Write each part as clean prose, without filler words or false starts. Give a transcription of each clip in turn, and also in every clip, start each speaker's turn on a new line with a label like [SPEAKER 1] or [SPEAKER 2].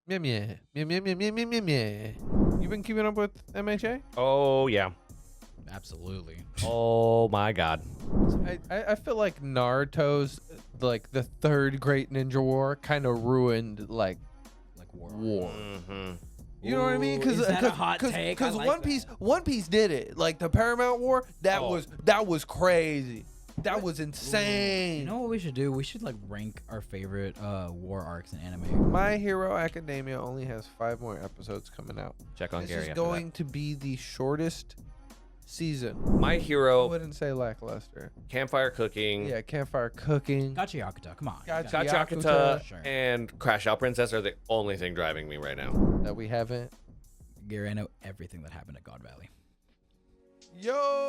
[SPEAKER 1] Meh meh. Meh meh meh meh meh meh meh. You been keeping up with MHA?
[SPEAKER 2] Oh, yeah.
[SPEAKER 3] Absolutely.
[SPEAKER 2] Oh, my God.
[SPEAKER 1] I feel like Naruto's like the third great ninja war kind of ruined like
[SPEAKER 3] War.
[SPEAKER 2] Mm-hmm.
[SPEAKER 1] You know what I mean?
[SPEAKER 3] Ooh, is that a hot take? I like
[SPEAKER 1] One Piece did it. Like the Paramount War, that was crazy. That was insane.
[SPEAKER 3] You know what we should do? We should like rank our favorite war arcs in anime.
[SPEAKER 1] My Hero Academia only has 5 more episodes coming out.
[SPEAKER 2] Check on
[SPEAKER 1] This
[SPEAKER 2] Gary
[SPEAKER 1] is
[SPEAKER 2] after
[SPEAKER 1] going to be the shortest season.
[SPEAKER 2] My
[SPEAKER 1] I
[SPEAKER 2] Hero,
[SPEAKER 1] wouldn't say lackluster.
[SPEAKER 2] Campfire Cooking,
[SPEAKER 1] Yeah, Campfire Cooking.
[SPEAKER 3] Gatchiakuta, come on.
[SPEAKER 2] Gatchiakuta,
[SPEAKER 3] Sure.
[SPEAKER 2] and Crash Out Princess are the only thing driving me right now.
[SPEAKER 1] That we haven't.
[SPEAKER 3] Gary, I know everything that happened at God Valley.
[SPEAKER 1] Yo!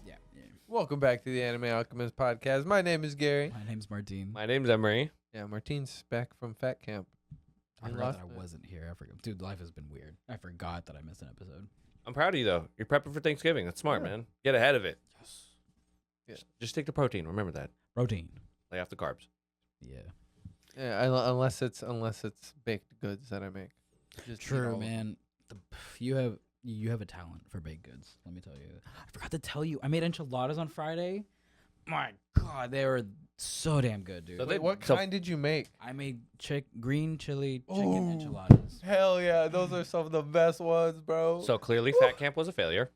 [SPEAKER 3] Yeah.
[SPEAKER 1] Welcome back to the Anime Alchemists Podcast. My name is Gary.
[SPEAKER 3] My name's Martine.
[SPEAKER 2] My name's Emery.
[SPEAKER 1] Yeah, Martine's back from Fat Camp.
[SPEAKER 3] I
[SPEAKER 1] You
[SPEAKER 3] forgot
[SPEAKER 1] lost
[SPEAKER 3] that I
[SPEAKER 1] it.
[SPEAKER 3] wasn't here. I forgot. Dude, life has been weird. I forgot that I missed an episode.
[SPEAKER 2] I'm proud of you, though. You're prepping for Thanksgiving. That's smart,
[SPEAKER 1] Yeah.
[SPEAKER 2] man. Get ahead of it.
[SPEAKER 3] Yes.
[SPEAKER 1] Yeah.
[SPEAKER 2] Just take the protein. Remember that.
[SPEAKER 3] Protein.
[SPEAKER 2] Lay off the carbs.
[SPEAKER 3] Yeah.
[SPEAKER 1] Yeah, unless it's baked goods that I make. Just eat
[SPEAKER 3] True,
[SPEAKER 1] all-
[SPEAKER 3] man. You have a talent for baked goods. Let me tell you. I forgot to tell you. I made enchiladas on Friday. My God, they were so damn good, dude.
[SPEAKER 2] So
[SPEAKER 1] Wait, what
[SPEAKER 2] So-
[SPEAKER 1] kind did you make?
[SPEAKER 3] I made green chili chicken
[SPEAKER 1] Ooh.
[SPEAKER 3] enchiladas.
[SPEAKER 1] Hell yeah, those are some of the best ones, bro.
[SPEAKER 2] So clearly, Fat Camp was a failure.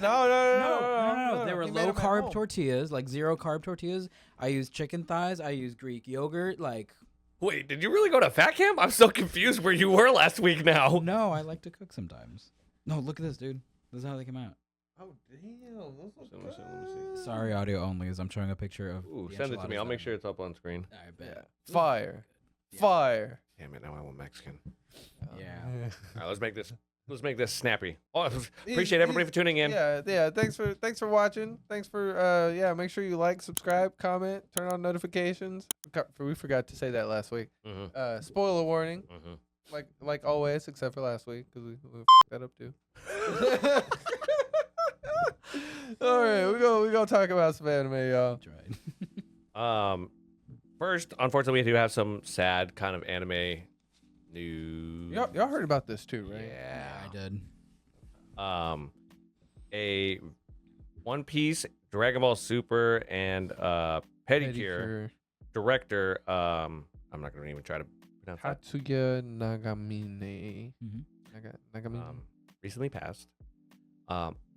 [SPEAKER 1] No.
[SPEAKER 3] They were
[SPEAKER 1] You made
[SPEAKER 3] low
[SPEAKER 1] 'em at
[SPEAKER 3] carb
[SPEAKER 1] home.
[SPEAKER 3] tortillas, like 0 carb tortillas. I used chicken thighs. I used Greek yogurt. Like,
[SPEAKER 2] Wait, did you really go to Fat Camp? I'm so confused where you were last week now.
[SPEAKER 3] no, I like to cook sometimes. No, look at this, dude. This is how they come out.
[SPEAKER 1] Oh damn, those look
[SPEAKER 2] Let me see.
[SPEAKER 3] Sorry, audio only, as I'm showing a picture of.
[SPEAKER 2] Ooh,
[SPEAKER 3] the
[SPEAKER 2] send it to me.
[SPEAKER 3] enchiladas
[SPEAKER 2] I'll
[SPEAKER 3] that
[SPEAKER 2] make
[SPEAKER 3] I
[SPEAKER 2] sure
[SPEAKER 3] made.
[SPEAKER 2] it's up on screen.
[SPEAKER 3] I bet.
[SPEAKER 1] Fire.
[SPEAKER 3] Yeah.
[SPEAKER 1] Fire.
[SPEAKER 2] Damn it, now I want Mexican.
[SPEAKER 3] Yeah.
[SPEAKER 2] All right, let's make this snappy. Oh, appreciate everybody for tuning in.
[SPEAKER 1] Yeah. Thanks for watching. Thanks for make sure you like, subscribe, comment, turn on notifications. We forgot to say that last week.
[SPEAKER 2] Mm-hmm.
[SPEAKER 1] Spoiler warning,
[SPEAKER 2] Mm-hmm.
[SPEAKER 1] like always, except for last week because we that up too. All right, we go talk about some anime, y'all.
[SPEAKER 3] That's right.
[SPEAKER 2] First, unfortunately, we do have some sad kind of anime news.
[SPEAKER 1] Y'all heard about this too, right?
[SPEAKER 3] Yeah, I did.
[SPEAKER 2] A One Piece, Dragon Ball Super, and Pedicure director. I'm not gonna even try to pronounce that.
[SPEAKER 1] Tatsuya Nagamine.
[SPEAKER 3] Mm-hmm.
[SPEAKER 1] Nagamine.
[SPEAKER 2] Recently passed.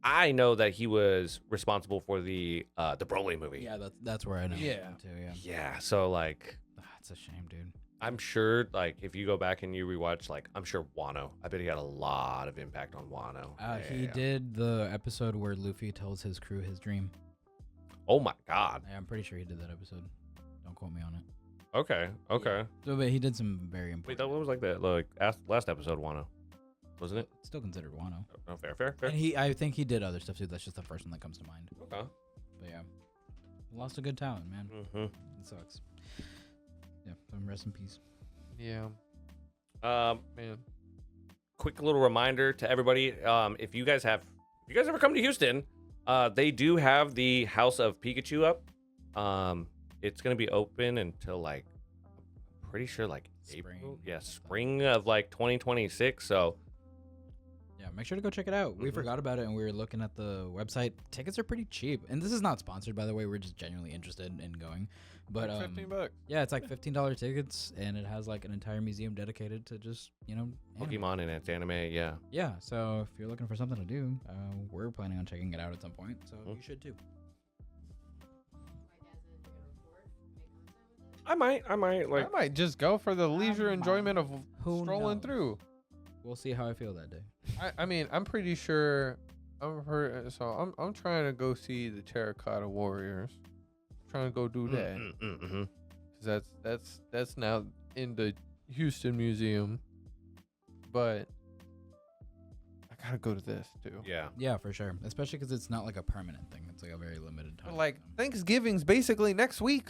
[SPEAKER 2] I know that he was responsible for the Broly movie.
[SPEAKER 3] Yeah, that's where I know.
[SPEAKER 1] Yeah.
[SPEAKER 3] him too. Yeah.
[SPEAKER 2] Yeah. So like,
[SPEAKER 3] It's a shame, dude.
[SPEAKER 2] I'm sure like if you go back and you rewatch, like I'm sure Wano. I bet he had a lot of impact on Wano.
[SPEAKER 3] He
[SPEAKER 2] Yeah.
[SPEAKER 3] did the episode where Luffy tells his crew his dream.
[SPEAKER 2] Oh my God.
[SPEAKER 3] Yeah, I'm pretty sure he did that episode. Don't quote me on it.
[SPEAKER 2] Okay. Okay.
[SPEAKER 3] So, but he did some very
[SPEAKER 2] Wait,
[SPEAKER 3] important.
[SPEAKER 2] that was like that like last episode Wano, wasn't it?
[SPEAKER 3] It's still considered Wano.
[SPEAKER 2] Oh, fair.
[SPEAKER 3] And I think he did other stuff too. That's just the first one that comes to mind.
[SPEAKER 2] Okay.
[SPEAKER 3] But yeah, lost a good talent, man.
[SPEAKER 2] Mm-hmm.
[SPEAKER 3] It sucks. Yeah, so rest in peace.
[SPEAKER 1] Yeah, man.
[SPEAKER 2] Quick little reminder to everybody: if you guys ever come to Houston, they do have the House of Pikachu up. It's gonna be open until like, I'm pretty sure like
[SPEAKER 3] Spring.
[SPEAKER 2] April. Yeah, spring of like 2026. So
[SPEAKER 3] Yeah, make sure to go check it out. We
[SPEAKER 2] Mhm.
[SPEAKER 3] forgot about it and we were looking at the website. Tickets are pretty cheap, and this is not sponsored, by the way. We're just genuinely interested in going. But
[SPEAKER 1] $15.
[SPEAKER 3] yeah, it's like $15 tickets, and it has like an entire museum dedicated to just anime.
[SPEAKER 2] Pokemon and its anime. Yeah.
[SPEAKER 3] Yeah, so if you're looking for something to do, we're planning on checking it out at some point, so you should too.
[SPEAKER 2] I might
[SPEAKER 1] I might just go for the leisure enjoyment of
[SPEAKER 3] Who
[SPEAKER 1] strolling
[SPEAKER 3] knows?
[SPEAKER 1] through.
[SPEAKER 3] We'll see how I feel that day.
[SPEAKER 1] I mean, I'm pretty sure. I'm trying to go see the Terracotta Warriors. Trying to go do that.
[SPEAKER 2] Mm-hmm.
[SPEAKER 1] 'Cause that's now in the Houston Museum. But I gotta go to this too.
[SPEAKER 2] Yeah.
[SPEAKER 3] Yeah, for sure. Especially because it's not like a permanent thing. It's like a very limited time.
[SPEAKER 1] But like
[SPEAKER 3] thing.
[SPEAKER 1] Thanksgiving's basically next week.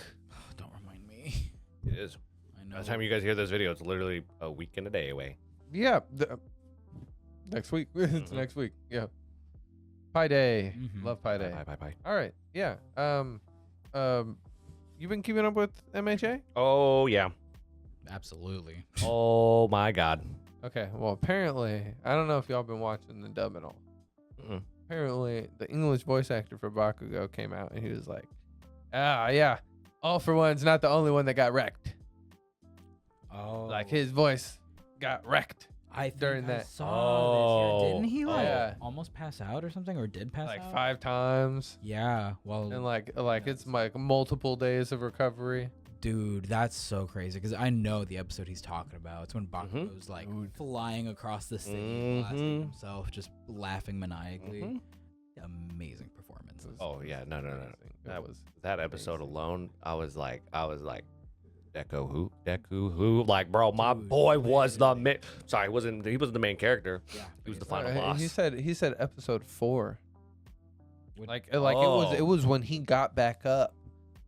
[SPEAKER 3] Don't remind me.
[SPEAKER 2] It is.
[SPEAKER 3] I know.
[SPEAKER 2] By the time you guys hear this video, it's literally a week and a day away.
[SPEAKER 1] Yeah. Next week. It's
[SPEAKER 2] Mhm.
[SPEAKER 1] next week. Yeah. Pi Day.
[SPEAKER 3] Mhm.
[SPEAKER 1] Love Pi Day.
[SPEAKER 2] Bye.
[SPEAKER 1] All right. Yeah. You been keeping up with MHA?
[SPEAKER 2] Oh yeah.
[SPEAKER 3] Absolutely.
[SPEAKER 2] Oh my God.
[SPEAKER 1] Okay. Well, apparently, I don't know if y'all been watching the dub at all.
[SPEAKER 2] Mm-mm.
[SPEAKER 1] Apparently, the English voice actor for Bakugo came out and he was like, yeah, All For One's not the only one that got wrecked.
[SPEAKER 3] Oh,
[SPEAKER 1] Like his voice got wrecked.
[SPEAKER 3] I think
[SPEAKER 1] during
[SPEAKER 3] I
[SPEAKER 1] that.
[SPEAKER 3] saw
[SPEAKER 2] Oh.
[SPEAKER 3] this. Yeah, didn't he like
[SPEAKER 1] Yeah.
[SPEAKER 3] almost pass out or something, or did pass
[SPEAKER 1] Like
[SPEAKER 3] out?
[SPEAKER 1] 5 times.
[SPEAKER 3] Yeah. Well,
[SPEAKER 1] And like it's like multiple days of recovery.
[SPEAKER 3] dude, that's so crazy because I know the episode he's talking about. It's when Bakugo's like
[SPEAKER 1] Dude.
[SPEAKER 3] flying across the city, blasting
[SPEAKER 2] Mhm.
[SPEAKER 3] himself, just laughing maniacally.
[SPEAKER 2] Mhm.
[SPEAKER 3] Amazing performances.
[SPEAKER 2] Oh yeah, no.
[SPEAKER 1] That was
[SPEAKER 2] That episode alone, I was like, Deku who? Like, bro, my
[SPEAKER 3] Dude,
[SPEAKER 2] boy was the
[SPEAKER 3] literally.
[SPEAKER 2] Sorry, he wasn't the main character.
[SPEAKER 3] Yeah.
[SPEAKER 2] He was the
[SPEAKER 3] but
[SPEAKER 2] final
[SPEAKER 1] He
[SPEAKER 2] boss.
[SPEAKER 1] said episode 4.
[SPEAKER 3] Would-
[SPEAKER 1] Like
[SPEAKER 2] Oh.
[SPEAKER 1] it was when he got back up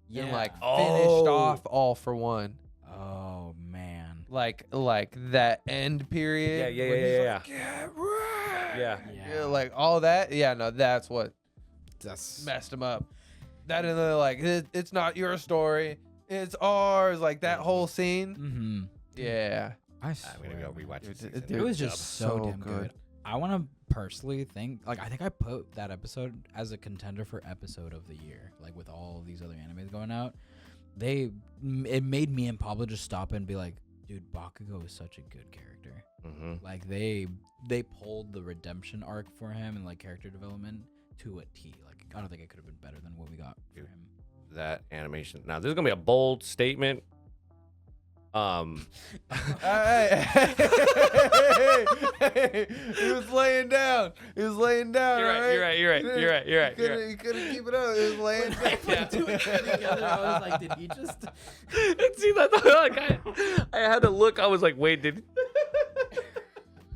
[SPEAKER 3] yeah.
[SPEAKER 1] and like
[SPEAKER 2] Oh.
[SPEAKER 1] finished off All For One.
[SPEAKER 3] Oh man.
[SPEAKER 1] Like that end period.
[SPEAKER 2] Yeah,
[SPEAKER 1] when he's
[SPEAKER 2] yeah.
[SPEAKER 1] like, "Get right."
[SPEAKER 2] Yeah.
[SPEAKER 1] Yeah, like all that. Yeah, no, that's what
[SPEAKER 3] That's
[SPEAKER 1] messed him up. That and then like it's not your story, it's ours. Like that whole scene.
[SPEAKER 3] Mm-hmm.
[SPEAKER 1] Yeah,
[SPEAKER 3] I
[SPEAKER 2] I'm
[SPEAKER 3] swear,
[SPEAKER 2] gonna go
[SPEAKER 3] man.
[SPEAKER 2] rewatch
[SPEAKER 1] Dude,
[SPEAKER 2] this.
[SPEAKER 1] it-
[SPEAKER 2] season.
[SPEAKER 3] It was
[SPEAKER 1] Dub.
[SPEAKER 3] just so
[SPEAKER 1] So
[SPEAKER 3] damn good.
[SPEAKER 1] good.
[SPEAKER 3] I want to personally think, like, I think I put that episode as a contender for episode of the year. Like with all these other animes going out, it made me and Pablo just stop and be like, dude, Bakugo is such a good character.
[SPEAKER 2] Mhm.
[SPEAKER 3] Like they pulled the redemption arc for him and like character development to a T. Like I don't think it could have been better than what we got for
[SPEAKER 2] Dude.
[SPEAKER 3] him.
[SPEAKER 2] That animation. Now, this is gonna be a bold statement.
[SPEAKER 1] Hey, he was laying down.
[SPEAKER 2] You're right.
[SPEAKER 1] He couldn't keep it up. He was laying down.
[SPEAKER 3] I was like, did he just?
[SPEAKER 2] See that? Like, I had to look. I was like, wait, did?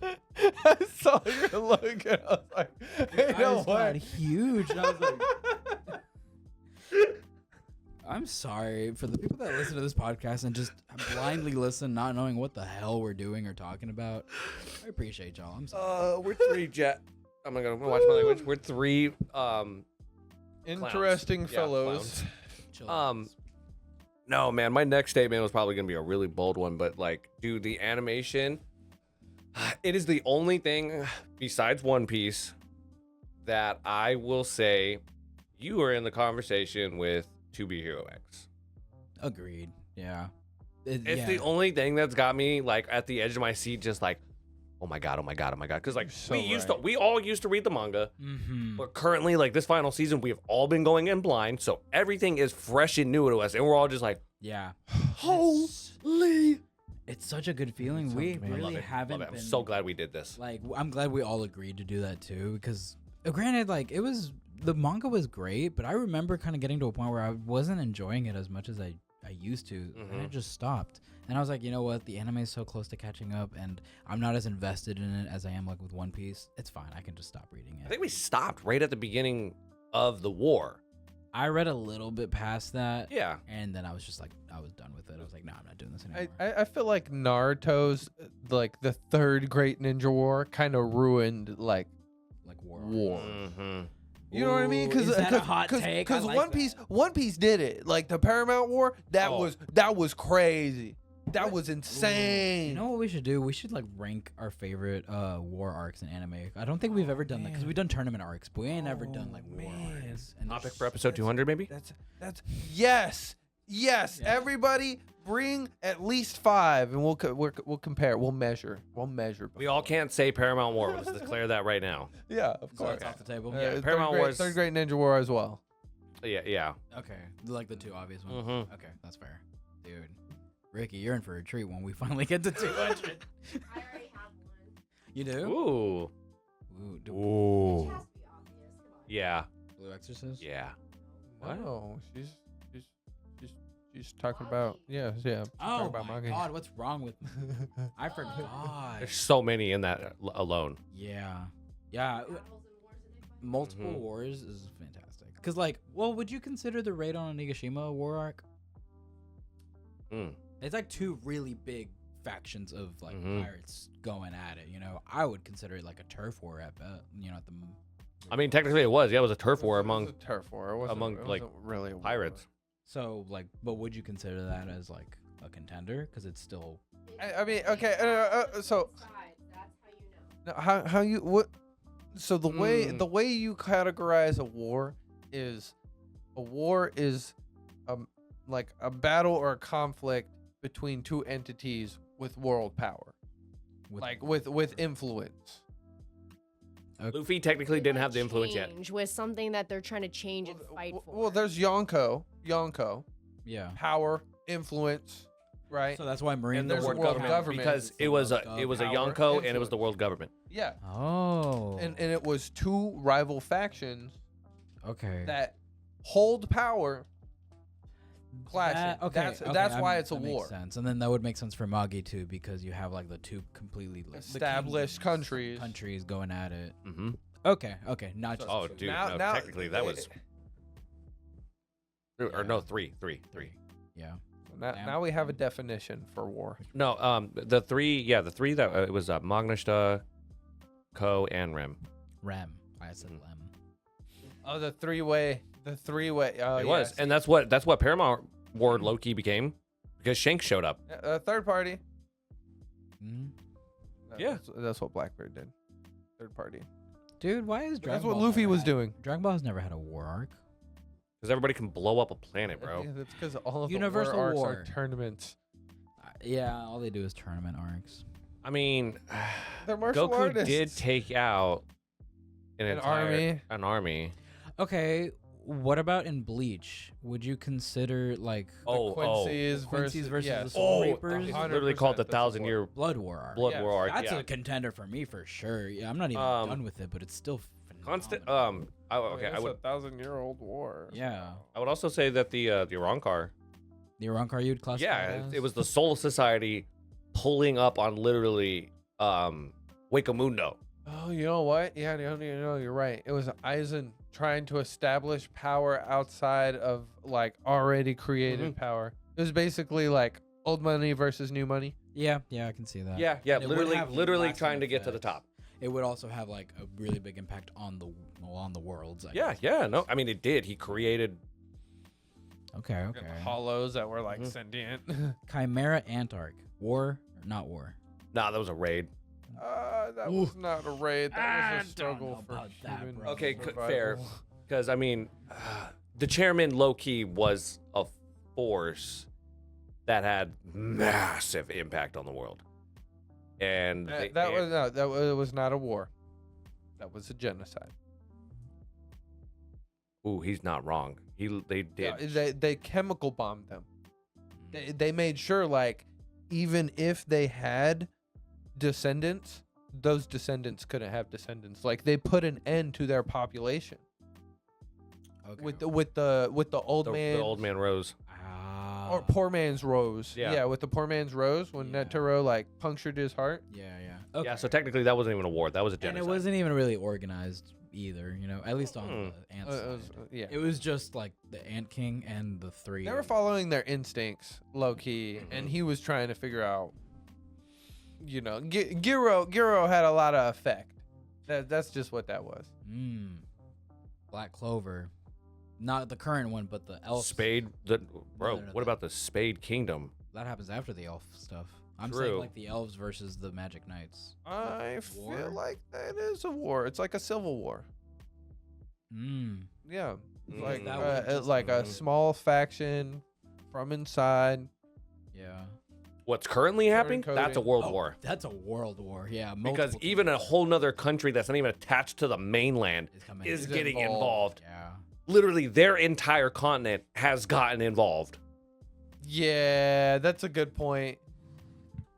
[SPEAKER 1] I saw your look and I was like, hey,
[SPEAKER 3] I
[SPEAKER 1] no
[SPEAKER 3] just got
[SPEAKER 1] way.
[SPEAKER 3] huge. And I was like, I'm sorry for the people that listen to this podcast and just blindly listen, not knowing what the hell we're doing or talking about. I appreciate y'all. I'm sorry.
[SPEAKER 2] We're 3 jet. I'm gonna watch my language. We're 3
[SPEAKER 1] Interesting
[SPEAKER 2] Yeah,
[SPEAKER 1] fellows.
[SPEAKER 3] Chill.
[SPEAKER 2] No, man, my next statement was probably gonna be a really bold one, but like, dude, the animation, it is the only thing besides One Piece that I will say you are in the conversation with To Be Hero X.
[SPEAKER 3] Agreed. Yeah.
[SPEAKER 2] It's the only thing that's got me like at the edge of my seat, just like, oh my god, because like
[SPEAKER 1] You're so
[SPEAKER 2] we all used to read the manga,
[SPEAKER 3] Mm-hmm.
[SPEAKER 2] but currently like this final season we have all been going in blind, so everything is fresh and new to us, and we're all just like,
[SPEAKER 3] Yeah.
[SPEAKER 2] holy.
[SPEAKER 3] It's such a good feeling.
[SPEAKER 1] Sounds
[SPEAKER 3] We
[SPEAKER 1] amazing.
[SPEAKER 3] really
[SPEAKER 2] Love
[SPEAKER 3] haven't
[SPEAKER 2] it. I'm
[SPEAKER 3] been
[SPEAKER 2] so glad we did this.
[SPEAKER 3] like I'm glad we all agreed to do that too because granted like the manga was great, but I remember kind of getting to a point where I wasn't enjoying it as much as I used to, and
[SPEAKER 2] Mhm.
[SPEAKER 3] it just stopped. And I was like, you know what, the anime is so close to catching up and I'm not as invested in it as I am like with One Piece. It's fine, I can just stop reading
[SPEAKER 2] I
[SPEAKER 3] it.
[SPEAKER 2] think we stopped right at the beginning of the war.
[SPEAKER 3] I read a little bit past that,
[SPEAKER 2] Yeah.
[SPEAKER 3] and then I was just like, I was done with it. I was like, no, I'm not doing this anymore.
[SPEAKER 1] I feel like Naruto's like the third great ninja war kind of ruined like
[SPEAKER 3] like war.
[SPEAKER 2] Mm-hmm.
[SPEAKER 1] you know what I mean?
[SPEAKER 3] Ooh, is that a hot take? I like
[SPEAKER 1] One Piece did it. Like the Paramount War, that
[SPEAKER 2] Oh.
[SPEAKER 1] was crazy. That was insane.
[SPEAKER 3] You know what we should do? We should like rank our favorite war arcs in anime. I don't think we've ever done that because
[SPEAKER 1] man.
[SPEAKER 3] we've done tournament arcs, but we ain't ever done like war
[SPEAKER 1] man.
[SPEAKER 3] arcs. And
[SPEAKER 2] Topic
[SPEAKER 3] there's-
[SPEAKER 2] for episode 200, maybe?
[SPEAKER 1] That's yes.
[SPEAKER 3] Yeah.
[SPEAKER 1] Everybody bring at least 5 and we'll compare. We'll measure.
[SPEAKER 2] We all can't say Paramount War. Let's declare that right now.
[SPEAKER 1] Yeah, of
[SPEAKER 3] So
[SPEAKER 1] course.
[SPEAKER 3] it's off the table.
[SPEAKER 2] Paramount Wars-
[SPEAKER 1] Third great ninja war as well.
[SPEAKER 2] Yeah.
[SPEAKER 3] Okay, like the two obvious ones.
[SPEAKER 2] Mm-hmm.
[SPEAKER 3] Okay, that's fair, dude. Ricky, you're in for a treat when we finally get to 200.
[SPEAKER 4] I already have one.
[SPEAKER 3] You do?
[SPEAKER 2] Ooh.
[SPEAKER 3] Ooh,
[SPEAKER 4] It
[SPEAKER 2] Ooh.
[SPEAKER 4] has to be obvious. Come on.
[SPEAKER 2] Yeah.
[SPEAKER 3] Blue Exorcist.
[SPEAKER 2] Yeah.
[SPEAKER 1] What? No, she's talking about she's talking
[SPEAKER 3] Oh
[SPEAKER 1] about
[SPEAKER 3] my
[SPEAKER 1] manga.
[SPEAKER 3] god, what's wrong with me? I forgot.
[SPEAKER 2] There's so many in that alone.
[SPEAKER 3] Yeah.
[SPEAKER 4] Battles and wars and they fight.
[SPEAKER 3] Multiple
[SPEAKER 2] Mhm.
[SPEAKER 3] wars is fantastic. Cause like, well, would you consider the raid on Onigashima a war arc?
[SPEAKER 2] Mm.
[SPEAKER 3] It's like 2 really big factions of like
[SPEAKER 2] Mhm.
[SPEAKER 3] pirates going at it. You know, I would consider it like a turf war at at the.
[SPEAKER 2] I mean, technically it was. Yeah, it was a turf war
[SPEAKER 1] It was
[SPEAKER 2] among
[SPEAKER 1] a turf war. It wasn't,
[SPEAKER 2] among,
[SPEAKER 1] it
[SPEAKER 2] like,
[SPEAKER 1] wasn't really a war.
[SPEAKER 2] pirates.
[SPEAKER 3] So like, but would you consider that as like a contender? Because it's still.
[SPEAKER 1] I mean, okay. So
[SPEAKER 4] That's how you know.
[SPEAKER 1] no, how you what? So the
[SPEAKER 2] Mm.
[SPEAKER 1] way you categorize a war is like a battle or a conflict between two entities with world power, with influence.
[SPEAKER 2] Luffy technically didn't have the influence yet.
[SPEAKER 4] Change with something that they're trying to change and fight for.
[SPEAKER 1] Well, there's Yonko,
[SPEAKER 3] Yeah.
[SPEAKER 1] power, influence, right?
[SPEAKER 3] So that's why Marine
[SPEAKER 1] And
[SPEAKER 2] The
[SPEAKER 1] there's
[SPEAKER 2] world
[SPEAKER 1] world
[SPEAKER 2] government,
[SPEAKER 1] government.
[SPEAKER 2] because
[SPEAKER 3] It's the
[SPEAKER 2] it was a
[SPEAKER 3] world
[SPEAKER 2] it was a
[SPEAKER 1] power,
[SPEAKER 2] Yonko and it was the
[SPEAKER 1] influence.
[SPEAKER 2] world government.
[SPEAKER 1] Yeah,
[SPEAKER 3] Oh.
[SPEAKER 1] and it was two rival factions
[SPEAKER 3] okay.
[SPEAKER 1] that hold power clashing. That's why it's a
[SPEAKER 3] that
[SPEAKER 1] war.
[SPEAKER 3] Makes sense. And then that would make sense for Magi too, because you have like the two completely like, the
[SPEAKER 1] Established
[SPEAKER 3] kingdoms,
[SPEAKER 1] countries.
[SPEAKER 3] going at it.
[SPEAKER 2] Mm-hmm.
[SPEAKER 3] Okay. Not just
[SPEAKER 2] Oh,
[SPEAKER 3] two.
[SPEAKER 2] dude,
[SPEAKER 1] Now-
[SPEAKER 2] no,
[SPEAKER 1] now-
[SPEAKER 2] technically that was, or no, three.
[SPEAKER 3] Yeah.
[SPEAKER 1] Now we have a definition for war.
[SPEAKER 2] No, the three that it was Magnishta, Ko, and Rem.
[SPEAKER 3] Rem. I said
[SPEAKER 2] Mhm.
[SPEAKER 3] Lem.
[SPEAKER 1] Oh, the three-way. Oh,
[SPEAKER 2] It was, and that's what Paramount War low-key became, because Shanks showed up.
[SPEAKER 1] third party.
[SPEAKER 3] Mhm.
[SPEAKER 2] Yeah.
[SPEAKER 1] That's what Blackbeard did. Third party.
[SPEAKER 3] Dude, why is Dragon
[SPEAKER 1] That's what
[SPEAKER 3] Ball
[SPEAKER 1] Luffy
[SPEAKER 3] never
[SPEAKER 1] was
[SPEAKER 3] had-
[SPEAKER 1] doing.
[SPEAKER 3] Dragon Ball has never had a war arc.
[SPEAKER 2] Because everybody can blow up a planet, bro.
[SPEAKER 1] Yeah, that's because all of
[SPEAKER 3] Universal
[SPEAKER 1] the war arcs
[SPEAKER 3] War.
[SPEAKER 1] are tournaments.
[SPEAKER 3] Yeah, all they do is tournament arcs.
[SPEAKER 2] I mean,
[SPEAKER 1] They're martial
[SPEAKER 2] Goku
[SPEAKER 1] artists.
[SPEAKER 2] did take out
[SPEAKER 1] An army.
[SPEAKER 2] An army.
[SPEAKER 3] Okay, what about in Bleach? Would you consider like
[SPEAKER 1] Quincy's
[SPEAKER 3] Quincy's versus
[SPEAKER 1] yes.
[SPEAKER 3] the Soul
[SPEAKER 2] Oh,
[SPEAKER 3] Reapers?
[SPEAKER 2] it's literally called the
[SPEAKER 1] 100%
[SPEAKER 2] 1,000-year
[SPEAKER 3] Blood War arc?
[SPEAKER 2] Blood
[SPEAKER 1] Yeah.
[SPEAKER 2] War arc.
[SPEAKER 3] That's
[SPEAKER 2] Yeah.
[SPEAKER 3] a contender for me for sure. Yeah, I'm not even done with it, but it's still
[SPEAKER 2] Constant.
[SPEAKER 3] phenomenal.
[SPEAKER 2] I would.
[SPEAKER 1] 1,000-year-old war.
[SPEAKER 3] Yeah.
[SPEAKER 2] I would also say that the Rancor.
[SPEAKER 3] The Rancor you'd classify
[SPEAKER 2] Yeah,
[SPEAKER 3] as?
[SPEAKER 2] it was the Soul Society pulling up on literally Wakamundo.
[SPEAKER 1] Oh, you know what? Yeah, you're right. It was Aizen trying to establish power outside of like already created power. It was basically like old money versus new money.
[SPEAKER 3] Yeah, I can see that.
[SPEAKER 2] Yeah,
[SPEAKER 3] And it would have
[SPEAKER 2] literally
[SPEAKER 3] lasting
[SPEAKER 2] trying to get to the
[SPEAKER 3] effects.
[SPEAKER 2] top.
[SPEAKER 3] It would also have like a really big impact on the worlds. I
[SPEAKER 2] Yeah,
[SPEAKER 3] guess.
[SPEAKER 2] yeah. No, I mean it did. He created.
[SPEAKER 3] Okay.
[SPEAKER 1] Hollows that were like sentient.
[SPEAKER 3] Chimera Antarc. War or not war?
[SPEAKER 2] Nah, that was a raid.
[SPEAKER 1] That was not a raid. That was a struggle
[SPEAKER 3] know
[SPEAKER 1] for
[SPEAKER 3] about that,
[SPEAKER 1] human
[SPEAKER 3] bro.
[SPEAKER 2] Okay,
[SPEAKER 1] survival.
[SPEAKER 2] fair. Because I mean, the chairman low key was a force that had massive impact on the world, and
[SPEAKER 1] That was not a war. That was a genocide.
[SPEAKER 2] Ooh, he's not wrong. They did.
[SPEAKER 1] Yeah, they chemical bombed them. They made sure like even if they had descendants, those descendants couldn't have descendants. Like they put an end to their population.
[SPEAKER 3] Okay.
[SPEAKER 1] With the old man,
[SPEAKER 2] the old man Rose.
[SPEAKER 1] or poor man's rose.
[SPEAKER 2] Yeah.
[SPEAKER 1] With the poor man's rose when
[SPEAKER 3] Yeah.
[SPEAKER 1] Netero like punctured his heart.
[SPEAKER 3] Yeah. Okay.
[SPEAKER 2] Yeah, so technically that wasn't even a war. That was a
[SPEAKER 3] and
[SPEAKER 2] genocide.
[SPEAKER 3] it wasn't even really organized either. You know, at least on the ant
[SPEAKER 1] It
[SPEAKER 3] side.
[SPEAKER 1] was, yeah.
[SPEAKER 3] It was just like the Ant King and the three.
[SPEAKER 1] They were following their instincts, low key, and he was trying to figure out. You know, Giro had a lot of effect. That's just what that was.
[SPEAKER 3] Black Clover, not the current one, but the elf.
[SPEAKER 2] Spade.
[SPEAKER 3] No,
[SPEAKER 2] What about the Spade Kingdom?
[SPEAKER 3] That happens after the elf stuff. I'm
[SPEAKER 2] True.
[SPEAKER 3] saying like the elves versus the Magic Knights.
[SPEAKER 1] I
[SPEAKER 3] War?
[SPEAKER 1] feel like that is a war. It's like a civil war. Yeah, like
[SPEAKER 3] That was just
[SPEAKER 1] like a small faction from inside.
[SPEAKER 3] Yeah.
[SPEAKER 2] What's currently happening?
[SPEAKER 1] Coding.
[SPEAKER 2] That's a world war.
[SPEAKER 3] That's a world war. Yeah.
[SPEAKER 2] Because
[SPEAKER 3] multiple
[SPEAKER 2] even a whole nother country that's not even attached to the mainland
[SPEAKER 3] is coming.
[SPEAKER 2] is
[SPEAKER 1] Is
[SPEAKER 2] getting
[SPEAKER 1] involved.
[SPEAKER 2] involved.
[SPEAKER 3] Yeah.
[SPEAKER 2] Literally, their entire continent has gotten involved.
[SPEAKER 1] Yeah, that's a good point.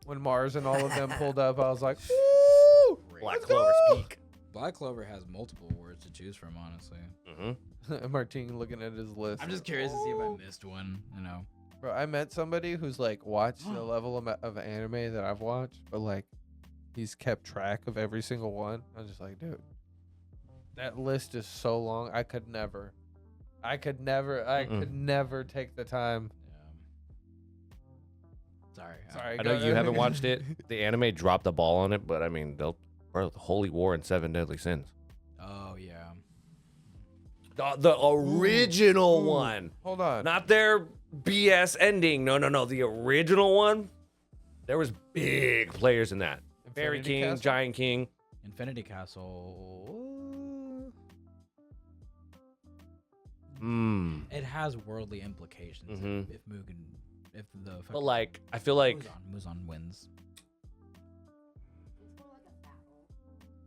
[SPEAKER 1] When Mars and all of them pulled up, I was like, "Woo!
[SPEAKER 2] Black
[SPEAKER 1] Let's
[SPEAKER 2] Clover
[SPEAKER 1] go!"
[SPEAKER 2] speak.
[SPEAKER 3] Black Clover has multiple words to choose from, honestly.
[SPEAKER 1] Martin looking at his list.
[SPEAKER 3] I'm just curious to see if I missed one. You know.
[SPEAKER 1] Bro, I met somebody who's like watched the level of anime that I've watched, but like he's kept track of every single one. I was just like, dude, that list is so long. I could never take the time.
[SPEAKER 3] Sorry.
[SPEAKER 2] I know you haven't watched it. The anime dropped the ball on it, but I mean, the Holy War and Seven Deadly Sins.
[SPEAKER 3] Oh yeah.
[SPEAKER 2] The original one.
[SPEAKER 1] Hold on.
[SPEAKER 2] Not their BS ending. No. The original one. There was big players in that. Fairy
[SPEAKER 1] Infinity
[SPEAKER 2] King,
[SPEAKER 1] Castle?
[SPEAKER 2] Giant King.
[SPEAKER 3] Infinity Castle. It has worldly implications if Mugen, if the.
[SPEAKER 2] But like, I feel like
[SPEAKER 3] Muzan wins.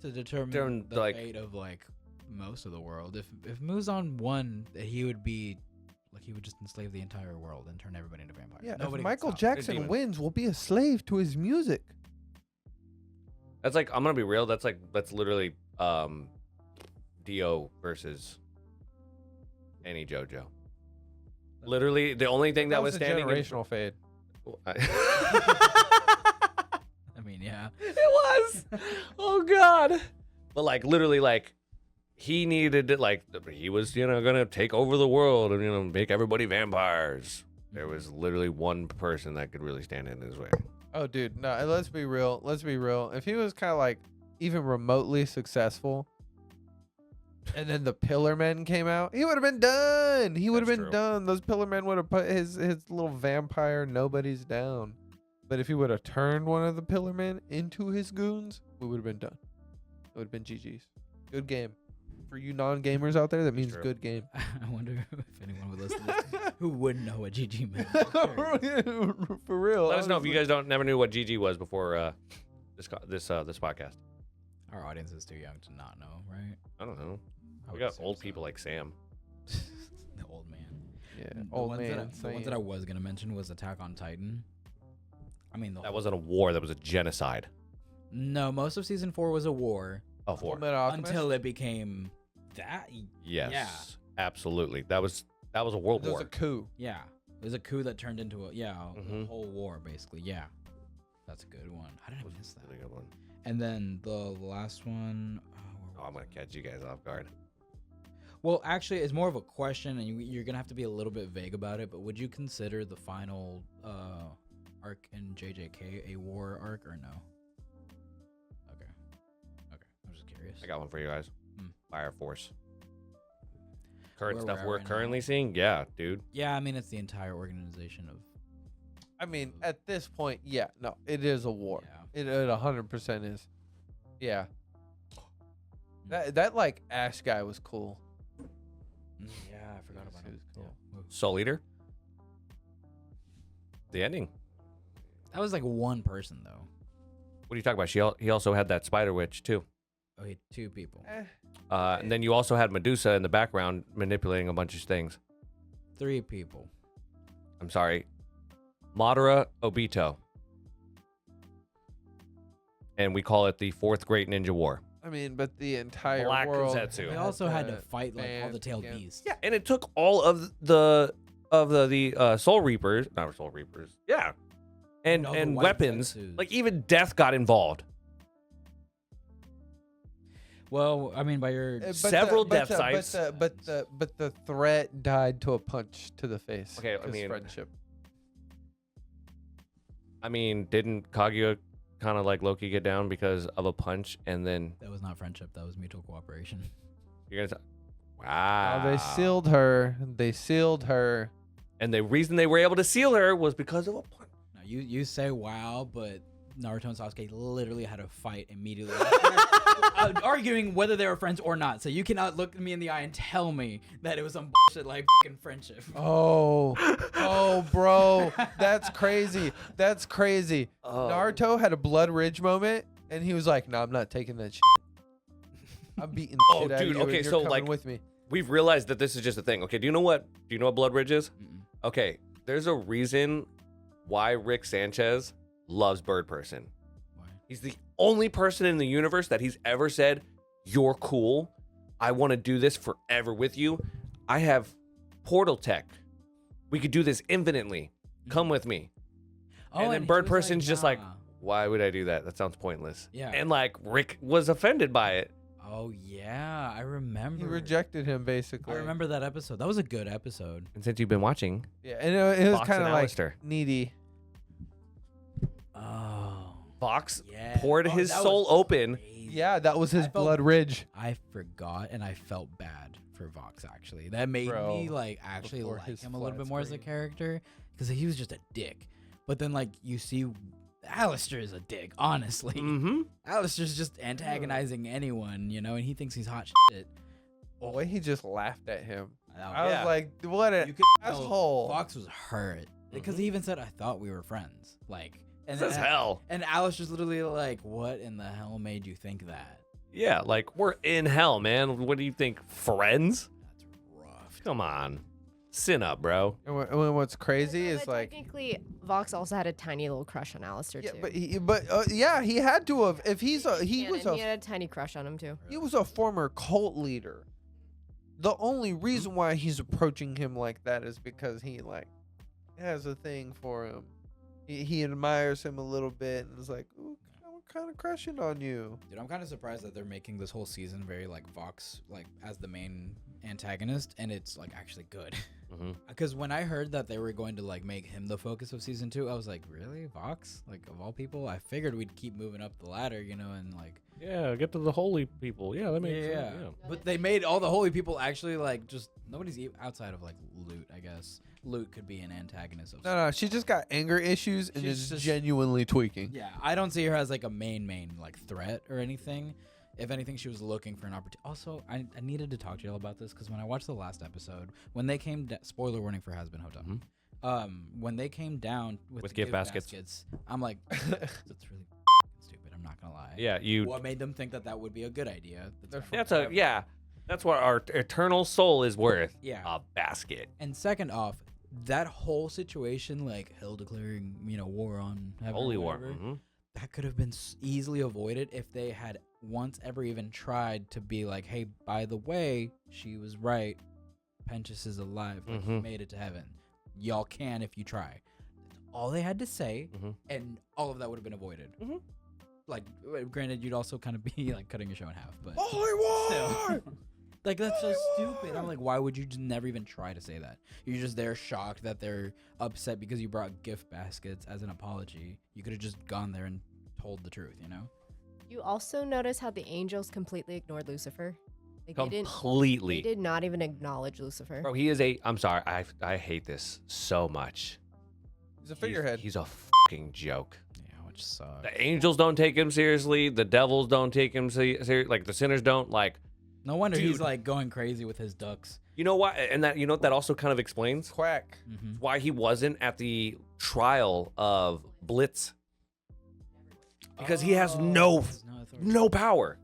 [SPEAKER 3] To determine the
[SPEAKER 2] like,
[SPEAKER 3] fate of like most of the world. If Muzan won, he would be like he would just enslave the entire world and turn everybody into vampires.
[SPEAKER 1] Yeah,
[SPEAKER 3] Nobody
[SPEAKER 1] if
[SPEAKER 3] could
[SPEAKER 1] Michael
[SPEAKER 3] stop him.
[SPEAKER 1] Jackson
[SPEAKER 2] Demon.
[SPEAKER 1] wins, we'll be a slave to his music.
[SPEAKER 2] that's like, I'm gonna be real. That's literally Dio versus any JoJo. Literally, the only thing that was
[SPEAKER 1] a
[SPEAKER 2] standing.
[SPEAKER 1] generational fade.
[SPEAKER 3] I mean, yeah.
[SPEAKER 2] It was. Oh God. But like literally, like he needed it. Like he was, gonna take over the world and make everybody vampires. There was literally one person that could really stand in his way.
[SPEAKER 1] Oh, dude, no. Let's be real. If he was kind of like even remotely successful, and then the Pillar Men came out, he would have been done. He would have
[SPEAKER 2] That's
[SPEAKER 1] been
[SPEAKER 2] true.
[SPEAKER 1] done. Those Pillar Men would have put his little vampire nobodies down. But if he would have turned one of the Pillar Men into his goons, we would have been done. It would have been GG's. Good game. For you non-gamers out there, that means
[SPEAKER 2] true.
[SPEAKER 1] good game.
[SPEAKER 3] I wonder if anyone would listen to this who wouldn't know what GG meant.
[SPEAKER 1] For real.
[SPEAKER 2] Let us know if
[SPEAKER 1] honestly.
[SPEAKER 2] you guys never knew what GG was before this podcast.
[SPEAKER 3] Our audience is too young to not know, right?
[SPEAKER 2] I don't know.
[SPEAKER 3] I
[SPEAKER 2] We
[SPEAKER 3] would
[SPEAKER 2] got
[SPEAKER 3] assume
[SPEAKER 2] old
[SPEAKER 3] so.
[SPEAKER 2] people like Sam.
[SPEAKER 3] The old man.
[SPEAKER 1] Yeah,
[SPEAKER 3] The
[SPEAKER 1] old
[SPEAKER 3] ones
[SPEAKER 1] man.
[SPEAKER 3] the ones that I was gonna mention was Attack on Titan. I mean,
[SPEAKER 2] That wasn't a war. That was a genocide.
[SPEAKER 3] no. Most of season 4 was a war
[SPEAKER 2] Oh, war.
[SPEAKER 3] until it became that.
[SPEAKER 2] Yes.
[SPEAKER 3] Yeah.
[SPEAKER 2] Absolutely. That was a world
[SPEAKER 1] There was
[SPEAKER 2] war.
[SPEAKER 1] a coup.
[SPEAKER 3] Yeah, it was a coup that turned into a
[SPEAKER 2] Mhm.
[SPEAKER 3] whole war basically. Yeah, that's a good one. How did I miss that?
[SPEAKER 2] Really good one.
[SPEAKER 3] And then the last one.
[SPEAKER 2] Oh, I'm gonna catch you guys off guard.
[SPEAKER 3] Well, actually, it's more of a question, and you're gonna have to be a little bit vague about it. But would you consider the final arc in JJK a war arc or no? Okay. I'm just curious.
[SPEAKER 2] I got one for you guys. Fire Force. Current
[SPEAKER 3] Where
[SPEAKER 2] stuff
[SPEAKER 3] we're
[SPEAKER 2] we're
[SPEAKER 3] at right
[SPEAKER 2] currently
[SPEAKER 3] now.
[SPEAKER 2] seeing, yeah, dude.
[SPEAKER 3] Yeah, I mean it's the entire organization of.
[SPEAKER 1] I mean, at this point, yeah, no, it is a war.
[SPEAKER 3] Yeah.
[SPEAKER 1] It 100% is. Yeah. That like Ash guy was cool.
[SPEAKER 3] Yeah, I forgot about
[SPEAKER 1] He
[SPEAKER 3] it.
[SPEAKER 1] was cool.
[SPEAKER 3] Yeah.
[SPEAKER 2] Soul Eater. The ending.
[SPEAKER 3] That was like one person though.
[SPEAKER 2] What are you talking about? He also had that Spider Witch too.
[SPEAKER 3] Oh, he had 2 people.
[SPEAKER 2] And then you also had Medusa in the background manipulating a bunch of things.
[SPEAKER 3] 3 people.
[SPEAKER 2] I'm sorry. Madara Obito. And we call it the 4th Great Ninja War.
[SPEAKER 1] I mean, but the entire
[SPEAKER 2] Black
[SPEAKER 1] world.
[SPEAKER 2] Zetsu.
[SPEAKER 3] They
[SPEAKER 1] had
[SPEAKER 3] also had to
[SPEAKER 1] that
[SPEAKER 3] fight like all
[SPEAKER 1] band
[SPEAKER 3] the tailed
[SPEAKER 1] against-
[SPEAKER 3] beasts.
[SPEAKER 2] Yeah, and it took all of the Soul Reapers, not Soul Reapers. Yeah. And
[SPEAKER 3] all the white
[SPEAKER 2] weapons.
[SPEAKER 3] Zetsus.
[SPEAKER 2] Like even death got involved.
[SPEAKER 3] Well, I mean, by your
[SPEAKER 2] Several death sites.
[SPEAKER 1] But the threat died to a punch to the face.
[SPEAKER 2] Okay, I
[SPEAKER 1] 'cause
[SPEAKER 2] mean-
[SPEAKER 1] friendship.
[SPEAKER 2] I mean, didn't Kaguya kind of like Loki get down because of a punch, and then
[SPEAKER 3] that was not friendship. That was mutual cooperation.
[SPEAKER 2] you're gonna wow.
[SPEAKER 1] Oh, they sealed her. They sealed her.
[SPEAKER 2] And the reason they were able to seal her was because of a punch.
[SPEAKER 3] Now you say wow, but Naruto and Sasuke literally had a fight immediately, arguing whether they were friends or not. So you cannot look me in the eye and tell me that it was some bullshit like fucking friendship.
[SPEAKER 1] Oh, bro, that's crazy. That's crazy.
[SPEAKER 2] Oh.
[SPEAKER 1] Naruto had a Blood Ridge moment, and he was like, "No, I'm not taking that shit. I'm beating the
[SPEAKER 2] Oh,
[SPEAKER 1] shit out
[SPEAKER 2] dude,
[SPEAKER 1] of you.
[SPEAKER 2] okay,
[SPEAKER 1] and you're
[SPEAKER 2] so,
[SPEAKER 1] coming
[SPEAKER 2] like-
[SPEAKER 1] with me."
[SPEAKER 2] We've realized that this is just a thing. Okay, do you know what Blood Ridge is?
[SPEAKER 3] Mm-mm.
[SPEAKER 2] Okay, there's a reason why Rick Sanchez loves Bird Person.
[SPEAKER 3] Why?
[SPEAKER 2] He's the only person in the universe that he's ever said, "You're cool. I want to do this forever with you. I have portal tech. We could do this infinitely. Come with me." And then
[SPEAKER 3] he
[SPEAKER 2] Bird
[SPEAKER 3] was
[SPEAKER 2] Person's just like,
[SPEAKER 3] nah.
[SPEAKER 2] "Why would I do that? That sounds pointless."
[SPEAKER 3] Yeah.
[SPEAKER 2] And like Rick was offended by it.
[SPEAKER 3] Oh yeah, I remember.
[SPEAKER 1] He rejected him basically.
[SPEAKER 3] I remember that episode. That was a good episode.
[SPEAKER 2] And since you've been watching,
[SPEAKER 1] Yeah, and it was
[SPEAKER 2] Fox
[SPEAKER 1] kind
[SPEAKER 2] and
[SPEAKER 1] of like
[SPEAKER 2] Alistair.
[SPEAKER 1] needy.
[SPEAKER 3] Oh.
[SPEAKER 2] Vox
[SPEAKER 3] Yeah.
[SPEAKER 2] poured
[SPEAKER 3] Oh,
[SPEAKER 2] his
[SPEAKER 3] that
[SPEAKER 2] soul
[SPEAKER 3] was
[SPEAKER 2] open.
[SPEAKER 3] crazy.
[SPEAKER 1] Yeah, that was his
[SPEAKER 3] I felt-
[SPEAKER 1] blood ridge.
[SPEAKER 3] I forgot, and I felt bad for Vox, actually. That made
[SPEAKER 1] Bro,
[SPEAKER 3] me, like, actually
[SPEAKER 1] before
[SPEAKER 3] like
[SPEAKER 1] his
[SPEAKER 3] him a little
[SPEAKER 1] flat
[SPEAKER 3] bit more as a
[SPEAKER 1] screen.
[SPEAKER 3] character, because he was just a dick. But then, like, you see Alistair is a dick, honestly.
[SPEAKER 2] Mm-hmm.
[SPEAKER 3] Alistair's just antagonizing anyone, you know, and he thinks he's hot shit.
[SPEAKER 1] The way he just laughed at him.
[SPEAKER 3] That
[SPEAKER 1] I
[SPEAKER 2] Yeah.
[SPEAKER 1] was like, what an
[SPEAKER 3] you could tell
[SPEAKER 1] asshole.
[SPEAKER 3] Fox was hurt because he even said, "I thought we were friends." Like, and
[SPEAKER 2] This is hell.
[SPEAKER 3] And Alistair's literally like, "What in the hell made you think that?"
[SPEAKER 2] Yeah, like we're in hell, man. What do you think? Friends?
[SPEAKER 3] That's rough.
[SPEAKER 2] Come on. Sin up, bro.
[SPEAKER 1] And what's crazy
[SPEAKER 4] Yeah,
[SPEAKER 1] is
[SPEAKER 4] but
[SPEAKER 1] like,
[SPEAKER 4] technically, Vox also had a tiny little crush on Alistair
[SPEAKER 1] yeah,
[SPEAKER 4] too.
[SPEAKER 1] but yeah, he had to have. If he was
[SPEAKER 4] He had a tiny crush on him too.
[SPEAKER 1] he was a former cult leader. The only reason why he's approaching him like that is because he like has a thing for him. He admires him a little bit and is like, ooh, I'm kind of crushing on you.
[SPEAKER 3] Dude, I'm kind of surprised that they're making this whole season very like Vox like as the main antagonist, and it's like actually good.
[SPEAKER 2] Mm-hmm.
[SPEAKER 3] Because when I heard that they were going to like make him the focus of season 2, I was like, really, Vox? Like of all people, I figured we'd keep moving up the ladder, you know, and like.
[SPEAKER 2] Yeah, get to the holy people. Yeah, that makes
[SPEAKER 3] Yeah.
[SPEAKER 2] sense.
[SPEAKER 3] But they made all the holy people actually like just nobody's outside of like Lute, I guess. Lute could be an antagonist of.
[SPEAKER 1] No, she just got anger issues and
[SPEAKER 3] She's
[SPEAKER 1] is
[SPEAKER 3] just-
[SPEAKER 1] genuinely tweaking.
[SPEAKER 3] Yeah, I don't see her as like a main like threat or anything. If anything, she was looking for an opportunity. Also, I needed to talk to y'all about this because when I watched the last episode, when they came, spoiler warning for Has Been Hotel. When they came down with the
[SPEAKER 2] gift baskets.
[SPEAKER 3] I'm like, that's really stupid. I'm not gonna lie.
[SPEAKER 2] Yeah, you.
[SPEAKER 3] What made them think that that would be a good idea?
[SPEAKER 2] That's what our eternal soul is worth.
[SPEAKER 3] Yeah.
[SPEAKER 2] A basket.
[SPEAKER 3] And second off, that whole situation, like hell declaring, you know, war on heaven or
[SPEAKER 2] Holy war.
[SPEAKER 3] whatever,
[SPEAKER 2] Mm-hmm.
[SPEAKER 3] that could have been easily avoided if they had once ever even tried to be like, hey, by the way, she was right. Penchus is alive. Like, he
[SPEAKER 2] Mhm.
[SPEAKER 3] made it to heaven. Y'all can if you try. All they had to say,
[SPEAKER 2] Mhm.
[SPEAKER 3] and all of that would have been avoided.
[SPEAKER 2] Mhm.
[SPEAKER 3] Like, granted, you'd also kind of be like cutting your show in half, but
[SPEAKER 1] Holy war!
[SPEAKER 3] still. Like, that's so stupid. I'm like, why would you just never even try to say that? You're just there shocked that they're upset because you brought gift baskets as an apology. You could have just gone there and told the truth, you know?
[SPEAKER 4] You also notice how the angels completely ignored Lucifer. Like,
[SPEAKER 2] Completely.
[SPEAKER 4] They did not even acknowledge Lucifer.
[SPEAKER 2] Bro, he is a. I'm sorry. I hate this so much.
[SPEAKER 1] He's a figurehead.
[SPEAKER 2] He's a fucking joke.
[SPEAKER 3] Yeah, which sucks.
[SPEAKER 2] The angels don't take him seriously. The devils don't take him seriously. Like the sinners don't. Like,
[SPEAKER 3] No wonder he's
[SPEAKER 2] Dude.
[SPEAKER 3] like going crazy with his ducks.
[SPEAKER 2] you know what? And that, you know what that also kind of explains
[SPEAKER 1] Quack.
[SPEAKER 3] Mm-hmm.
[SPEAKER 2] why he wasn't at the trial of Blitz. Because he has no power.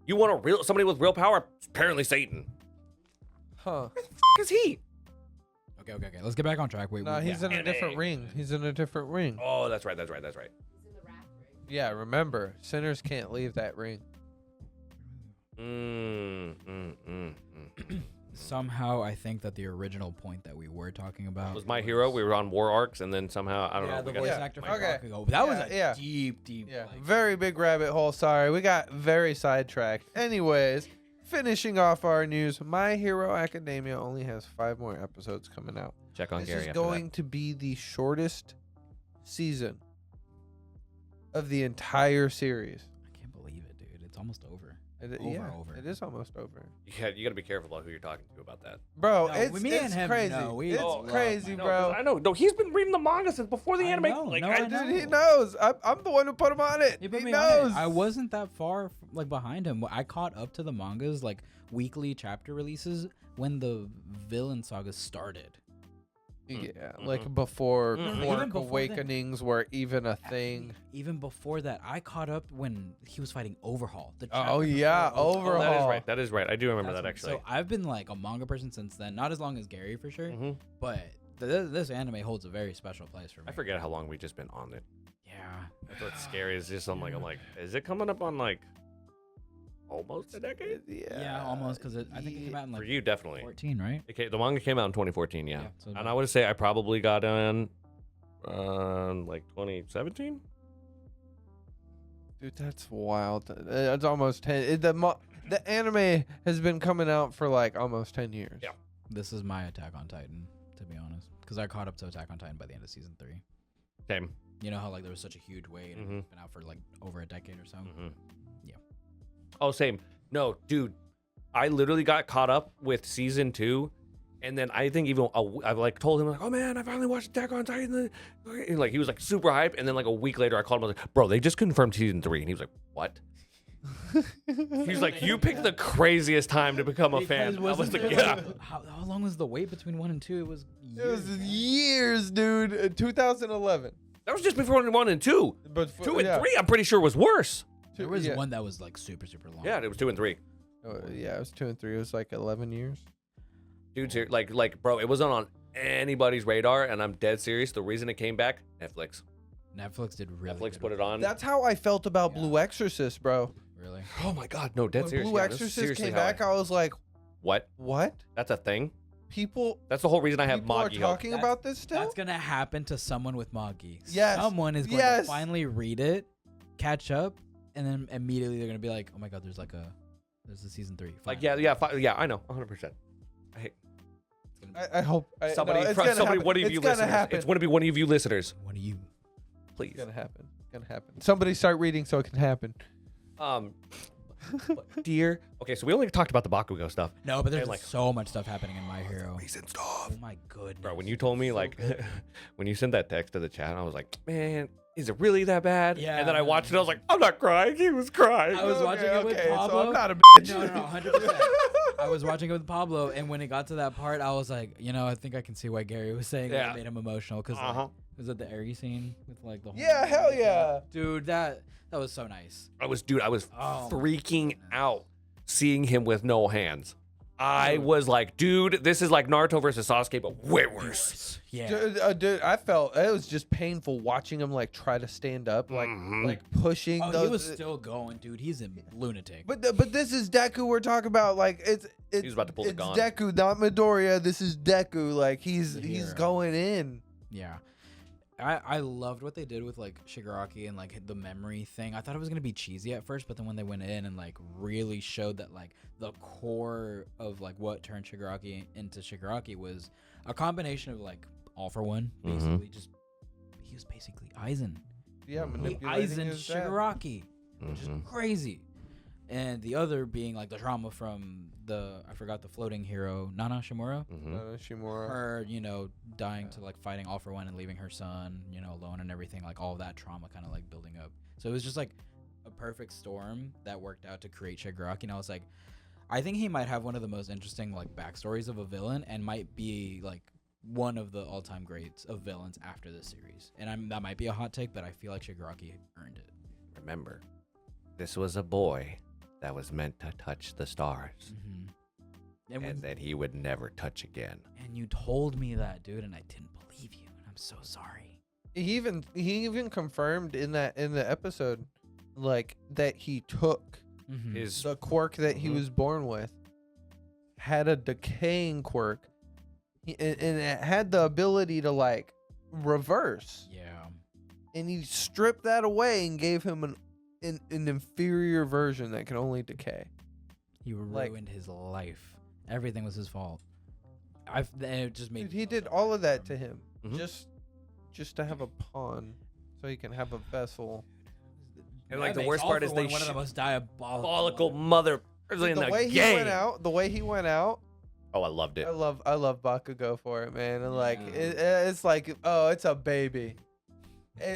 [SPEAKER 2] You want somebody with real power? Apparently Satan.
[SPEAKER 1] Huh.
[SPEAKER 2] Is he?
[SPEAKER 3] Okay. Let's get back on track. Wait,
[SPEAKER 1] No,
[SPEAKER 3] wait,
[SPEAKER 1] he's in a
[SPEAKER 2] Anime.
[SPEAKER 1] different ring. He's in a different ring.
[SPEAKER 2] Oh, that's right.
[SPEAKER 1] Yeah, remember, sinners can't leave that ring.
[SPEAKER 3] Somehow, I think that the original point that we were talking about
[SPEAKER 2] Was My Hero. We were on war arcs, and then somehow I don't know.
[SPEAKER 3] Yeah, the
[SPEAKER 2] we got-
[SPEAKER 3] voice
[SPEAKER 1] Yeah,
[SPEAKER 3] actor for
[SPEAKER 1] okay.
[SPEAKER 3] Bakugo. That was
[SPEAKER 1] Yeah,
[SPEAKER 3] a
[SPEAKER 1] yeah.
[SPEAKER 3] deep.
[SPEAKER 1] Yeah,
[SPEAKER 3] like-
[SPEAKER 1] very big rabbit hole. Sorry, we got very sidetracked. Anyways, finishing off our news, My Hero Academia only has 5 more episodes coming out.
[SPEAKER 2] Check on
[SPEAKER 1] This
[SPEAKER 2] Gary
[SPEAKER 1] is
[SPEAKER 2] after
[SPEAKER 1] going to be the shortest season of the entire series.
[SPEAKER 3] I can't believe it, dude. It's almost over. Over.
[SPEAKER 1] It is almost over.
[SPEAKER 2] that. You got to be careful about who you're talking to about that.
[SPEAKER 1] Bro,
[SPEAKER 3] No,
[SPEAKER 1] it's,
[SPEAKER 3] me
[SPEAKER 1] it's
[SPEAKER 3] and him
[SPEAKER 1] crazy.
[SPEAKER 3] know. We
[SPEAKER 1] It's
[SPEAKER 3] love
[SPEAKER 1] crazy,
[SPEAKER 3] My
[SPEAKER 1] bro.
[SPEAKER 2] I know. No, he's been reading the manga since before the
[SPEAKER 3] I
[SPEAKER 2] anime.
[SPEAKER 3] know,
[SPEAKER 2] Like,
[SPEAKER 3] no,
[SPEAKER 2] I
[SPEAKER 3] I
[SPEAKER 1] Dude, he
[SPEAKER 3] know.
[SPEAKER 1] knows. I'm the one who put him on it.
[SPEAKER 3] You put
[SPEAKER 1] He
[SPEAKER 3] me
[SPEAKER 1] knows.
[SPEAKER 3] on it. I wasn't that far like behind him. I caught up to the mangas like weekly chapter releases when the villain saga started.
[SPEAKER 1] Yeah, like before
[SPEAKER 2] Mhm.
[SPEAKER 1] Quark
[SPEAKER 3] Even before
[SPEAKER 1] Awakenings were even a thing.
[SPEAKER 3] Even before that, I caught up when he was fighting Overhaul. The
[SPEAKER 1] Oh,
[SPEAKER 3] chapter
[SPEAKER 1] yeah,
[SPEAKER 3] before
[SPEAKER 1] Overhaul.
[SPEAKER 2] that is right. That is right. I do remember
[SPEAKER 3] That's
[SPEAKER 2] that
[SPEAKER 3] when-
[SPEAKER 2] actually.
[SPEAKER 3] So I've been like a manga person since then. Not as long as Gary for sure,
[SPEAKER 2] Mhm.
[SPEAKER 3] but this anime holds a very special place for me.
[SPEAKER 2] I forget how long we've just been on it.
[SPEAKER 3] Yeah.
[SPEAKER 2] That's what's scary. Is just I'm like, is it coming up on like almost a decade?
[SPEAKER 3] Yeah, almost because I think it came out in
[SPEAKER 2] For
[SPEAKER 3] like
[SPEAKER 2] you, definitely.
[SPEAKER 3] 14, right?
[SPEAKER 2] The manga came out in 2014, yeah.
[SPEAKER 3] Yeah, so
[SPEAKER 2] And
[SPEAKER 3] about-
[SPEAKER 2] I would say I probably got in like 2017.
[SPEAKER 1] Dude, that's wild. It's almost 10. The anime has been coming out for like almost 10 years.
[SPEAKER 2] Yeah.
[SPEAKER 3] This is my Attack on Titan, to be honest, because I caught up to Attack on Titan by the end of season 3.
[SPEAKER 2] Same.
[SPEAKER 3] You know how like there was such a huge wait and
[SPEAKER 2] Mhm.
[SPEAKER 3] it's been out for like over a decade or so. Yeah.
[SPEAKER 2] Oh, same. No, dude, I literally got caught up with season 2, and then I think even I like told him like, "Oh man, I finally watched Attack on Titan." And, like he was like super hype, and then like a week later, I called him. I was like, "Bro, they just confirmed season 3," and he was like, "What?" He's like, "You picked the craziest time to become a fan." I was like, "Yeah."
[SPEAKER 3] How long was the wait between 1 and 2? It was
[SPEAKER 1] It was
[SPEAKER 3] years, man.
[SPEAKER 1] years, dude. 2011.
[SPEAKER 2] That was just before 1 and 2.
[SPEAKER 1] But
[SPEAKER 2] 2 and 3, I'm pretty sure was worse.
[SPEAKER 3] There was
[SPEAKER 1] yeah.
[SPEAKER 3] one that was like super long.
[SPEAKER 2] Yeah, it was 2 and 3.
[SPEAKER 1] Yeah, it was 2 and 3. It was like 11 years.
[SPEAKER 2] Dude, like, bro, it wasn't on anybody's radar, and I'm dead serious. The reason it came back, Netflix.
[SPEAKER 3] Netflix did really.
[SPEAKER 2] Netflix
[SPEAKER 3] good
[SPEAKER 2] put it
[SPEAKER 3] with
[SPEAKER 2] on.
[SPEAKER 1] That's how I felt about
[SPEAKER 3] Yeah.
[SPEAKER 1] Blue Exorcist, bro.
[SPEAKER 3] Really.
[SPEAKER 2] Oh my god, no, dead
[SPEAKER 1] When
[SPEAKER 2] serious.
[SPEAKER 1] Blue
[SPEAKER 2] Yeah, that's
[SPEAKER 1] Exorcist
[SPEAKER 2] seriously
[SPEAKER 1] came
[SPEAKER 2] how
[SPEAKER 1] back, I was like,
[SPEAKER 2] What?
[SPEAKER 1] what?
[SPEAKER 2] That's a thing?
[SPEAKER 1] People
[SPEAKER 2] That's the whole reason I have
[SPEAKER 1] people are
[SPEAKER 2] Magi.
[SPEAKER 1] talking
[SPEAKER 3] That's-
[SPEAKER 1] about this still?
[SPEAKER 3] That's gonna happen to someone with Magi.
[SPEAKER 1] Yes.
[SPEAKER 3] Someone is going
[SPEAKER 1] Yes.
[SPEAKER 3] to finally read it, catch up, and then immediately they're gonna be like, "Oh my god, there's a season 3."
[SPEAKER 2] Like,
[SPEAKER 3] Finally.
[SPEAKER 2] yeah, I know, 100%.
[SPEAKER 1] I hope.
[SPEAKER 2] Somebody,
[SPEAKER 1] no, it's gonna happen.
[SPEAKER 2] one of
[SPEAKER 1] It's
[SPEAKER 2] you
[SPEAKER 1] gonna
[SPEAKER 2] listeners.
[SPEAKER 1] happen.
[SPEAKER 2] It's going to be one of you listeners,
[SPEAKER 3] What do you?
[SPEAKER 2] please.
[SPEAKER 1] It's gonna happen. It's gonna happen. Somebody start reading so it can happen.
[SPEAKER 2] Dear. Okay, so we only talked about the Bakugo stuff.
[SPEAKER 3] No, but there's
[SPEAKER 2] like-
[SPEAKER 3] so much stuff happening in My Hero.
[SPEAKER 2] Recent stuff.
[SPEAKER 3] Oh my goodness.
[SPEAKER 2] Bro, when you told me,
[SPEAKER 3] So
[SPEAKER 2] like,
[SPEAKER 3] good.
[SPEAKER 2] when you sent that text to the chat, I was like, man, is it really that bad?
[SPEAKER 3] Yeah,
[SPEAKER 2] And then I
[SPEAKER 3] man.
[SPEAKER 2] watched it, I was like, I'm not crying. He was crying.
[SPEAKER 3] I was watching it with
[SPEAKER 1] So
[SPEAKER 3] Pablo.
[SPEAKER 1] I'm not a bitch.
[SPEAKER 3] No, 100%. I was watching it with Pablo, and when it got to that part, I was like, I think I can see why Gary was saying
[SPEAKER 2] Yeah.
[SPEAKER 3] that made him emotional. Because was it the Airy scene with like the whole
[SPEAKER 1] Yeah, hell yeah.
[SPEAKER 3] dude, that was so nice.
[SPEAKER 2] I was
[SPEAKER 3] Oh,
[SPEAKER 2] freaking
[SPEAKER 3] goodness.
[SPEAKER 2] out seeing him with no hands. I
[SPEAKER 3] Dude.
[SPEAKER 2] was like, dude, this is like Naruto versus Sasuke, but way worse.
[SPEAKER 3] Yeah.
[SPEAKER 1] Dude, I felt it was just painful watching him like try to stand up, like
[SPEAKER 2] Mhm.
[SPEAKER 1] like pushing.
[SPEAKER 3] Oh,
[SPEAKER 1] those,
[SPEAKER 3] he was still going, dude. He's a lunatic.
[SPEAKER 1] But this is Deku we're talking about. Like it's
[SPEAKER 2] He was about to pull the
[SPEAKER 1] it's
[SPEAKER 2] gun.
[SPEAKER 1] Deku, not Midoriya. This is Deku. Like he's
[SPEAKER 3] The
[SPEAKER 1] he's
[SPEAKER 3] hero.
[SPEAKER 1] going in.
[SPEAKER 3] Yeah. I loved what they did with like Shigaraki and like the memory thing. I thought it was gonna be cheesy at first, but then when they went in and like really showed that like the core of like what turned Shigaraki into Shigaraki was a combination of like All for One, basically just he was basically Aizen.
[SPEAKER 1] Yeah,
[SPEAKER 2] Mhm.
[SPEAKER 3] He
[SPEAKER 1] manipulating
[SPEAKER 3] Aizen
[SPEAKER 1] his dad.
[SPEAKER 3] Shigaraki, which is
[SPEAKER 2] Mhm.
[SPEAKER 3] crazy. And the other being like the trauma from I forgot the floating hero, Nana Shimura.
[SPEAKER 2] Mhm.
[SPEAKER 1] Shimura.
[SPEAKER 3] Her, dying to like fighting All for One and leaving her son, alone and everything, like all of that trauma kind of like building up. So it was just like a perfect storm that worked out to create Shigaraki. And I was like, I think he might have one of the most interesting like backstories of a villain and might be like one of the all-time greats of villains after this series. And that might be a hot take, but I feel like Shigaraki earned it.
[SPEAKER 2] Remember, this was a boy that was meant to touch the stars, and that he would never touch again.
[SPEAKER 3] And you told me that, dude, and I didn't believe you, and I'm so sorry.
[SPEAKER 1] He even confirmed in the episode, like that he took
[SPEAKER 2] His
[SPEAKER 1] the quirk that he
[SPEAKER 2] Mhm.
[SPEAKER 1] was born with, had a decaying quirk, and it had the ability to like reverse.
[SPEAKER 3] Yeah.
[SPEAKER 1] And he stripped that away and gave him an inferior version that can only decay.
[SPEAKER 3] He
[SPEAKER 1] Like-
[SPEAKER 3] ruined his life. Everything was his fault. It just made
[SPEAKER 1] Dude,
[SPEAKER 3] me
[SPEAKER 1] he
[SPEAKER 3] feel
[SPEAKER 1] did
[SPEAKER 3] so
[SPEAKER 1] all
[SPEAKER 3] bad
[SPEAKER 1] of
[SPEAKER 3] for
[SPEAKER 1] that
[SPEAKER 3] him.
[SPEAKER 1] to him,
[SPEAKER 2] Mhm.
[SPEAKER 1] just to have a pawn, so he can have a vessel.
[SPEAKER 2] And, like,
[SPEAKER 3] That
[SPEAKER 2] the worst
[SPEAKER 3] makes
[SPEAKER 2] part
[SPEAKER 3] All
[SPEAKER 2] is
[SPEAKER 3] for
[SPEAKER 2] they
[SPEAKER 3] One of the
[SPEAKER 2] sh-
[SPEAKER 3] most diabolical
[SPEAKER 2] diabolical mother in
[SPEAKER 1] the
[SPEAKER 2] the
[SPEAKER 1] way
[SPEAKER 2] game.
[SPEAKER 1] the way he went out,
[SPEAKER 2] Oh, I loved it.
[SPEAKER 1] I love Bakugo for it, man. And like
[SPEAKER 3] Yeah.
[SPEAKER 1] it's like, oh, it's a baby.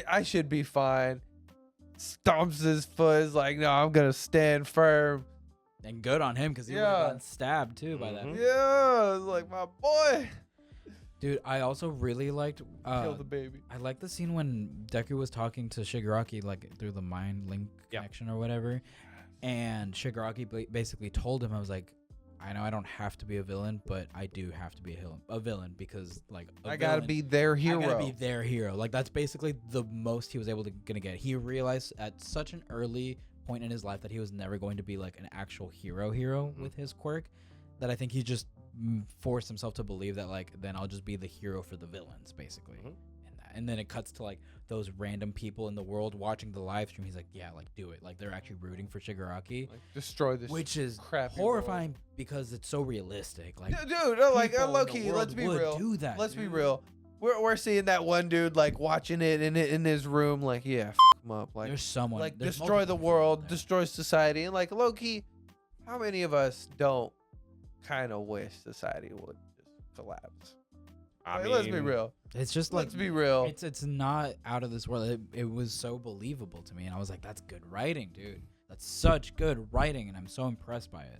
[SPEAKER 1] I should be fine. Stomps his foot. Is like, no, I'm gonna stand firm.
[SPEAKER 3] And good on him because he would have
[SPEAKER 1] Yeah.
[SPEAKER 3] gotten stabbed too by that.
[SPEAKER 2] Mhm.
[SPEAKER 1] Yeah, it's like my boy.
[SPEAKER 3] Dude, I also really liked.
[SPEAKER 1] Kill the baby.
[SPEAKER 3] I like the scene when Deku was talking to Shigaraki like through the mind link
[SPEAKER 2] Yeah.
[SPEAKER 3] connection or whatever, and Shigaraki basically told him, I was like, I know I don't have to be a villain, but I do have to be a villain because like
[SPEAKER 1] I gotta be their hero.
[SPEAKER 3] I gotta be their hero. Like that's basically the most he was able to gonna get. He realized at such an early point in his life that he was never going to be like an actual hero with his quirk, that I think he just forced himself to believe that like then I'll just be the hero for the villains basically.
[SPEAKER 2] Mhm.
[SPEAKER 3] And then it cuts to like those random people in the world watching the live stream. He's like, yeah, like do it. Like they're actually rooting for Shigaraki,
[SPEAKER 1] Like, destroy this.
[SPEAKER 3] which is
[SPEAKER 1] crappy
[SPEAKER 3] horrifying because it's so realistic. Like
[SPEAKER 1] Dude, like
[SPEAKER 3] people in
[SPEAKER 1] low
[SPEAKER 3] the
[SPEAKER 1] key.
[SPEAKER 3] world
[SPEAKER 1] Let's be
[SPEAKER 3] would
[SPEAKER 1] real.
[SPEAKER 3] do that,
[SPEAKER 1] Let's be
[SPEAKER 3] dude.
[SPEAKER 1] real. we're seeing that one dude like watching it in his room, like fuck him up, like
[SPEAKER 3] There's someone
[SPEAKER 1] like
[SPEAKER 3] there's
[SPEAKER 1] destroy the
[SPEAKER 3] multiple people
[SPEAKER 1] world,
[SPEAKER 3] there.
[SPEAKER 1] destroy society, and like low key, how many of us don't kind of wish society would just collapse?
[SPEAKER 2] I
[SPEAKER 1] Like,
[SPEAKER 2] mean,
[SPEAKER 1] let's be real.
[SPEAKER 3] It's just like
[SPEAKER 1] Let's be real.
[SPEAKER 3] It's not out of this world. It was so believable to me, and I was like, "That's good writing, dude. That's such good writing," and I'm so impressed by it.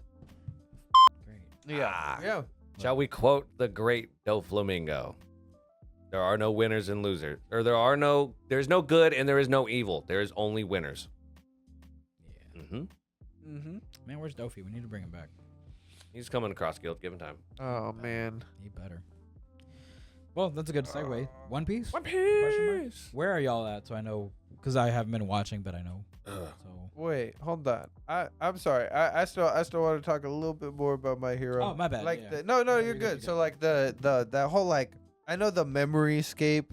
[SPEAKER 3] Great.
[SPEAKER 1] Yeah.
[SPEAKER 2] shall we quote the great Doflamingo? There are no winners and losers, or there's no good and there is no evil. There is only winners.
[SPEAKER 3] Yeah.
[SPEAKER 1] Mm-hmm.
[SPEAKER 3] Man, where's Dofi? We need to bring him back.
[SPEAKER 2] He's coming across guild. Give him time.
[SPEAKER 1] Oh man.
[SPEAKER 3] He better. Well, that's a good segue. One Piece?
[SPEAKER 2] One
[SPEAKER 3] Question mark?
[SPEAKER 2] Piece.
[SPEAKER 3] Where are y'all at? So I know, because I haven't been watching, but I know.
[SPEAKER 2] Ugh.
[SPEAKER 3] So.
[SPEAKER 1] Wait, hold on. I'm sorry. I still want to talk a little bit more about My Hero.
[SPEAKER 3] Oh, my bad.
[SPEAKER 1] Like
[SPEAKER 3] yeah.
[SPEAKER 1] no,
[SPEAKER 3] No,
[SPEAKER 1] you're good. So like that whole like I know the memory escape,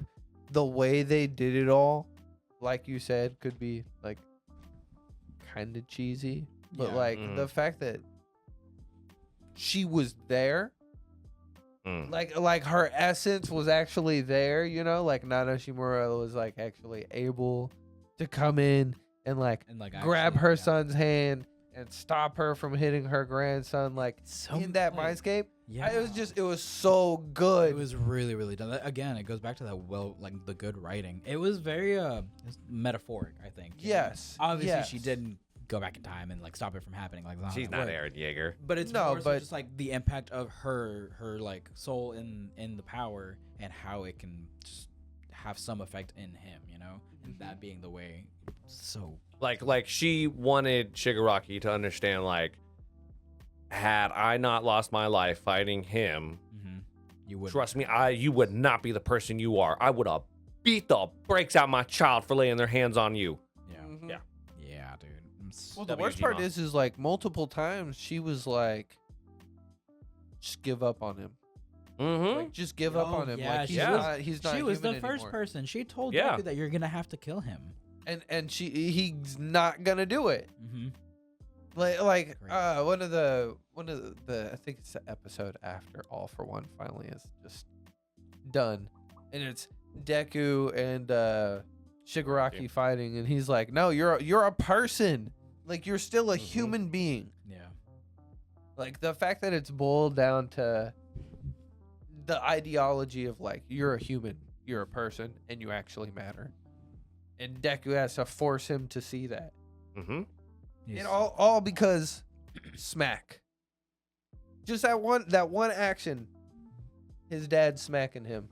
[SPEAKER 1] the way they did it all, like you said, could be like kind of cheesy, but
[SPEAKER 3] Yeah.
[SPEAKER 1] like
[SPEAKER 2] Mhm.
[SPEAKER 1] the fact that she was there, like her essence was actually there, you know, like Nana Shimura was like actually able to come in and like
[SPEAKER 3] And like
[SPEAKER 1] grab
[SPEAKER 3] actually,
[SPEAKER 1] her
[SPEAKER 3] yeah.
[SPEAKER 1] son's hand and stop her from hitting her grandson, like in that
[SPEAKER 3] like,
[SPEAKER 1] mindscape.
[SPEAKER 3] Yeah.
[SPEAKER 1] It was so good.
[SPEAKER 3] It was really, really done. Again, it goes back to that like the good writing. It was very it's metaphoric, I think. you know?
[SPEAKER 1] Yes.
[SPEAKER 3] Obviously, she
[SPEAKER 1] yes.
[SPEAKER 3] didn't go back in time and like stop it from happening. Like that's
[SPEAKER 2] She's
[SPEAKER 3] how it
[SPEAKER 2] not
[SPEAKER 3] worked.
[SPEAKER 2] Eren Yeager.
[SPEAKER 3] But it's
[SPEAKER 1] No,
[SPEAKER 3] more so
[SPEAKER 1] but-
[SPEAKER 3] just like the impact of her like soul in the power and how it can just have some effect in him, you know, and that being the way. So
[SPEAKER 2] Like she wanted Shigaraki to understand, like, had I not lost my life fighting him,
[SPEAKER 3] you would
[SPEAKER 2] trust me, you would not be the person you are. I would have beat the brakes out my child for laying their hands on you.
[SPEAKER 3] Yeah,
[SPEAKER 1] Mhm.
[SPEAKER 2] Yeah.
[SPEAKER 3] yeah, dude.
[SPEAKER 1] Well, the
[SPEAKER 2] WG
[SPEAKER 1] worst part
[SPEAKER 2] mom.
[SPEAKER 1] is like multiple times she was like, just give up on him.
[SPEAKER 2] Mm-hmm.
[SPEAKER 1] Like, just give up
[SPEAKER 3] Oh,
[SPEAKER 1] on him.
[SPEAKER 3] yeah,
[SPEAKER 1] Like
[SPEAKER 3] she
[SPEAKER 1] he's not
[SPEAKER 3] she was the
[SPEAKER 1] human
[SPEAKER 3] first
[SPEAKER 1] anymore.
[SPEAKER 3] person. She told
[SPEAKER 2] Yeah.
[SPEAKER 3] Deku that you're gonna have to kill him.
[SPEAKER 1] And he's not gonna do it.
[SPEAKER 3] Mm-hmm.
[SPEAKER 1] Like
[SPEAKER 3] Great.
[SPEAKER 1] one of the I think it's the episode after All for One finally is just done, and it's Deku and Shigaraki fighting, and he's like, no, you're a person, like you're still a human being.
[SPEAKER 3] Yeah.
[SPEAKER 1] Like the fact that it's boiled down to the ideology of like you're a human, you're a person, and you actually matter, and Deku has to force him to see that.
[SPEAKER 2] Mm-hmm.
[SPEAKER 1] It all because smack. Just that one action. His dad smacking him.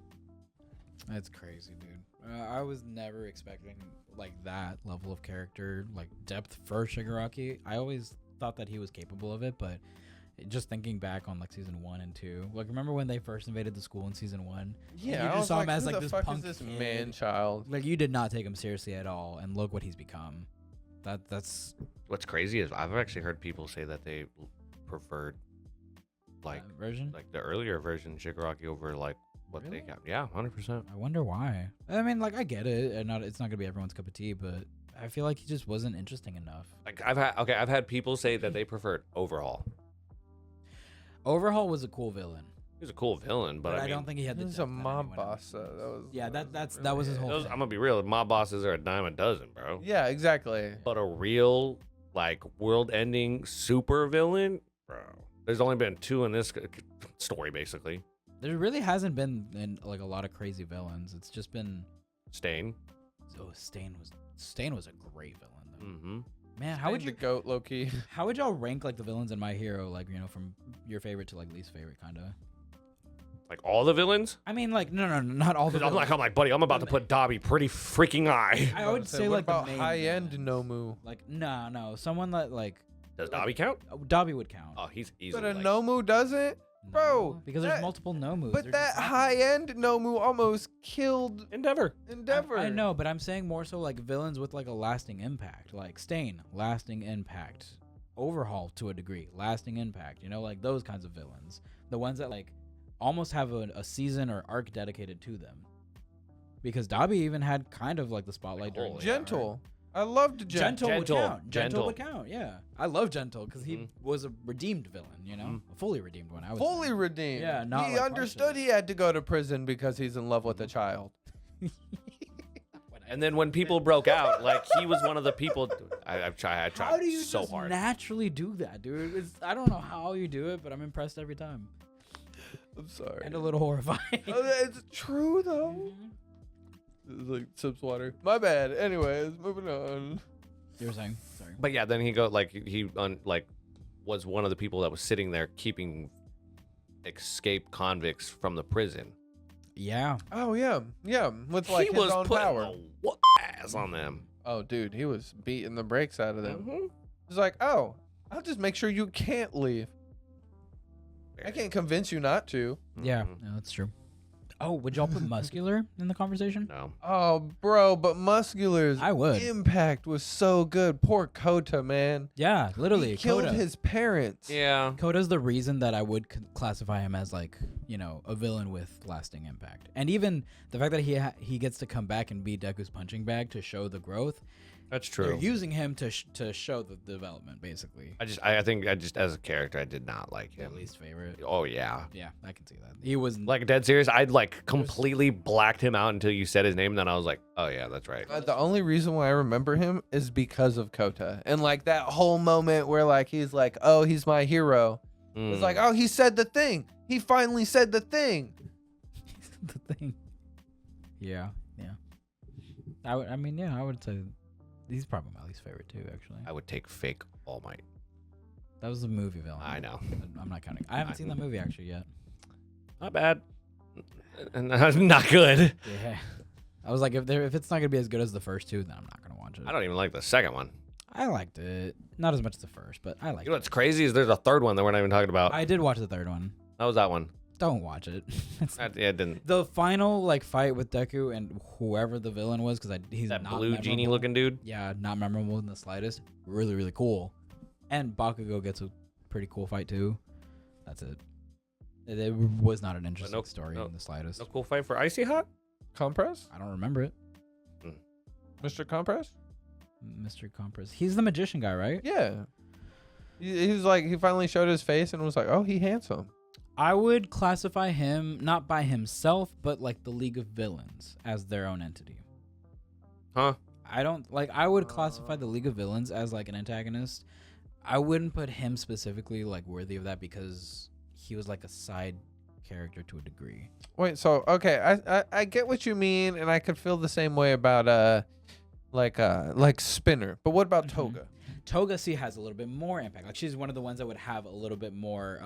[SPEAKER 3] That's crazy, dude. I was never expecting like that level of character, like depth for Shigaraki. I always thought that he was capable of it, but just thinking back on like season 1 and 2, like remember when they first invaded the school in season 1?
[SPEAKER 1] Yeah,
[SPEAKER 3] you
[SPEAKER 1] I
[SPEAKER 3] just
[SPEAKER 1] was
[SPEAKER 3] saw him
[SPEAKER 1] like,
[SPEAKER 3] as
[SPEAKER 1] who
[SPEAKER 3] like
[SPEAKER 1] the
[SPEAKER 3] this
[SPEAKER 1] fuck
[SPEAKER 3] punk
[SPEAKER 1] is this
[SPEAKER 3] kid.
[SPEAKER 1] man child?
[SPEAKER 3] Like you did not take him seriously at all, and look what he's become. That's
[SPEAKER 2] What's crazy is I've actually heard people say that they preferred like
[SPEAKER 3] that version.
[SPEAKER 2] the earlier version Shigaraki over like what
[SPEAKER 3] Really?
[SPEAKER 2] they got. Yeah, 100%.
[SPEAKER 3] I wonder why. I mean, like I get it, and it's not gonna be everyone's cup of tea, but I feel like he just wasn't interesting enough.
[SPEAKER 2] Like I've had people say that they preferred Overhaul.
[SPEAKER 3] Overhaul was a cool villain,
[SPEAKER 2] He's a cool villain, but I mean,
[SPEAKER 3] don't think he had the.
[SPEAKER 1] This is
[SPEAKER 3] depth
[SPEAKER 1] a
[SPEAKER 3] that
[SPEAKER 1] mob
[SPEAKER 3] anyone
[SPEAKER 1] boss.
[SPEAKER 3] else was.
[SPEAKER 1] That
[SPEAKER 3] that
[SPEAKER 1] really
[SPEAKER 3] was his
[SPEAKER 1] it.
[SPEAKER 3] whole
[SPEAKER 2] those,
[SPEAKER 3] thing.
[SPEAKER 2] I'm gonna be real. Mob bosses are a dime a dozen, bro.
[SPEAKER 1] Yeah, exactly.
[SPEAKER 2] But a real like world-ending super villain, bro. There's only been 2 in this story, basically.
[SPEAKER 3] There really hasn't been like a lot of crazy villains. It's just been.
[SPEAKER 2] Stain.
[SPEAKER 3] Oh, Stain was a great villain though.
[SPEAKER 2] Mm-hmm.
[SPEAKER 3] Man,
[SPEAKER 1] How would you goat low key?
[SPEAKER 3] how would y'all rank like the villains in My Hero, like from your favorite to like least favorite, kind of?
[SPEAKER 2] Like all the villains.
[SPEAKER 3] I mean, like no, not all the.
[SPEAKER 2] 'Cause I'm like, buddy, I'm about to put Dobby pretty freaking high.
[SPEAKER 3] I would say
[SPEAKER 1] what
[SPEAKER 3] like
[SPEAKER 1] about
[SPEAKER 3] the main
[SPEAKER 1] high end
[SPEAKER 3] villains.
[SPEAKER 1] Nomu?
[SPEAKER 3] Like no, someone that like
[SPEAKER 2] Does Dobby count?
[SPEAKER 3] Dobby would count.
[SPEAKER 2] Oh, he's
[SPEAKER 1] But
[SPEAKER 2] easily.
[SPEAKER 1] a
[SPEAKER 2] like,
[SPEAKER 1] Nomu doesn't.
[SPEAKER 3] No,
[SPEAKER 1] bro,
[SPEAKER 3] because there's
[SPEAKER 1] that-
[SPEAKER 3] multiple Nomus.
[SPEAKER 1] But
[SPEAKER 3] They're
[SPEAKER 1] that
[SPEAKER 3] just not-
[SPEAKER 1] high end Nomu almost killed
[SPEAKER 2] Endeavor.
[SPEAKER 1] Endeavor.
[SPEAKER 3] I know, but I'm saying more so like villains with like a lasting impact, like Stain, lasting impact, Overhaul to a degree, lasting impact. You know, like those kinds of villains, the ones that like almost have a season or arc dedicated to them. Because Dobby even had kind of like the spotlight during.
[SPEAKER 2] Holy
[SPEAKER 3] the arc.
[SPEAKER 1] Gentle. I loved
[SPEAKER 3] Gentle would
[SPEAKER 2] Gentle.
[SPEAKER 3] count. Gentle
[SPEAKER 2] Gentle.
[SPEAKER 3] would count. Yeah, I love Gentle because he
[SPEAKER 2] Mhm.
[SPEAKER 3] was a redeemed villain. You know, a fully redeemed one. I would
[SPEAKER 1] Fully redeemed.
[SPEAKER 3] Yeah, not
[SPEAKER 1] he
[SPEAKER 3] like
[SPEAKER 1] understood
[SPEAKER 3] partially.
[SPEAKER 1] he had to go to prison because he's in love with a child.
[SPEAKER 2] And then when people broke out, like he was one of the people. I tried
[SPEAKER 3] How do you
[SPEAKER 2] so
[SPEAKER 3] just
[SPEAKER 2] hard.
[SPEAKER 3] naturally do that, dude? I don't know how you do it, but I'm impressed every time.
[SPEAKER 1] I'm sorry.
[SPEAKER 3] And a little horrifying.
[SPEAKER 1] It's true though. It's like sips water. My bad. Anyways, moving on.
[SPEAKER 3] You were saying? Sorry.
[SPEAKER 2] But yeah, then he was one of the people that was sitting there keeping escaped convicts from the prison.
[SPEAKER 3] Yeah.
[SPEAKER 1] Oh yeah, yeah. With like
[SPEAKER 2] he
[SPEAKER 1] his
[SPEAKER 2] was
[SPEAKER 1] own
[SPEAKER 2] putting
[SPEAKER 1] power.
[SPEAKER 2] a whoop ass on them.
[SPEAKER 1] Oh dude, he was beating the brakes out of them.
[SPEAKER 2] Mhm.
[SPEAKER 1] He's like, oh, I'll just make sure you can't leave. I can't convince you not to.
[SPEAKER 3] Yeah.
[SPEAKER 2] Mhm.
[SPEAKER 3] No, that's true. Oh, would y'all put muscular in the conversation?
[SPEAKER 2] No.
[SPEAKER 1] Oh, bro, but Muscular's
[SPEAKER 3] I would.
[SPEAKER 1] impact was so good. Poor Kota, man.
[SPEAKER 3] Yeah, literally.
[SPEAKER 1] He killed
[SPEAKER 3] Kota.
[SPEAKER 1] his parents.
[SPEAKER 2] Yeah.
[SPEAKER 3] Kota's the reason that I would classify him as like, a villain with lasting impact. And even the fact that he gets to come back and be Deku's punching bag to show the growth.
[SPEAKER 2] That's
[SPEAKER 3] They're
[SPEAKER 2] true.
[SPEAKER 3] using him to show the development, basically.
[SPEAKER 2] I think as a character, I did not like
[SPEAKER 3] Your
[SPEAKER 2] him.
[SPEAKER 3] least favorite.
[SPEAKER 2] Oh yeah.
[SPEAKER 3] Yeah, I can see that. He was
[SPEAKER 2] Like dead serious, I'd like completely blacked him out until you said his name, and then I was like, oh yeah, that's right.
[SPEAKER 1] The only reason why I remember him is because of Kota. And like that whole moment where like he's like, oh, he's my hero. It's like, oh, he said the thing. He finally said the thing.
[SPEAKER 3] the thing. Yeah. I would say he's probably my least favorite too, actually.
[SPEAKER 2] I would take fake All Might.
[SPEAKER 3] That was a movie villain.
[SPEAKER 2] I know.
[SPEAKER 3] I'm not counting. I haven't seen that movie actually yet.
[SPEAKER 2] Not bad. Not good.
[SPEAKER 3] Yeah. I was like, if it's not gonna be as good as the first two, then I'm not gonna watch it.
[SPEAKER 2] I don't even like the second one.
[SPEAKER 3] I liked it, not as much as the first, but I liked
[SPEAKER 2] You know
[SPEAKER 3] it.
[SPEAKER 2] what's crazy is there's a third one that we're not even talking about.
[SPEAKER 3] I did watch the third one.
[SPEAKER 2] How was that one?
[SPEAKER 3] Don't watch it.
[SPEAKER 2] Yeah, it didn't.
[SPEAKER 3] The final like fight with Deku and whoever the villain was, because he's
[SPEAKER 2] That
[SPEAKER 3] not
[SPEAKER 2] blue genie
[SPEAKER 3] memorable.
[SPEAKER 2] looking dude.
[SPEAKER 3] Yeah, not memorable in the slightest. Really, really cool. And Bakugo gets a pretty cool fight too. That's it. It was not an interesting story in the slightest.
[SPEAKER 2] No cool fight for Icy Hot.
[SPEAKER 1] Compress?
[SPEAKER 3] I don't remember it.
[SPEAKER 1] Mr. Compress?
[SPEAKER 3] Mr. Compress. He's the magician guy, right?
[SPEAKER 1] Yeah. He was like, he finally showed his face and was like, oh, he handsome.
[SPEAKER 3] I would classify him not by himself, but like the League of Villains as their own entity.
[SPEAKER 2] Huh?
[SPEAKER 3] I would classify the League of Villains as like an antagonist. I wouldn't put him specifically like worthy of that because he was like a side character to a degree.
[SPEAKER 1] Wait, so okay, I get what you mean, and I could feel the same way about like Spinner. But what about Toga?
[SPEAKER 3] Toga has a little bit more impact. Like she's one of the ones that would have a little bit more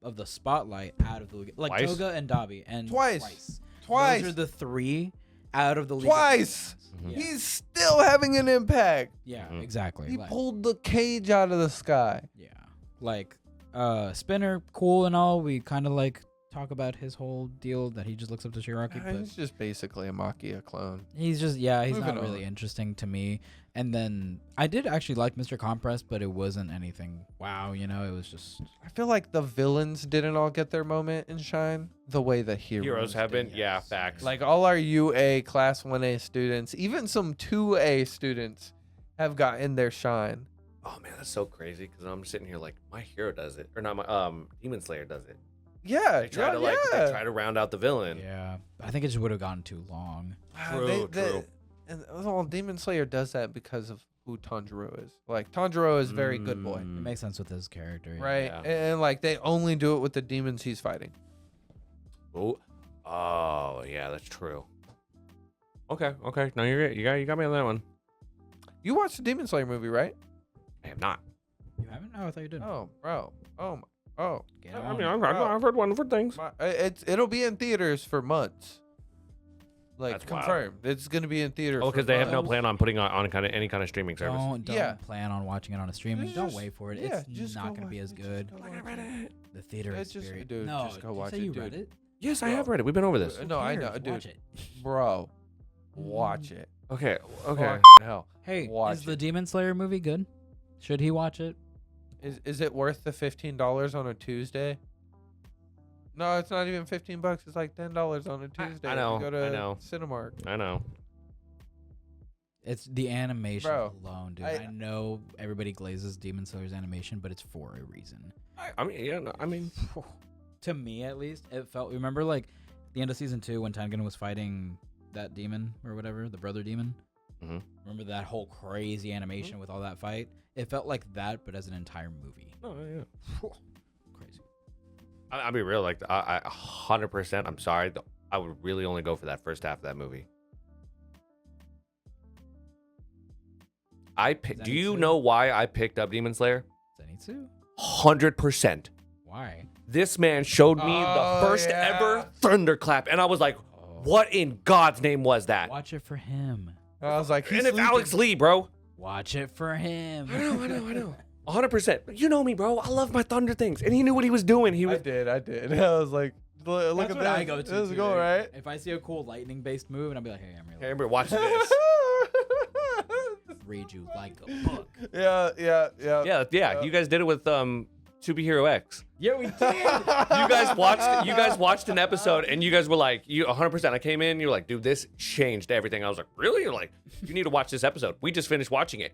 [SPEAKER 3] of the spotlight out of the league. Like
[SPEAKER 2] Twice?
[SPEAKER 3] Toga and Dabi and
[SPEAKER 1] Twice.
[SPEAKER 3] Those are the three out of the league.
[SPEAKER 1] Twice.
[SPEAKER 3] Yeah.
[SPEAKER 1] He's still having an impact.
[SPEAKER 3] Yeah,
[SPEAKER 2] Mhm.
[SPEAKER 3] exactly.
[SPEAKER 1] He
[SPEAKER 3] Like,
[SPEAKER 1] pulled the cage out of the sky.
[SPEAKER 3] yeah, like Spinner, cool and all. We kind of like talk about his whole deal that he just looks up to Shiraki, but
[SPEAKER 1] He's just basically a Makia clone.
[SPEAKER 3] he's just he's
[SPEAKER 1] Moving
[SPEAKER 3] not really
[SPEAKER 1] on.
[SPEAKER 3] interesting to me. And then I did actually like Mr. Compress, but it wasn't anything wow, it was just
[SPEAKER 1] I feel like the villains didn't all get their moment and shine the way the heroes
[SPEAKER 2] Heroes have
[SPEAKER 1] did.
[SPEAKER 2] been. Yeah, facts.
[SPEAKER 1] Like all our UA Class 1A students, even some 2A students have gotten their shine.
[SPEAKER 2] oh man, that's so crazy. Because I'm sitting here like my hero does it, or not my Demon Slayer does it.
[SPEAKER 1] Yeah,
[SPEAKER 2] They try
[SPEAKER 1] yeah,
[SPEAKER 2] to like
[SPEAKER 1] yeah.
[SPEAKER 2] they try to round out the villain.
[SPEAKER 3] yeah. I think it just would have gone too long.
[SPEAKER 2] True.
[SPEAKER 1] And well, Demon Slayer does that because of who Tanjiro is. Like Tanjiro is a very good boy,
[SPEAKER 3] It makes sense with his character, yeah.
[SPEAKER 1] right?
[SPEAKER 2] Yeah.
[SPEAKER 1] And like they only do it with the demons he's fighting.
[SPEAKER 2] Oh yeah, that's true. Okay. No, you got me on that one.
[SPEAKER 1] You watched the Demon Slayer movie, right?
[SPEAKER 2] I have not.
[SPEAKER 3] You haven't? Oh, I thought you did.
[SPEAKER 1] Oh, bro. Oh.
[SPEAKER 3] Get
[SPEAKER 2] I
[SPEAKER 3] on
[SPEAKER 2] mean,
[SPEAKER 3] it.
[SPEAKER 2] I've heard wonderful things.
[SPEAKER 1] It'll be in theaters for months. Like
[SPEAKER 2] That's wild.
[SPEAKER 1] confirmed. It's gonna be in theaters.
[SPEAKER 2] Oh,
[SPEAKER 1] for
[SPEAKER 2] because they have no
[SPEAKER 1] months.
[SPEAKER 2] plan on putting on any kind of streaming service.
[SPEAKER 3] Don't
[SPEAKER 1] Yeah.
[SPEAKER 3] plan on watching it on a streaming.
[SPEAKER 1] Just-
[SPEAKER 3] Don't wait for it.
[SPEAKER 1] yeah,
[SPEAKER 3] It's
[SPEAKER 1] just
[SPEAKER 3] not
[SPEAKER 1] go
[SPEAKER 3] gonna be
[SPEAKER 1] watch
[SPEAKER 3] as
[SPEAKER 1] it,
[SPEAKER 3] good.
[SPEAKER 1] just go watch it.
[SPEAKER 3] The theater
[SPEAKER 1] It's just-
[SPEAKER 3] experience.
[SPEAKER 1] dude,
[SPEAKER 3] no,
[SPEAKER 1] just go
[SPEAKER 3] did you
[SPEAKER 1] watch
[SPEAKER 3] say
[SPEAKER 1] it,
[SPEAKER 3] you
[SPEAKER 1] dude.
[SPEAKER 3] read it?
[SPEAKER 2] Yes, I have read it. We've been over this.
[SPEAKER 1] No, I know,
[SPEAKER 3] Cares?
[SPEAKER 1] dude.
[SPEAKER 3] Watch it.
[SPEAKER 1] Bro, watch it.
[SPEAKER 2] Okay. Okay.
[SPEAKER 1] Fucking hell.
[SPEAKER 3] Hey,
[SPEAKER 1] Watch
[SPEAKER 3] is the
[SPEAKER 1] it.
[SPEAKER 3] Demon Slayer movie good? Should he watch it?
[SPEAKER 1] Is it worth the $15 on a Tuesday? No, it's not even $15. It's like $10 on a Tuesday.
[SPEAKER 2] know,
[SPEAKER 1] If you go to
[SPEAKER 2] I know.
[SPEAKER 1] Cinemark.
[SPEAKER 2] I know.
[SPEAKER 3] It's the animation
[SPEAKER 1] Bro,
[SPEAKER 3] alone, dude.
[SPEAKER 1] I-
[SPEAKER 3] I know everybody glazes Demon Slayer's animation, but it's for a reason.
[SPEAKER 2] I mean, yeah, no, I mean,
[SPEAKER 3] To me, at least, it felt. Remember, like the end of season 2 when Tengen was fighting that demon or whatever, the brother demon.
[SPEAKER 2] Mhm.
[SPEAKER 3] Remember that whole crazy animation with all that fight? It felt like that, but as an entire movie.
[SPEAKER 2] oh yeah.
[SPEAKER 3] Crazy.
[SPEAKER 2] I'll be real, like I 100%. I'm sorry, I would really only go for that first half of that movie. Do you
[SPEAKER 3] Zenitsu?
[SPEAKER 2] know why I picked up Demon Slayer?
[SPEAKER 3] Zenitsu?
[SPEAKER 2] 100%.
[SPEAKER 3] Why?
[SPEAKER 2] This man showed me
[SPEAKER 1] Oh,
[SPEAKER 2] the first
[SPEAKER 1] yeah.
[SPEAKER 2] ever thunderclap, and I was like, "What in God's name was that?"
[SPEAKER 3] Watch it for him.
[SPEAKER 1] I was like, he's
[SPEAKER 2] And it's
[SPEAKER 1] sleeping.
[SPEAKER 2] Alex Lee, bro.
[SPEAKER 3] Watch it for him.
[SPEAKER 2] I know. 100%. You know me, bro. I love my thunder things, and he knew what he was doing. He
[SPEAKER 1] I
[SPEAKER 2] was.
[SPEAKER 1] did. I was like, look
[SPEAKER 3] That's
[SPEAKER 1] at
[SPEAKER 3] what
[SPEAKER 1] that.
[SPEAKER 3] I go to.
[SPEAKER 1] This is
[SPEAKER 3] too,
[SPEAKER 1] going
[SPEAKER 3] dude.
[SPEAKER 1] right.
[SPEAKER 3] If I see a cool lightning-based move, and I'll be like, "Hey, I'm
[SPEAKER 2] Hey,
[SPEAKER 3] really
[SPEAKER 2] Amber, watch this.
[SPEAKER 3] read you like a book."
[SPEAKER 1] Yeah.
[SPEAKER 2] Yeah. You guys did it with Superhero X.
[SPEAKER 3] Yeah, we did.
[SPEAKER 2] You guys watched an episode, and you guys were like, "You 100%." I came in, you're like, "Dude, this changed everything." I was like, "Really?" You're like, "You need to watch this episode. We just finished watching it.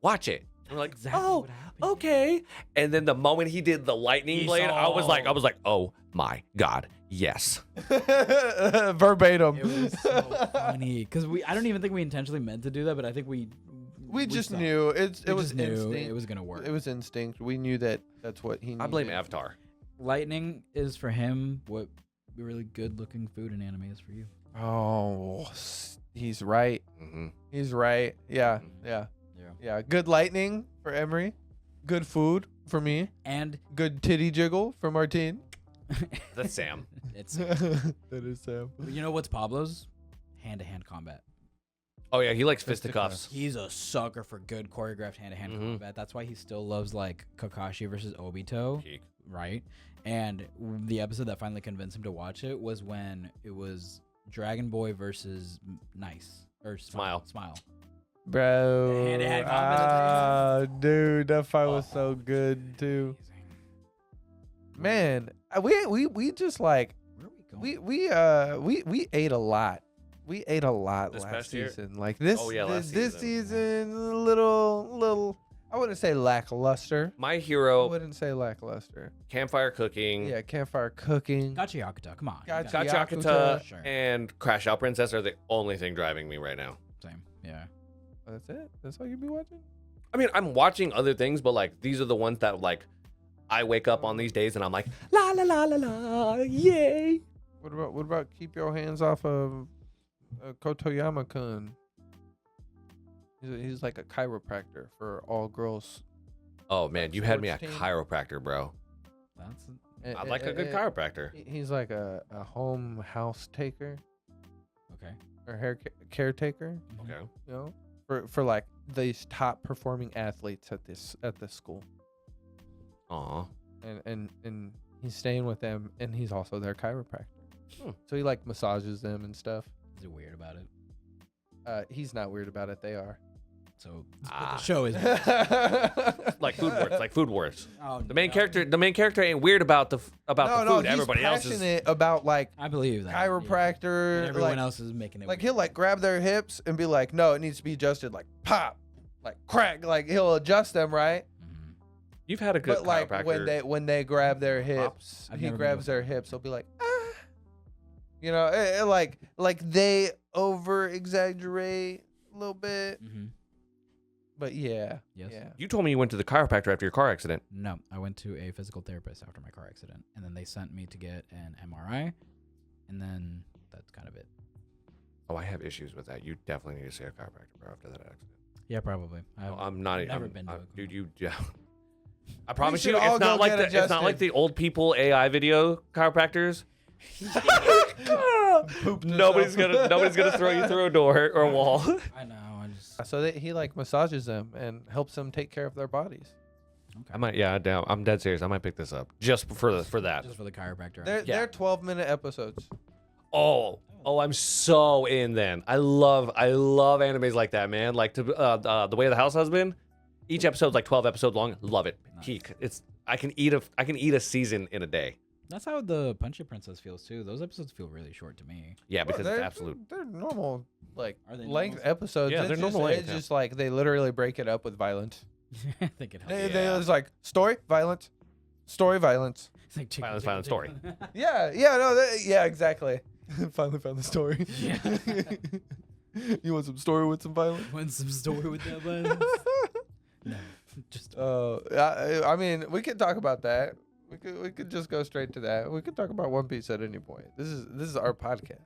[SPEAKER 2] Watch it." And we're like,
[SPEAKER 3] Exactly
[SPEAKER 2] "Oh,
[SPEAKER 3] what happened.
[SPEAKER 2] okay." And then the moment he did the lightning
[SPEAKER 3] He
[SPEAKER 2] blade, I was
[SPEAKER 3] saw-
[SPEAKER 2] like, "Oh my God, yes."
[SPEAKER 1] Verbatim.
[SPEAKER 3] It was so funny because I don't even think we intentionally meant to do that, but I think we
[SPEAKER 1] just
[SPEAKER 3] saw.
[SPEAKER 1] knew
[SPEAKER 3] We
[SPEAKER 1] it was
[SPEAKER 3] just knew
[SPEAKER 1] instinct.
[SPEAKER 3] it was gonna work.
[SPEAKER 1] It was instinct. We knew that's what he needed.
[SPEAKER 2] I blame Avatar.
[SPEAKER 3] Lightning is for him what really good-looking food in anime is for you.
[SPEAKER 1] Oh, he's right.
[SPEAKER 2] Mm-hmm.
[SPEAKER 1] He's right. Yeah. Good lightning for Emery. Good food for me.
[SPEAKER 3] And
[SPEAKER 1] Good titty jiggle for Martine.
[SPEAKER 2] That's Sam.
[SPEAKER 3] it's
[SPEAKER 1] That is Sam.
[SPEAKER 3] you know what's Pablo's? Hand-to-hand combat.
[SPEAKER 2] Oh yeah, he likes
[SPEAKER 1] Fisticuffs.
[SPEAKER 2] fisticuffs.
[SPEAKER 3] He's a sucker for good choreographed hand-to-hand
[SPEAKER 2] Mhm.
[SPEAKER 3] combat. That's why he still loves like Kakashi versus Obito,
[SPEAKER 2] Peak.
[SPEAKER 3] right? And the episode that finally convinced him to watch it was when it was Dragon Boy versus Nice or
[SPEAKER 2] Smile.
[SPEAKER 3] Smile.
[SPEAKER 1] Bro.
[SPEAKER 3] Hand-to-hand combat.
[SPEAKER 1] Dude, that fight was so good too. Man, we just like
[SPEAKER 3] Where are we going?
[SPEAKER 1] we ate a lot. We ate a lot
[SPEAKER 2] This
[SPEAKER 1] last
[SPEAKER 2] past year?
[SPEAKER 1] season. Like this,
[SPEAKER 2] Oh, yeah, last
[SPEAKER 1] this
[SPEAKER 2] season.
[SPEAKER 1] season, a little. I wouldn't say lackluster.
[SPEAKER 2] My
[SPEAKER 1] I
[SPEAKER 2] hero,
[SPEAKER 1] wouldn't say lackluster.
[SPEAKER 2] campfire cooking,
[SPEAKER 1] Yeah, campfire cooking.
[SPEAKER 3] Gatchiakuta, come on. You got it.
[SPEAKER 1] Gatchiakuta.
[SPEAKER 2] Gatchiakuta,
[SPEAKER 3] Sure.
[SPEAKER 2] and Crash Out Princess are the only thing driving me right now.
[SPEAKER 3] Same. Yeah.
[SPEAKER 1] That's it. That's all you be watching.
[SPEAKER 2] I mean, I'm watching other things, but like these are the ones that like I wake up on these days and I'm like, la la la la la, yay.
[SPEAKER 1] What about keep your hands off of Kotoyama-kun? He's like a chiropractor for all girls.
[SPEAKER 2] Oh man, you had me at
[SPEAKER 1] Sports team.
[SPEAKER 2] chiropractor, bro.
[SPEAKER 3] That's
[SPEAKER 2] I like a good chiropractor.
[SPEAKER 1] He's like a home house taker
[SPEAKER 3] okay.
[SPEAKER 1] or caretaker.
[SPEAKER 2] Okay.
[SPEAKER 1] You know, for like these top performing athletes at this school,
[SPEAKER 2] Aw.
[SPEAKER 1] and he's staying with them, and he's also their chiropractor.
[SPEAKER 2] Hmm.
[SPEAKER 1] So he like massages them and stuff.
[SPEAKER 3] Is it weird about it?
[SPEAKER 1] He's not weird about it. They are.
[SPEAKER 3] So
[SPEAKER 2] Ah.
[SPEAKER 3] the show is.
[SPEAKER 2] Like Food Wars, like Food Wars.
[SPEAKER 3] Oh,
[SPEAKER 2] The main
[SPEAKER 3] no.
[SPEAKER 2] character ain't weird about the food.
[SPEAKER 1] He's
[SPEAKER 2] Everybody else is.
[SPEAKER 1] passionate about like
[SPEAKER 3] I believe that. yeah.
[SPEAKER 1] chiropractor.
[SPEAKER 3] And everyone
[SPEAKER 1] like,
[SPEAKER 3] else is making it.
[SPEAKER 1] like
[SPEAKER 3] weird.
[SPEAKER 1] he'll like grab their hips and be like, no, it needs to be adjusted. Like pop, like crack. Like he'll adjust them right.
[SPEAKER 3] Mhm.
[SPEAKER 2] You've had a good
[SPEAKER 1] But like
[SPEAKER 2] chiropractor.
[SPEAKER 1] when they grab their hips,
[SPEAKER 3] I've
[SPEAKER 1] he
[SPEAKER 3] never been
[SPEAKER 1] grabs
[SPEAKER 3] to
[SPEAKER 1] their hips. He'll be like, ah. You know, like they over exaggerate a little bit.
[SPEAKER 3] Mhm.
[SPEAKER 1] But yeah,
[SPEAKER 3] Yes.
[SPEAKER 1] yeah.
[SPEAKER 2] You told me you went to the chiropractor after your car accident.
[SPEAKER 3] No, I went to a physical therapist after my car accident, and then they sent me to get an MRI, and then that's kind of it.
[SPEAKER 2] Oh, I have issues with that. You definitely need to see a chiropractor, bro, after that accident.
[SPEAKER 3] Yeah, probably.
[SPEAKER 2] I'm not.
[SPEAKER 3] I've never
[SPEAKER 2] I'm-
[SPEAKER 3] been to
[SPEAKER 2] I'm-
[SPEAKER 3] a
[SPEAKER 2] dude. You. Yeah. I promise
[SPEAKER 1] should
[SPEAKER 2] you,
[SPEAKER 1] all
[SPEAKER 2] it's not
[SPEAKER 1] go
[SPEAKER 2] like
[SPEAKER 1] get
[SPEAKER 2] it's not like
[SPEAKER 1] adjusted.
[SPEAKER 2] the old people AI video chiropractors.
[SPEAKER 1] Pooped
[SPEAKER 2] nobody's
[SPEAKER 1] himself.
[SPEAKER 2] gonna throw you through a door or a wall.
[SPEAKER 3] I know. I just.
[SPEAKER 1] So that he like massages them and helps them take care of their bodies.
[SPEAKER 3] Okay.
[SPEAKER 2] I might. Yeah, I'm dead serious. I might pick this up just for that.
[SPEAKER 3] Just for the chiropractor.
[SPEAKER 1] They're 12-minute episodes.
[SPEAKER 2] Oh, I'm so in then. I love animes like that, man. Like to the way of the house husband. Each episode's like 12 episodes long. Love it.
[SPEAKER 3] Nice.
[SPEAKER 2] Peak. I can eat a season in a day.
[SPEAKER 3] That's how the Punchy Princess feels too. Those episodes feel really short to me.
[SPEAKER 2] Yeah, because
[SPEAKER 1] Well,
[SPEAKER 2] it's absolute.
[SPEAKER 1] They're normal, like
[SPEAKER 3] Are they
[SPEAKER 1] length
[SPEAKER 3] normal?
[SPEAKER 1] episodes.
[SPEAKER 2] Yeah,
[SPEAKER 1] It's
[SPEAKER 2] they're
[SPEAKER 1] just,
[SPEAKER 2] normal length,
[SPEAKER 1] It's
[SPEAKER 2] yeah.
[SPEAKER 1] just like they literally break it up with violence.
[SPEAKER 3] I think it helps.
[SPEAKER 1] They
[SPEAKER 2] Yeah.
[SPEAKER 1] it's like story, violence, story, violence.
[SPEAKER 3] It's like
[SPEAKER 2] Violence, violence, story.
[SPEAKER 1] Yeah, yeah, exactly. Finally found the story.
[SPEAKER 3] Yeah.
[SPEAKER 1] You want some story with some violence?
[SPEAKER 3] Want some story with that violence? No, just
[SPEAKER 1] I mean, we could talk about that. We could just go straight to that. We could talk about One Piece at any point. This is our podcast.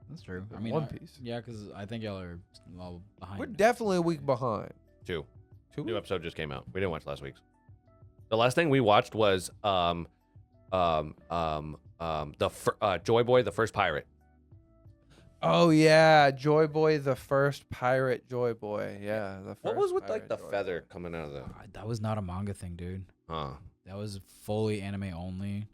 [SPEAKER 3] that's true. I mean,
[SPEAKER 1] One Piece.
[SPEAKER 3] Yeah, because I think y'all are all behind.
[SPEAKER 1] We're definitely a week behind.
[SPEAKER 2] Two.
[SPEAKER 1] 2
[SPEAKER 2] New
[SPEAKER 1] weeks?
[SPEAKER 2] episode just came out. We didn't watch last week's. The last thing we watched was Joy Boy, the first pirate.
[SPEAKER 1] Oh yeah, Joy Boy, the first pirate Joy Boy. Yeah.
[SPEAKER 2] What was with like
[SPEAKER 1] pirate
[SPEAKER 2] the
[SPEAKER 1] Joy
[SPEAKER 2] feather
[SPEAKER 1] Boy.
[SPEAKER 2] coming out of the?
[SPEAKER 3] That was not a manga thing, dude. That was fully anime only.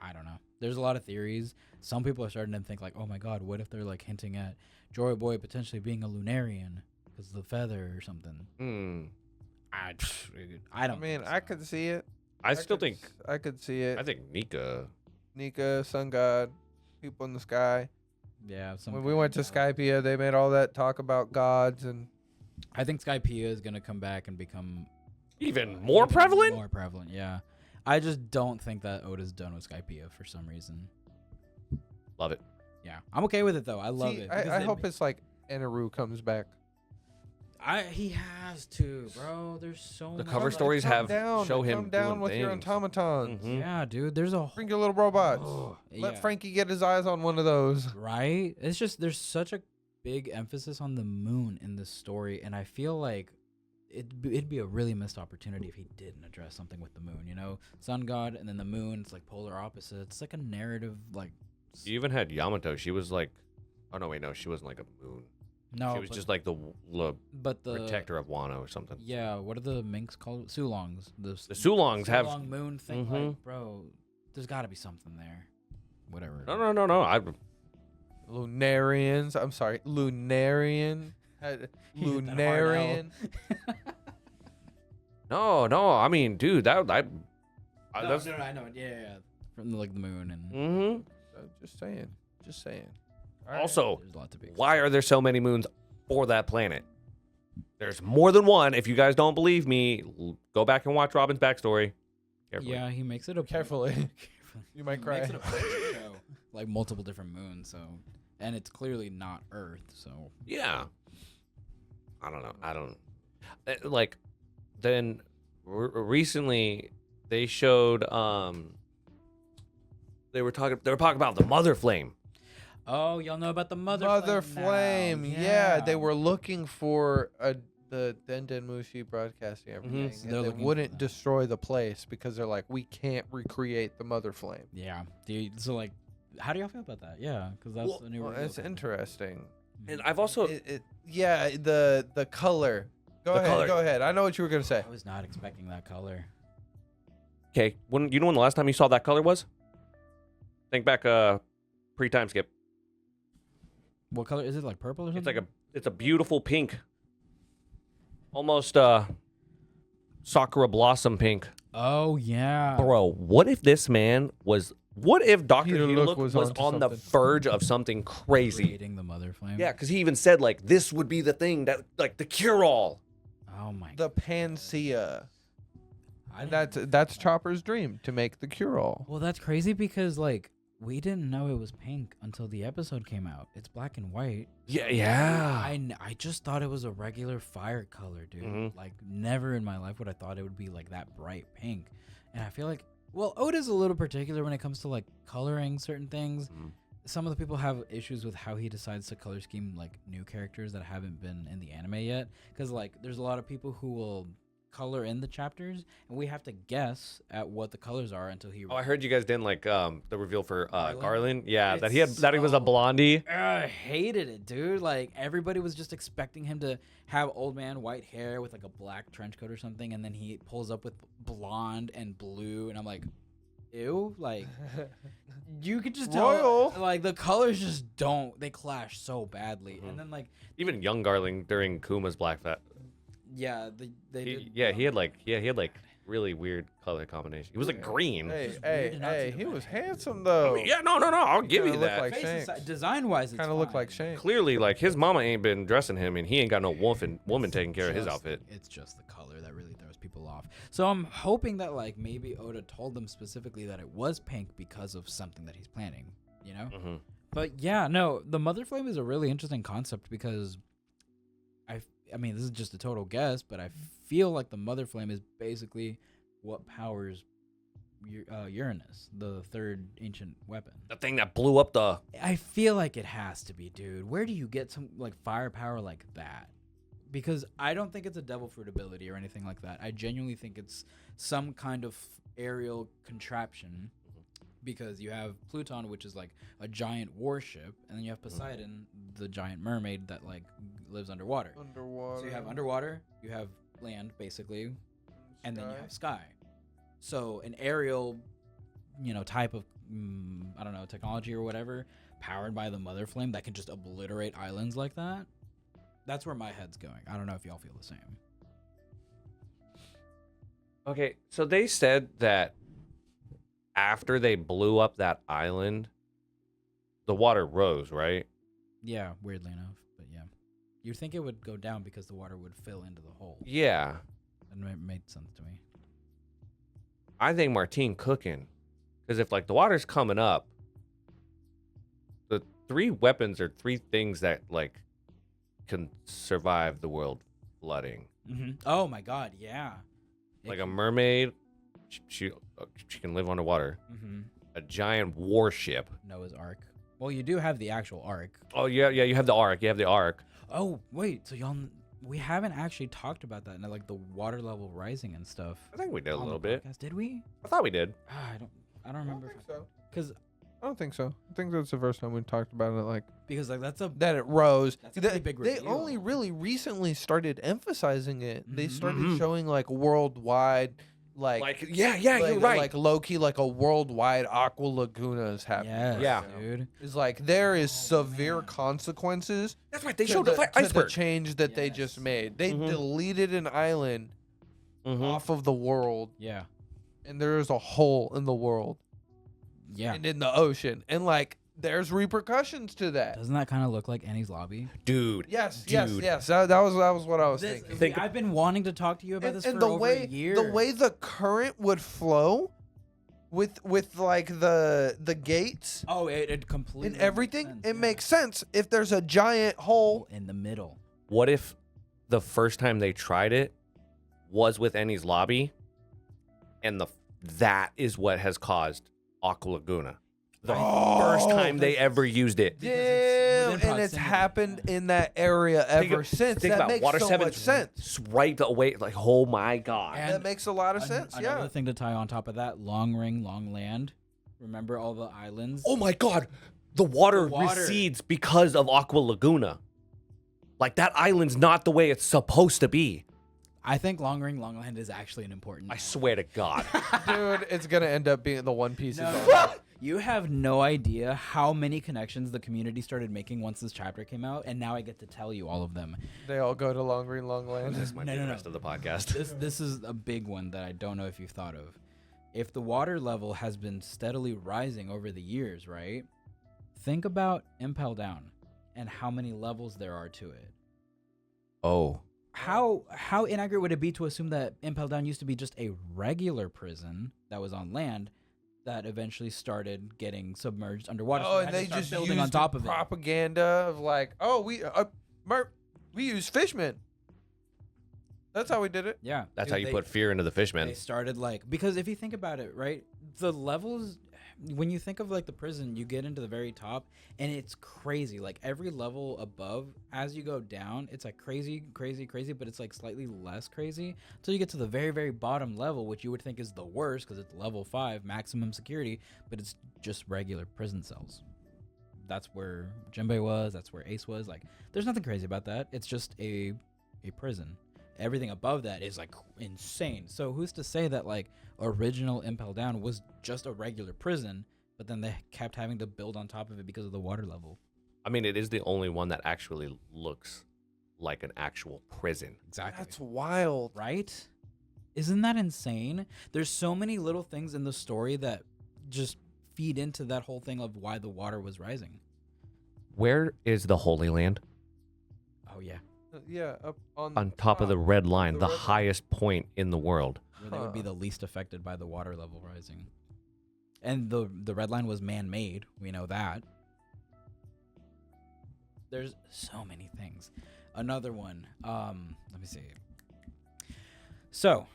[SPEAKER 3] I don't know. There's a lot of theories. Some people are starting to think like, oh my god, what if they're like hinting at Joy Boy potentially being a Lunarian because the feather or something. I don't.
[SPEAKER 1] I mean,
[SPEAKER 3] think
[SPEAKER 1] I
[SPEAKER 3] so.
[SPEAKER 1] could see it.
[SPEAKER 2] I still think.
[SPEAKER 1] I could see it.
[SPEAKER 2] I think Nika.
[SPEAKER 1] Nika, Sun God, people in the sky.
[SPEAKER 3] Yeah.
[SPEAKER 1] When we went to Skypiea, they made all that talk about gods and
[SPEAKER 3] I think Skypiea is gonna come back and become
[SPEAKER 2] Even more prevalent.
[SPEAKER 3] More prevalent, yeah. I just don't think that Oda's done with Skypiea for some reason.
[SPEAKER 2] Love it.
[SPEAKER 3] Yeah, I'm okay with it though. I love
[SPEAKER 1] See,
[SPEAKER 3] it.
[SPEAKER 1] I hope it's like Eneru comes back.
[SPEAKER 3] He has to, bro. There's so
[SPEAKER 2] The
[SPEAKER 3] much.
[SPEAKER 2] cover
[SPEAKER 1] Come
[SPEAKER 2] stories have show him
[SPEAKER 1] Come down
[SPEAKER 2] doing
[SPEAKER 1] with your
[SPEAKER 2] things.
[SPEAKER 1] automatons.
[SPEAKER 2] Mhm.
[SPEAKER 3] Yeah, dude. There's a
[SPEAKER 1] Bring your little robots. Let
[SPEAKER 3] yeah.
[SPEAKER 1] Frankie get his eyes on one of those.
[SPEAKER 3] Right? It's just there's such a big emphasis on the moon in this story, and I feel like it'd be a really missed opportunity if he didn't address something with the moon. You know, sun god and then the moon. It's like polar opposites. It's like a narrative, like.
[SPEAKER 2] You even had Yamato. She was like, oh no, wait, no, she wasn't like a moon.
[SPEAKER 3] No,
[SPEAKER 2] She was just like the
[SPEAKER 3] but the
[SPEAKER 2] protector of Wano or something.
[SPEAKER 3] Yeah, what are the minks called? Sulongs.
[SPEAKER 2] The Sulongs have.
[SPEAKER 3] Sulong moon thing.
[SPEAKER 2] Mhm.
[SPEAKER 3] Like, bro, there's got to be something there. Whatever.
[SPEAKER 2] No.
[SPEAKER 1] Lunarians. I'm sorry. Lunarian.
[SPEAKER 3] He hit that hard L.
[SPEAKER 1] Lunarian.
[SPEAKER 2] No. I mean, dude, that's.
[SPEAKER 3] I know. Yeah. From like the moon and.
[SPEAKER 2] Mm-hmm.
[SPEAKER 1] Just saying. All right.
[SPEAKER 2] Also,
[SPEAKER 3] There's a lot to be.
[SPEAKER 2] why are there so many moons for that planet? There's more than one. If you guys don't believe me, go back and watch Robin's backstory. Carefully.
[SPEAKER 3] Yeah, he makes it a
[SPEAKER 1] Carefully. You might
[SPEAKER 3] He
[SPEAKER 1] cry.
[SPEAKER 3] makes it a point to show, like multiple different moons. So, and it's clearly not Earth. So.
[SPEAKER 2] Yeah. I don't know. Like, then recently they showed they were talking about the Mother Flame.
[SPEAKER 3] Oh, y'all know about the
[SPEAKER 1] Mother
[SPEAKER 3] Flame.
[SPEAKER 1] Flame.
[SPEAKER 3] now.
[SPEAKER 1] Yeah, they were looking for the Denden Mushi broadcasting everything.
[SPEAKER 3] So
[SPEAKER 1] And
[SPEAKER 3] they're
[SPEAKER 1] they
[SPEAKER 3] looking for
[SPEAKER 1] wouldn't
[SPEAKER 3] that.
[SPEAKER 1] destroy the place because they're like, we can't recreate the Mother Flame.
[SPEAKER 3] Yeah, dude. So like, how do y'all feel about that? Yeah, because that's
[SPEAKER 2] Well,
[SPEAKER 3] a new.
[SPEAKER 1] Well,
[SPEAKER 3] reveal
[SPEAKER 1] it's
[SPEAKER 3] coming.
[SPEAKER 1] interesting.
[SPEAKER 2] And I've also
[SPEAKER 1] Yeah, the color. Go ahead. I know what you were gonna say.
[SPEAKER 3] I was not expecting that color.
[SPEAKER 2] okay. When the last time you saw that color was? Think back pre-time skip.
[SPEAKER 3] What color is it? Like purple or something?
[SPEAKER 2] It's a beautiful pink. Almost Sakura blossom pink.
[SPEAKER 3] Oh yeah.
[SPEAKER 2] Bro, what if Dr.
[SPEAKER 1] Peter
[SPEAKER 2] Hillock
[SPEAKER 1] Look
[SPEAKER 2] was
[SPEAKER 1] was onto
[SPEAKER 2] on the
[SPEAKER 1] something.
[SPEAKER 2] verge of something crazy?
[SPEAKER 3] Creating the Mother Flame.
[SPEAKER 2] Yeah, because he even said like this would be the thing that like the cure-all.
[SPEAKER 3] Oh my.
[SPEAKER 1] The Panacea.
[SPEAKER 3] I
[SPEAKER 1] And
[SPEAKER 3] didn't-
[SPEAKER 1] that's Chopper's dream, to make the cure-all.
[SPEAKER 3] Well, that's crazy because like we didn't know it was pink until the episode came out. It's black and white.
[SPEAKER 2] Yeah.
[SPEAKER 3] I just thought it was a regular fire color, dude.
[SPEAKER 2] Mhm.
[SPEAKER 3] Like never in my life would I thought it would be like that bright pink. And I feel like Oda's a little particular when it comes to like coloring certain things.
[SPEAKER 2] Mhm.
[SPEAKER 3] Some of the people have issues with how he decides to color scheme like new characters that haven't been in the anime yet. Because like there's a lot of people who will color in the chapters and we have to guess at what the colors are until he.
[SPEAKER 2] Oh, I heard you guys didn't like the reveal for
[SPEAKER 3] Garland?
[SPEAKER 2] Garland. Yeah, that
[SPEAKER 3] It's
[SPEAKER 2] he was a
[SPEAKER 3] so-
[SPEAKER 2] blondie.
[SPEAKER 3] I hated it, dude. Like everybody was just expecting him to have old man white hair with like a black trench coat or something, and then he pulls up with blonde and blue, and I'm like, ew. Like you could just tell,
[SPEAKER 1] Royal.
[SPEAKER 3] like the colors just they clash so badly,
[SPEAKER 2] Mhm.
[SPEAKER 3] and then like
[SPEAKER 2] Even young Garland during Kuma's Black Fat.
[SPEAKER 3] yeah, they
[SPEAKER 2] He,
[SPEAKER 3] did,
[SPEAKER 2] yeah, he had like really weird color combination. He was like green.
[SPEAKER 1] Hey, he was handsome though.
[SPEAKER 2] I mean, yeah, no, I'll give you
[SPEAKER 1] kinda look
[SPEAKER 2] that.
[SPEAKER 1] like Shanks.
[SPEAKER 3] Design wise,
[SPEAKER 1] Kind of look like Shanks.
[SPEAKER 2] Clearly, like his mama ain't been dressing him, and he ain't got no woman taking care of his outfit.
[SPEAKER 3] It's just the color that really throws people off. So I'm hoping that like maybe Oda told them specifically that it was pink because of something that he's planning, you know?
[SPEAKER 2] Mm-hmm.
[SPEAKER 3] But yeah, no, the Mother Flame is a really interesting concept because I mean, this is just a total guess, but I feel like the Mother Flame is basically what powers Uranus, the third ancient weapon.
[SPEAKER 2] The thing that blew up the.
[SPEAKER 3] I feel like it has to be, dude. Where do you get some like firepower like that? Because I don't think it's a devil fruit ability or anything like that. I genuinely think it's some kind of aerial contraption. Because you have Pluton, which is like a giant warship, and then you have Poseidon, the giant mermaid that like lives underwater. So you have underwater, you have land basically, and then you have sky. So an aerial, type of I don't know, technology or whatever, powered by the Mother Flame that can just obliterate islands like that. That's where my head's going. I don't know if y'all feel the same.
[SPEAKER 2] Okay, so they said that after they blew up that island, the water rose, right?
[SPEAKER 3] Yeah, weirdly enough, but yeah. You'd think it would go down because the water would fill into the hole.
[SPEAKER 2] Yeah.
[SPEAKER 3] And it made sense to me.
[SPEAKER 2] I think Martine cooking. Because if, like, the water's coming up, the 3 weapons are 3 things that, like, can survive the world flooding.
[SPEAKER 3] Mm-hmm. Oh, my God, yeah.
[SPEAKER 2] Like a mermaid, she can live underwater.
[SPEAKER 3] Mm-hmm.
[SPEAKER 2] A giant warship.
[SPEAKER 3] Noah's Ark. Well, you do have the actual Ark.
[SPEAKER 2] Oh, yeah, you have the Ark. You have the Ark.
[SPEAKER 3] Oh, wait, so y'all... We haven't actually talked about that, like the water level rising and stuff.
[SPEAKER 2] I think we did a
[SPEAKER 3] on
[SPEAKER 2] little
[SPEAKER 3] the
[SPEAKER 2] bit.
[SPEAKER 3] podcast. Did we?
[SPEAKER 2] I thought we did.
[SPEAKER 3] I don't remember.
[SPEAKER 1] Because
[SPEAKER 3] Because
[SPEAKER 1] I don't think so. I think that's the first time we talked about it. Like
[SPEAKER 3] that's a
[SPEAKER 1] that it rose.
[SPEAKER 3] That's a pretty big
[SPEAKER 1] They
[SPEAKER 3] reveal.
[SPEAKER 1] only really recently started emphasizing it. They
[SPEAKER 3] Mhm.
[SPEAKER 1] started
[SPEAKER 2] Mhm.
[SPEAKER 1] showing like worldwide,
[SPEAKER 2] Yeah, you're right.
[SPEAKER 1] Like low key, like a worldwide Aqua Laguna is happening.
[SPEAKER 3] yes,
[SPEAKER 2] Yeah.
[SPEAKER 3] dude.
[SPEAKER 1] It's like there is severe consequences.
[SPEAKER 2] That's right. They
[SPEAKER 1] to
[SPEAKER 2] showed
[SPEAKER 1] the,
[SPEAKER 2] the
[SPEAKER 1] to the
[SPEAKER 2] iceberg.
[SPEAKER 1] change that they
[SPEAKER 3] Yes.
[SPEAKER 1] just made. They
[SPEAKER 2] Mhm.
[SPEAKER 1] deleted an island off of the world,
[SPEAKER 3] Yeah.
[SPEAKER 1] and there is a hole in the world
[SPEAKER 3] Yeah.
[SPEAKER 1] and in the ocean, and like there's repercussions to that.
[SPEAKER 3] Doesn't that kind of look like Annie's Lobby?
[SPEAKER 2] Dude.
[SPEAKER 1] Yes.
[SPEAKER 2] Dude.
[SPEAKER 1] That was what I was thinking.
[SPEAKER 3] I've been wanting to talk to you about this
[SPEAKER 1] And
[SPEAKER 3] for
[SPEAKER 1] the
[SPEAKER 3] over
[SPEAKER 1] way
[SPEAKER 3] a year.
[SPEAKER 1] the way the current would flow with like the gates
[SPEAKER 3] Oh, it completely
[SPEAKER 1] and everything,
[SPEAKER 3] makes
[SPEAKER 1] it
[SPEAKER 3] sense,
[SPEAKER 1] makes sense if there's a giant hole.
[SPEAKER 3] in the middle.
[SPEAKER 2] What if the first time they tried it was with Ennie's Lobby, and that is what has caused Aqua Laguna? The first time they ever used it.
[SPEAKER 3] Because it's within
[SPEAKER 1] And it's
[SPEAKER 3] proximity,
[SPEAKER 1] happened
[SPEAKER 3] yeah.
[SPEAKER 1] in that area ever since.
[SPEAKER 2] Think
[SPEAKER 1] That
[SPEAKER 2] about
[SPEAKER 1] makes
[SPEAKER 2] Water
[SPEAKER 1] so
[SPEAKER 2] 7
[SPEAKER 1] much sense.
[SPEAKER 2] right away. Like, oh my god.
[SPEAKER 3] And
[SPEAKER 1] That makes a lot of sense.
[SPEAKER 3] Another
[SPEAKER 1] Yeah.
[SPEAKER 3] thing to tie on top of that: long ring, long land. Remember all the islands?
[SPEAKER 2] Oh my god. The water
[SPEAKER 3] The water.
[SPEAKER 2] recedes because of Aqua Laguna. Like, that island's not the way it's supposed to be.
[SPEAKER 3] I think long ring, long land is actually an important.
[SPEAKER 2] I swear to God.
[SPEAKER 1] Dude, it's gonna end up being the One Piece.
[SPEAKER 3] You have no idea how many connections the community started making once this chapter came out, and now I get to tell you all of them.
[SPEAKER 1] They all go to Long Green Long Land.
[SPEAKER 2] This might be the rest of the podcast.
[SPEAKER 3] This is a big one that I don't know if you've thought of. If the water level has been steadily rising over the years, right? Think about Impel Down and how many levels there are to it.
[SPEAKER 2] Oh.
[SPEAKER 3] How inaccurate would it be to assume that Impel Down used to be just a regular prison that was on land that eventually started getting submerged underwater?
[SPEAKER 1] Oh,
[SPEAKER 3] had
[SPEAKER 1] and
[SPEAKER 3] to
[SPEAKER 1] they
[SPEAKER 3] start
[SPEAKER 1] just
[SPEAKER 3] building
[SPEAKER 1] used
[SPEAKER 3] on top of it.
[SPEAKER 1] propaganda of like, oh, we use fishmen. That's how we did it.
[SPEAKER 3] Yeah,
[SPEAKER 2] That's
[SPEAKER 3] dude,
[SPEAKER 2] how you
[SPEAKER 3] they-
[SPEAKER 2] put fear into the fishmen.
[SPEAKER 3] They started like, because if you think about it, right, the levels, when you think of like the prison, you get into the very top and it's crazy. Like every level above, as you go down, it's like crazy, but it's like slightly less crazy until you get to the very, very bottom level, which you would think is the worst because it's level 5, maximum security, but it's just regular prison cells. That's where Jinbei was. That's where Ace was. Like, there's nothing crazy about that. It's just a prison. Everything above that is like insane. So who's to say that like original Impel Down was just a regular prison, but then they kept having to build on top of it because of the water level?
[SPEAKER 2] I mean, it is the only one that actually looks like an actual prison.
[SPEAKER 3] Exactly.
[SPEAKER 1] That's wild.
[SPEAKER 3] Right? Isn't that insane? There's so many little things in the story that just feed into that whole thing of why the water was rising.
[SPEAKER 2] Where is the Holy Land?
[SPEAKER 3] Oh yeah,
[SPEAKER 1] Yeah, up
[SPEAKER 2] On top of the red line, the
[SPEAKER 1] red line.
[SPEAKER 2] highest point in the world.
[SPEAKER 3] where they would be
[SPEAKER 1] Huh.
[SPEAKER 3] the least affected by the water level rising. And the red line was man-made. We know that. There's so many things. Another one. Let me see. So,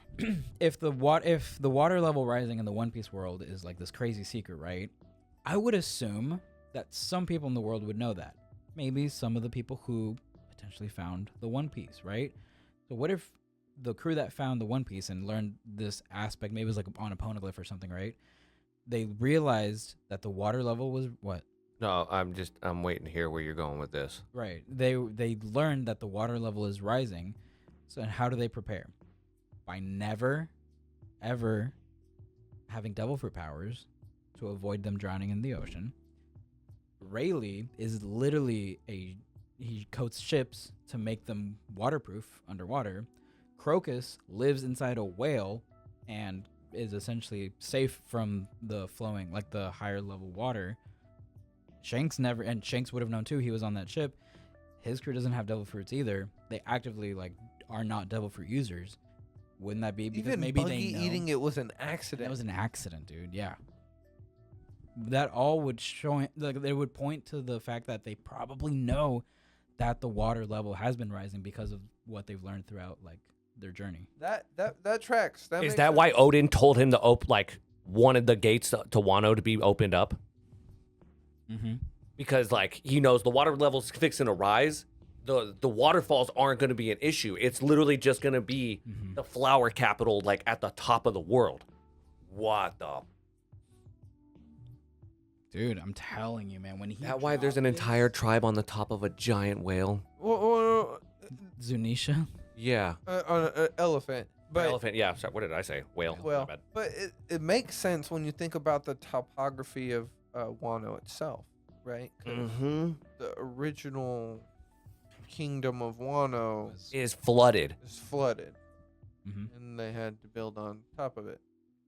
[SPEAKER 3] if the water level rising in the One Piece world is like this crazy secret, right? I would assume that some people in the world would know that. Maybe some of the people who potentially found the One Piece, right? So what if the crew that found the One Piece and learned this aspect, maybe it was like on a poneglyph or something, right? They realized that the water level was what?
[SPEAKER 2] No, I'm waiting to hear where you're going with this.
[SPEAKER 3] Right. They learned that the water level is rising. So how do they prepare? By never, ever having devil fruit powers to avoid them drowning in the ocean. Rayleigh is literally he coats ships to make them waterproof underwater. Crocus lives inside a whale and is essentially safe from the flowing, like the higher level water. Shanks would have known too. He was on that ship. His crew doesn't have devil fruits either. They actively are not devil fruit users. Wouldn't that be because
[SPEAKER 1] Even
[SPEAKER 3] maybe
[SPEAKER 1] Buggy
[SPEAKER 3] they know
[SPEAKER 1] eating it was an accident.
[SPEAKER 3] that was an accident, dude? Yeah. That all would show they would point to the fact that they probably know that the water level has been rising because of what they've learned throughout their journey.
[SPEAKER 1] That tracks.
[SPEAKER 2] Is
[SPEAKER 1] makes
[SPEAKER 2] that
[SPEAKER 1] sense.
[SPEAKER 2] why Odin told him to wanted the gates to Wano to be opened up?
[SPEAKER 3] Mm-hmm.
[SPEAKER 2] Because he knows the water level's fixing to rise. The waterfalls aren't going to be an issue. It's literally just going to be the flower capital at the top of the world. What the?
[SPEAKER 3] Dude, I'm telling you, man. When he
[SPEAKER 2] That why there's an
[SPEAKER 3] dropped
[SPEAKER 2] entire
[SPEAKER 3] this-
[SPEAKER 2] tribe on the top of a giant whale?
[SPEAKER 3] Zunisha.
[SPEAKER 2] Yeah.
[SPEAKER 1] Elephant. But
[SPEAKER 2] Elephant. Yeah. Sorry, what did I say? Whale. My
[SPEAKER 1] well,
[SPEAKER 2] bad.
[SPEAKER 1] but it makes sense when you think about the topography of Wano itself, right? 'Cause
[SPEAKER 2] Mm-hmm.
[SPEAKER 1] the original kingdom of Wano
[SPEAKER 2] Is flooded.
[SPEAKER 1] is flooded,
[SPEAKER 3] Mm-hmm.
[SPEAKER 1] and they had to build on top of it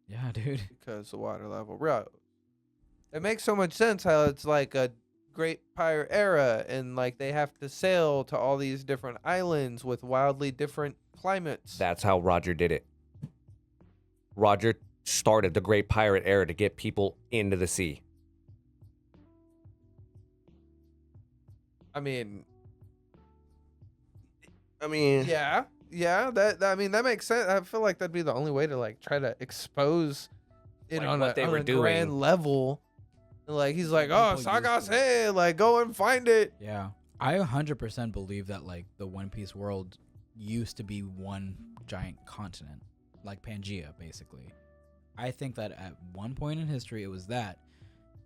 [SPEAKER 3] Yeah, dude.
[SPEAKER 1] because the water level rose. It makes so much sense how it's like a great pirate era, and they have to sail to all these different islands with wildly different climates.
[SPEAKER 2] That's how Roger did it. Roger started the Great Pirate Era to get people into the sea.
[SPEAKER 1] I mean,
[SPEAKER 2] Yeah.
[SPEAKER 1] yeah. That makes sense. I feel like that'd be the only way to try to expose it
[SPEAKER 2] Like
[SPEAKER 1] on
[SPEAKER 2] what they
[SPEAKER 1] on
[SPEAKER 2] were
[SPEAKER 1] a
[SPEAKER 2] doing.
[SPEAKER 1] grand level. He's like, oh,
[SPEAKER 3] People used
[SPEAKER 1] Sagas,
[SPEAKER 3] to-
[SPEAKER 1] hey, go and find it.
[SPEAKER 3] Yeah. I 100% believe that the One Piece world used to be one giant continent, like Pangea, basically. I think that at one point in history it was that.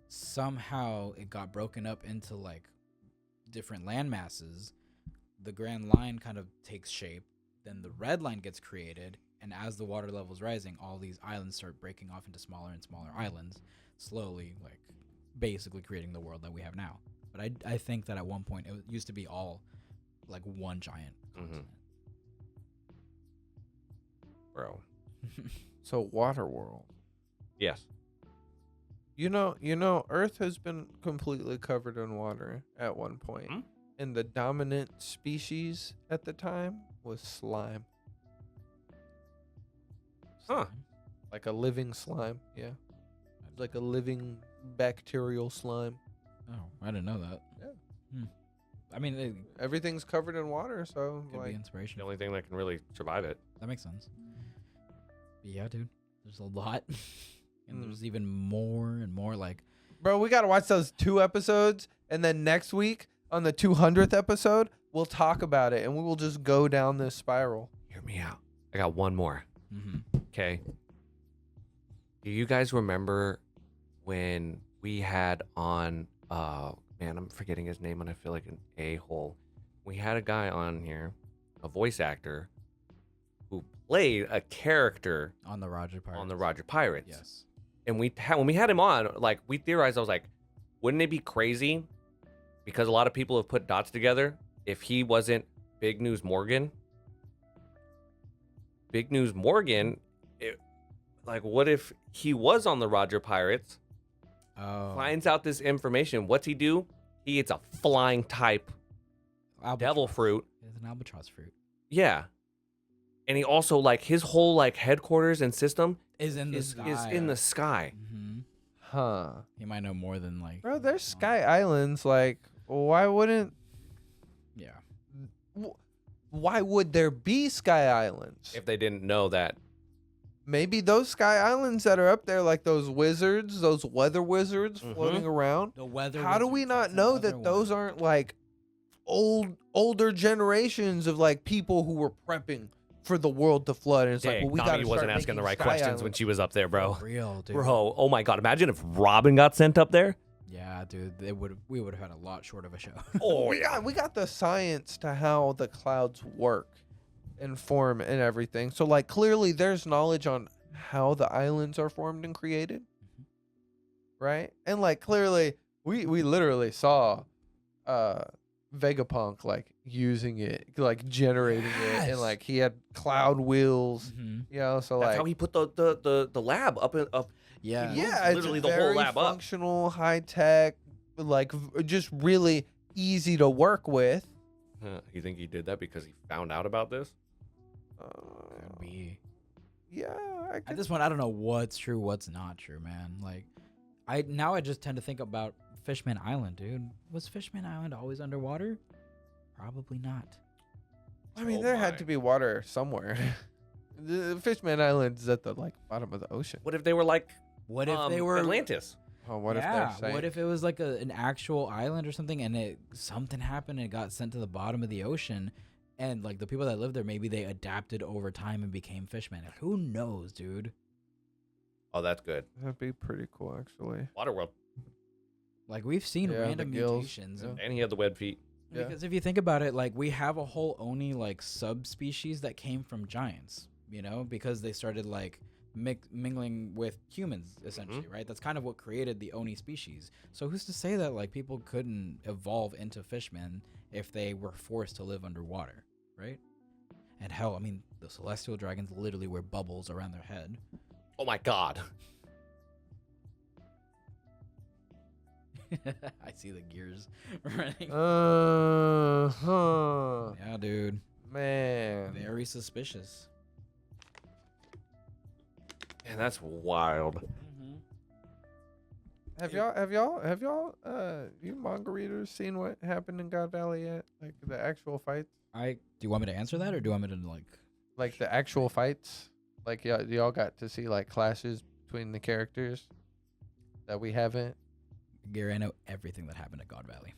[SPEAKER 3] Somehow it got broken up into different land masses. The Grand Line kind of takes shape. Then the Red Line gets created, and as the water level's rising, all these islands start breaking off into smaller and smaller islands, slowly basically creating the world that we have now. But I think that at one point it used to be all one giant continent.
[SPEAKER 2] Bro.
[SPEAKER 1] So Waterworld.
[SPEAKER 2] Yes.
[SPEAKER 1] You know, Earth has been completely covered in water at one point,
[SPEAKER 2] Hmm?
[SPEAKER 1] and the dominant species at the time was slime,
[SPEAKER 2] Huh.
[SPEAKER 1] like a living slime. Yeah, like a living bacterial slime.
[SPEAKER 3] Oh, I didn't know that.
[SPEAKER 1] Yeah.
[SPEAKER 3] I mean, it
[SPEAKER 1] Everything's covered in water, so
[SPEAKER 3] could be inspiration.
[SPEAKER 2] The only thing that can really survive it.
[SPEAKER 3] That makes sense. But yeah, dude, there's a lot, and
[SPEAKER 1] Mm.
[SPEAKER 3] there's even more and more.
[SPEAKER 1] bro, we gotta watch those 2 episodes, and then next week on the 200th episode, we'll talk about it, and we will just go down this spiral.
[SPEAKER 2] Hear me out. I got one more.
[SPEAKER 3] Mm-hmm.
[SPEAKER 2] Okay. Do you guys remember when we had on man, I'm forgetting his name and I feel like an a-hole. We had a guy on here, a voice actor, who played a character
[SPEAKER 3] On the Roger Pirates.
[SPEAKER 2] on the Roger Pirates.
[SPEAKER 3] Yes.
[SPEAKER 2] And when we had him on, we theorized, I was like, wouldn't it be crazy? Because a lot of people have put dots together if he wasn't Big News Morgan. Big News Morgan, like, what if he was on the Roger Pirates, finds out this information? What's he do? He eats a flying type devil fruit.
[SPEAKER 3] It's an albatross fruit.
[SPEAKER 2] Yeah. And he also, like, his whole, like, headquarters and system
[SPEAKER 3] Is in the sky.
[SPEAKER 2] is in the sky.
[SPEAKER 3] Mm-hmm.
[SPEAKER 1] Huh.
[SPEAKER 3] He might know more than like.
[SPEAKER 1] Bro, there's Sky Islands. Like, why wouldn't?
[SPEAKER 3] Yeah.
[SPEAKER 1] Why would there be Sky Islands?
[SPEAKER 2] If they didn't know that.
[SPEAKER 1] Maybe those Sky Islands that are up there, like those wizards, those weather wizards
[SPEAKER 2] Mhm.
[SPEAKER 1] floating around.
[SPEAKER 3] The weather.
[SPEAKER 1] How do we not know that those aren't like older generations of like people who were prepping for the world to flood? And it's like,
[SPEAKER 2] Dang,
[SPEAKER 1] well, we
[SPEAKER 2] Tommy
[SPEAKER 1] got to
[SPEAKER 2] wasn't asking the right questions when she was up there, bro.
[SPEAKER 3] Real, dude.
[SPEAKER 2] Bro, oh my God. Imagine if Robin got sent up there.
[SPEAKER 3] Yeah, dude. We would have had a lot short of a show.
[SPEAKER 2] Oh,
[SPEAKER 1] we got the science to how the clouds work and form and everything. So like clearly there's knowledge on how the islands are formed and created. Right? And like clearly we literally saw Vegapunk like using it, like generating it, and like he had cloud wheels, you know, so
[SPEAKER 2] That's
[SPEAKER 1] like
[SPEAKER 2] how he put the lab up.
[SPEAKER 3] Yeah.
[SPEAKER 1] yeah,
[SPEAKER 2] literally
[SPEAKER 1] it's
[SPEAKER 2] the whole
[SPEAKER 1] very
[SPEAKER 2] lab up.
[SPEAKER 1] functional, high tech, like just really easy to work with.
[SPEAKER 2] You think he did that because he found out about this?
[SPEAKER 3] Could be.
[SPEAKER 1] Yeah, I
[SPEAKER 3] At
[SPEAKER 1] could,
[SPEAKER 3] this point, I don't know what's true, what's not true, man. Like, I just tend to think about Fishman Island, dude. Was Fishman Island always underwater? Probably not.
[SPEAKER 1] I mean,
[SPEAKER 2] Oh
[SPEAKER 1] there
[SPEAKER 2] my.
[SPEAKER 1] had to be water somewhere. The Fishman Island is at the like bottom of the ocean.
[SPEAKER 2] What if they were like
[SPEAKER 3] What if they were
[SPEAKER 2] Atlantis?
[SPEAKER 1] Oh, what
[SPEAKER 3] yeah,
[SPEAKER 1] if they're saying?
[SPEAKER 3] what if it was like an actual island or something, and something happened and it got sent to the bottom of the ocean, and like the people that lived there, maybe they adapted over time and became fishmen. Like, who knows, dude?
[SPEAKER 2] Oh, that's good.
[SPEAKER 1] That'd be pretty cool, actually.
[SPEAKER 2] Waterworld.
[SPEAKER 3] Like, we've seen
[SPEAKER 1] Yeah, the
[SPEAKER 3] random
[SPEAKER 1] gills,
[SPEAKER 3] mutations.
[SPEAKER 1] yeah.
[SPEAKER 2] And he had the web feet.
[SPEAKER 1] Yeah.
[SPEAKER 3] Because if you think about it, like, we have a whole Oni like subspecies that came from giants, you know, because they started like mingling with humans essentially, right? That's kind of what created the Oni species. So who's to say that like people couldn't evolve into fishmen if they were forced to live underwater, right? And hell, I mean, the celestial dragons literally wear bubbles around their head.
[SPEAKER 2] Oh my God.
[SPEAKER 3] I see the gears running. Yeah, dude.
[SPEAKER 1] Man.
[SPEAKER 3] Very suspicious.
[SPEAKER 2] Man, that's wild.
[SPEAKER 1] Have y'all you manga readers seen what happened in God Valley yet? Like the actual fights?
[SPEAKER 3] Do you want me to answer that, or do you want me to
[SPEAKER 1] Like the actual fights? Like y'all got to see like clashes between the characters that we haven't?
[SPEAKER 3] Gary, I know everything that happened at God Valley.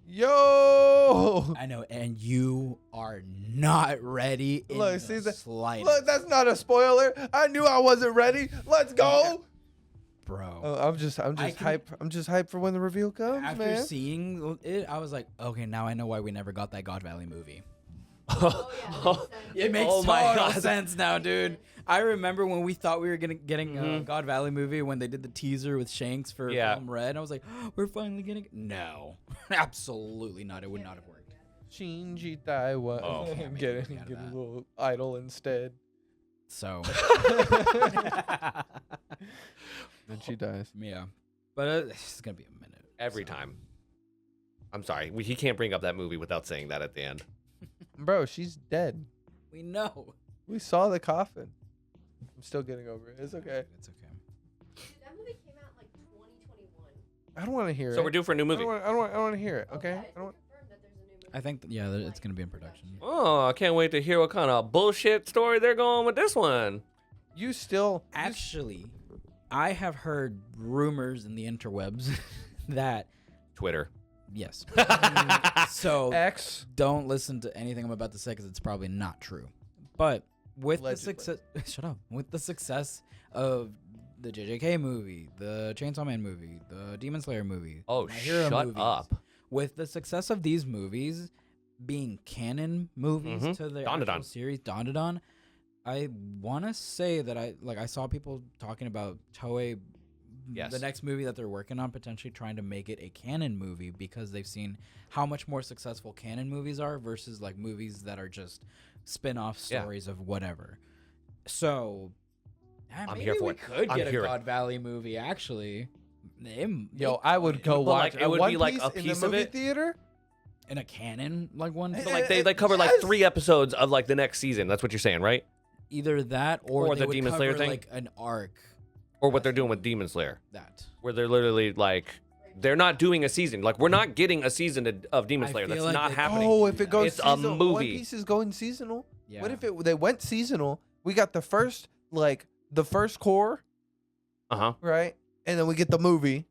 [SPEAKER 1] Yo!
[SPEAKER 3] I know, and you are not ready in
[SPEAKER 1] Look,
[SPEAKER 3] the
[SPEAKER 1] see that?
[SPEAKER 3] slightest.
[SPEAKER 1] Look, that's not a spoiler. I knew I wasn't ready. Let's go.
[SPEAKER 3] Bro.
[SPEAKER 1] Oh, I'm just hype. I'm just hyped for when the reveal comes,
[SPEAKER 3] After
[SPEAKER 1] man.
[SPEAKER 3] seeing it, I was like, okay, now I know why we never got that God Valley movie. It makes
[SPEAKER 2] Oh my
[SPEAKER 3] total
[SPEAKER 2] God.
[SPEAKER 3] sense now, dude. I remember when we thought we were getting a God Valley movie when they did the teaser with Shanks for Film Red. I was like, we're finally getting it. No, absolutely not. It would not have worked.
[SPEAKER 1] Shinji Daiwa.
[SPEAKER 2] Oh.
[SPEAKER 1] Get
[SPEAKER 3] out of
[SPEAKER 1] a
[SPEAKER 3] that.
[SPEAKER 1] little idol instead.
[SPEAKER 3] So,
[SPEAKER 1] Then she dies.
[SPEAKER 3] yeah. But it's going to be a minute.
[SPEAKER 2] Every time. I'm sorry. He can't bring up that movie without saying that at the end.
[SPEAKER 1] Bro, she's dead.
[SPEAKER 3] We know.
[SPEAKER 1] We saw the coffin. I'm still getting over it. It's okay.
[SPEAKER 3] It's okay.
[SPEAKER 4] Dude, that movie came out in like 2021.
[SPEAKER 1] I don't want to hear it.
[SPEAKER 2] So we're due for a new movie.
[SPEAKER 1] I don't want to hear it. Okay.
[SPEAKER 4] Yeah,
[SPEAKER 1] I
[SPEAKER 4] it's
[SPEAKER 1] don't want.
[SPEAKER 4] confirmed that there's a new movie.
[SPEAKER 3] I think, it's going to be in production.
[SPEAKER 2] Oh, I can't wait to hear what kind of bullshit story they're going with this one.
[SPEAKER 1] You still
[SPEAKER 3] Actually, I have heard rumors in the interwebs that,
[SPEAKER 2] Twitter.
[SPEAKER 3] yes. So
[SPEAKER 1] X.
[SPEAKER 3] don't listen to anything I'm about to say because it's probably not true. But with
[SPEAKER 1] Allegedly.
[SPEAKER 3] the success, shut up. With the success of the JJK movie, the Chainsaw Man movie, the Demon Slayer movie,
[SPEAKER 2] Oh,
[SPEAKER 3] My Hero
[SPEAKER 2] shut
[SPEAKER 3] movies,
[SPEAKER 2] up.
[SPEAKER 3] with the success of these movies being canon movies to the
[SPEAKER 2] Dandadan.
[SPEAKER 3] actual series, Dandadan, I want to say that I saw people talking about Toei
[SPEAKER 2] Yes.
[SPEAKER 3] the next movie that they're working on, potentially trying to make it a canon movie because they've seen how much more successful canon movies are versus like movies that are just spin-off stories of whatever. So
[SPEAKER 2] I'm
[SPEAKER 3] maybe
[SPEAKER 2] here for
[SPEAKER 3] we
[SPEAKER 2] it.
[SPEAKER 3] could
[SPEAKER 2] I'm
[SPEAKER 3] get a
[SPEAKER 2] here.
[SPEAKER 3] God Valley movie actually.
[SPEAKER 1] Yo, I would go
[SPEAKER 2] But,
[SPEAKER 1] watch
[SPEAKER 2] like, it would
[SPEAKER 1] One
[SPEAKER 2] be, like, a
[SPEAKER 1] Piece in
[SPEAKER 2] piece
[SPEAKER 1] the
[SPEAKER 2] of
[SPEAKER 1] movie
[SPEAKER 2] it.
[SPEAKER 1] theater.
[SPEAKER 3] in a canon like one.
[SPEAKER 1] But,
[SPEAKER 2] So like they cover like 3 episodes of like the next season. That's what you're saying, right?
[SPEAKER 3] Either that or
[SPEAKER 2] the
[SPEAKER 3] they would
[SPEAKER 2] Demon Slayer
[SPEAKER 3] cover,
[SPEAKER 2] thing?
[SPEAKER 3] like an arc.
[SPEAKER 2] Or what they're doing with Demon Slayer,
[SPEAKER 3] That
[SPEAKER 2] where they're literally like they're not doing a season. Like we're not getting a season of Demon
[SPEAKER 3] I
[SPEAKER 2] Slayer.
[SPEAKER 3] feel
[SPEAKER 2] That's
[SPEAKER 3] like
[SPEAKER 2] not
[SPEAKER 3] they-
[SPEAKER 2] happening.
[SPEAKER 1] Oh, if it goes
[SPEAKER 2] It's a
[SPEAKER 1] seasonal,
[SPEAKER 2] movie.
[SPEAKER 1] One Piece is going seasonal.
[SPEAKER 3] yeah.
[SPEAKER 1] What if they went seasonal? We got the first core, right? And then we get the movie,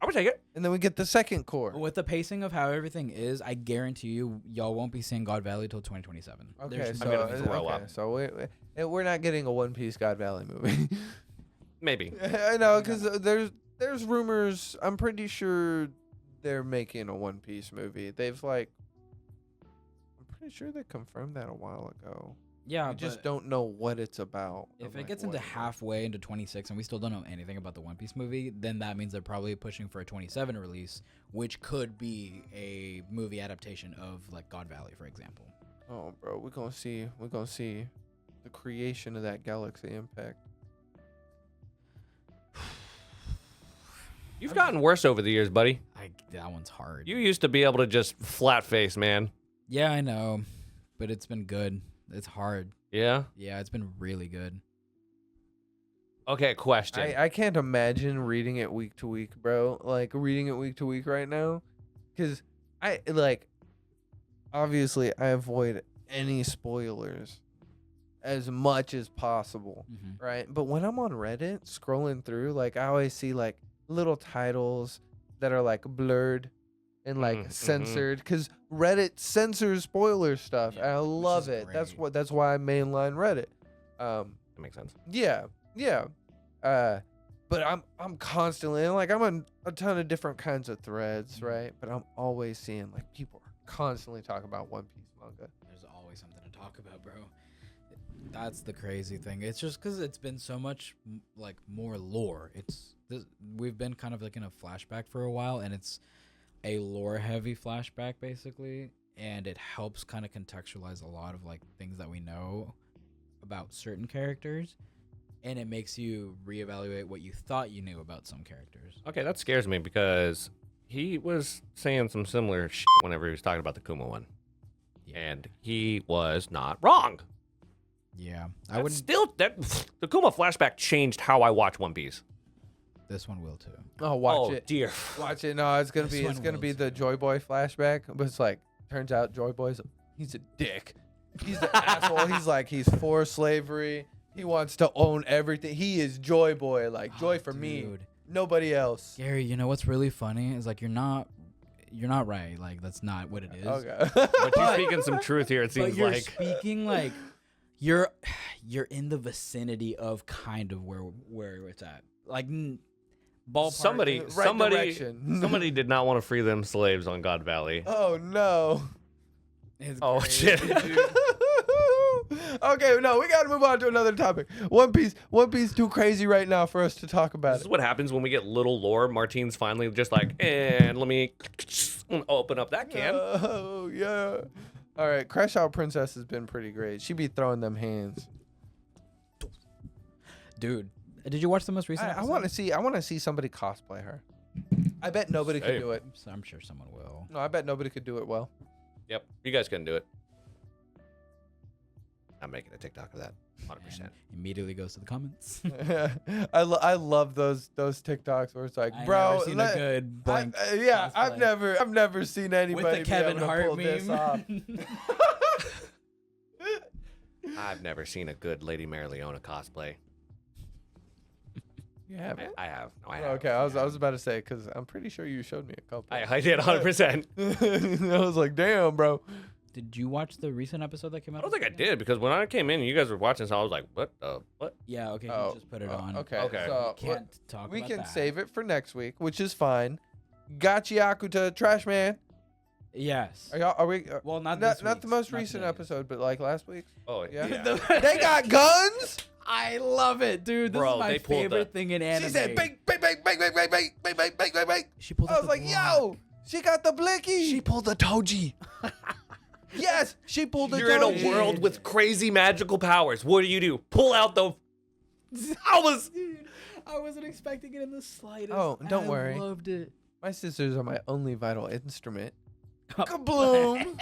[SPEAKER 2] I would take it.
[SPEAKER 1] and then we get the second core.
[SPEAKER 3] With the pacing of how everything is, I guarantee you, y'all won't be seeing God Valley till 2027.
[SPEAKER 1] Okay,
[SPEAKER 3] There's
[SPEAKER 1] so
[SPEAKER 2] I'm gonna throw up.
[SPEAKER 1] we're not getting a One Piece God Valley movie.
[SPEAKER 2] Maybe.
[SPEAKER 1] I know, because there's rumors. I'm pretty sure they're making a One Piece movie. I'm pretty sure they confirmed that a while ago.
[SPEAKER 3] Yeah,
[SPEAKER 1] We just
[SPEAKER 3] but
[SPEAKER 1] don't know what it's about.
[SPEAKER 3] if
[SPEAKER 1] or,
[SPEAKER 3] it gets into halfway into 26 and we still don't know anything about the One Piece movie, then that means they're probably pushing for a 27 release, which could be a movie adaptation of like God Valley, for example.
[SPEAKER 1] Oh, bro, we're gonna see the creation of that Galaxy Impact.
[SPEAKER 2] You've gotten worse over the years, buddy.
[SPEAKER 3] That one's hard.
[SPEAKER 2] You used to be able to just flat face, man.
[SPEAKER 3] Yeah, I know, but it's been good. It's hard.
[SPEAKER 2] Yeah.
[SPEAKER 3] Yeah, it's been really good.
[SPEAKER 2] Okay, question.
[SPEAKER 1] I can't imagine reading it week to week, bro. Like reading it week to week right now, because obviously I avoid any spoilers as much as possible,
[SPEAKER 3] Mm-hmm.
[SPEAKER 1] right? But when I'm on Reddit scrolling through, like I always see like little titles that are like blurred and like
[SPEAKER 2] Mhm.
[SPEAKER 1] censored, because Reddit censors spoiler stuff.
[SPEAKER 3] Yeah,
[SPEAKER 1] and I
[SPEAKER 3] which
[SPEAKER 1] love
[SPEAKER 3] is
[SPEAKER 1] it.
[SPEAKER 3] great.
[SPEAKER 1] That's why I mainline Reddit.
[SPEAKER 2] That makes sense.
[SPEAKER 1] Yeah. But I'm constantly, and like I'm on a ton of different kinds of threads, right? But I'm always seeing like people are constantly talking about One Piece manga.
[SPEAKER 3] There's always something to talk about, bro. That's the crazy thing. It's just because it's been so much like more lore. We've been kind of like in a flashback for a while, and it's a lore heavy flashback basically, and it helps kind of contextualize a lot of like things that we know about certain characters, and it makes you reevaluate what you thought you knew about some characters.
[SPEAKER 2] Okay, that scares me because he was saying some similar shit whenever he was talking about the Kuma one.
[SPEAKER 3] Yeah.
[SPEAKER 2] And he was not wrong.
[SPEAKER 3] Yeah, I
[SPEAKER 2] That's
[SPEAKER 3] wouldn't.
[SPEAKER 2] still the Kuma flashback changed how I watch One Piece.
[SPEAKER 3] This one will too.
[SPEAKER 1] Oh, watch it.
[SPEAKER 2] Dear.
[SPEAKER 1] Watch it. No, it's gonna
[SPEAKER 3] This
[SPEAKER 1] be
[SPEAKER 3] one will
[SPEAKER 1] the
[SPEAKER 3] too.
[SPEAKER 1] Joy Boy flashback. But it's like turns out Joy Boy's he's a dick. He's an asshole. He's for slavery. He wants to own everything. He is Joy Boy. Like joy for me.
[SPEAKER 3] Dude.
[SPEAKER 1] Nobody else.
[SPEAKER 3] Gary, you know what's really funny is like you're not right. Like that's not what it is.
[SPEAKER 1] Okay.
[SPEAKER 2] But you're speaking some truth here, it
[SPEAKER 3] But
[SPEAKER 2] seems
[SPEAKER 3] you're
[SPEAKER 2] like.
[SPEAKER 3] speaking like you're in the vicinity of kind of where it's at. Like ballpark.
[SPEAKER 2] Somebody
[SPEAKER 1] Right direction.
[SPEAKER 2] somebody did not want to free them slaves on God Valley.
[SPEAKER 1] Oh no.
[SPEAKER 3] It's
[SPEAKER 2] Oh,
[SPEAKER 3] crazy,
[SPEAKER 2] shit.
[SPEAKER 3] dude.
[SPEAKER 1] Okay, no, we gotta move on to another topic. One Piece too crazy right now for us to talk about
[SPEAKER 2] This
[SPEAKER 1] it.
[SPEAKER 2] is what happens when we get little lore. Martine's finally just like, and let me open up that can.
[SPEAKER 1] Oh yeah. All right, Crash Out Princess has been pretty great. She be throwing them hands.
[SPEAKER 3] Dude, did you watch the most recent?
[SPEAKER 1] I want to see somebody cosplay her. I bet nobody could
[SPEAKER 2] Same.
[SPEAKER 1] do it.
[SPEAKER 3] I'm sure someone will.
[SPEAKER 1] No, I bet nobody could do it well.
[SPEAKER 2] Yep, you guys couldn't do it. I'm making a TikTok of that, 100%.
[SPEAKER 3] And immediately goes to the comments.
[SPEAKER 1] I love those TikToks where it's like,
[SPEAKER 3] I
[SPEAKER 1] bro,
[SPEAKER 3] never seen a good blank.
[SPEAKER 1] yeah, I've
[SPEAKER 3] cosplay.
[SPEAKER 1] never seen anybody
[SPEAKER 3] With the
[SPEAKER 1] be
[SPEAKER 3] Kevin
[SPEAKER 1] able to
[SPEAKER 3] Hart
[SPEAKER 1] pull this off.
[SPEAKER 3] meme.
[SPEAKER 2] I've never seen a good Lady Mary Leona cosplay.
[SPEAKER 1] You haven't?
[SPEAKER 2] I have. No, I have.
[SPEAKER 1] Okay, I was about to say because I'm pretty sure you showed me a couple.
[SPEAKER 2] I did 100%.
[SPEAKER 1] I was like, damn, bro.
[SPEAKER 3] Did you watch the recent episode that came out?
[SPEAKER 2] I don't think I did because when I came in and you guys were watching, so I was like, what? What?
[SPEAKER 3] Yeah. Okay.
[SPEAKER 1] Oh,
[SPEAKER 3] You just put it on.
[SPEAKER 1] Okay.
[SPEAKER 2] Okay.
[SPEAKER 1] So
[SPEAKER 3] Can't talk.
[SPEAKER 1] we
[SPEAKER 3] about
[SPEAKER 1] can
[SPEAKER 3] that.
[SPEAKER 1] save it for next week, which is fine. Gatchiakuta, Trash Man.
[SPEAKER 3] Yes.
[SPEAKER 1] Are we?
[SPEAKER 3] Well, not
[SPEAKER 1] Not
[SPEAKER 3] this
[SPEAKER 1] the
[SPEAKER 3] week's,
[SPEAKER 1] most
[SPEAKER 3] not
[SPEAKER 1] recent
[SPEAKER 3] today's.
[SPEAKER 1] episode, but like last week's.
[SPEAKER 2] Oh,
[SPEAKER 1] Yeah.
[SPEAKER 2] yeah.
[SPEAKER 1] They got guns.
[SPEAKER 3] I love it, dude. This
[SPEAKER 2] Bro,
[SPEAKER 3] is my
[SPEAKER 2] they pulled
[SPEAKER 3] favorite thing in anime.
[SPEAKER 1] She said, bake, bake, bake, bake, bake, bake, bake, bake, bake, bake, bake, bake.
[SPEAKER 3] She pulled
[SPEAKER 1] I
[SPEAKER 3] out
[SPEAKER 1] was
[SPEAKER 3] the
[SPEAKER 1] like,
[SPEAKER 3] block.
[SPEAKER 1] yo, she got the blicky.
[SPEAKER 2] She pulled the Toji.
[SPEAKER 1] Yes, she pulled the
[SPEAKER 2] You're in
[SPEAKER 1] Toji.
[SPEAKER 2] a world with crazy magical powers. What do? Pull out the.
[SPEAKER 3] Dude, I wasn't expecting it in the slightest.
[SPEAKER 1] Oh, don't
[SPEAKER 3] I
[SPEAKER 1] worry.
[SPEAKER 3] loved it.
[SPEAKER 1] My sisters are my only vital instrument. Kabloom.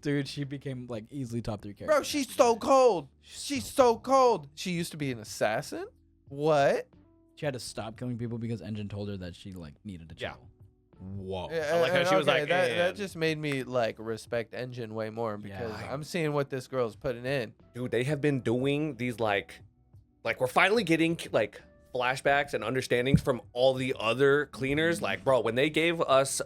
[SPEAKER 3] Dude, she became like easily top 3 character.
[SPEAKER 1] Bro, she's so cold. She's so cold. She used to be an assassin. What?
[SPEAKER 3] She had to stop killing people because Engine told her that she like needed to chill.
[SPEAKER 2] Yeah.
[SPEAKER 3] Whoa.
[SPEAKER 2] I like how she was like,
[SPEAKER 1] that
[SPEAKER 2] "And-"
[SPEAKER 1] just made me like respect Engine way more because
[SPEAKER 3] Yeah.
[SPEAKER 1] I'm seeing what this girl's putting in.
[SPEAKER 2] Dude, they have been doing these like we're finally getting like flashbacks and understandings from all the other cleaners. Like, bro, when they gave us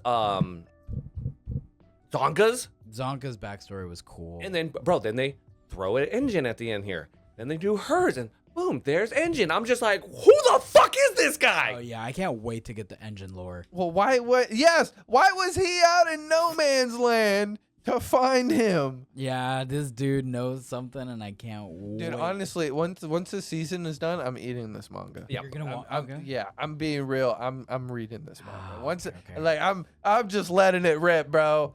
[SPEAKER 2] Zonka's,
[SPEAKER 3] Zonka's backstory was cool.
[SPEAKER 2] and then then they throw an Engine at the end here. Then they do hers, and boom, there's Engine. I'm just like, who the fuck is this guy?
[SPEAKER 3] oh yeah, I can't wait to get the Engine lore.
[SPEAKER 1] Well, why? What? Yes. Why was he out in no man's land to find him?
[SPEAKER 3] Yeah, this dude knows something, and I can't
[SPEAKER 1] Dude,
[SPEAKER 3] wait.
[SPEAKER 1] honestly, once the season is done, I'm eating this manga.
[SPEAKER 2] Yeah,
[SPEAKER 3] You're gonna want.
[SPEAKER 1] I'm,
[SPEAKER 3] Okay.
[SPEAKER 1] yeah, I'm being real. I'm reading this manga.
[SPEAKER 3] Ah,
[SPEAKER 1] Once
[SPEAKER 3] okay, okay.
[SPEAKER 1] like I'm just letting it rip, bro.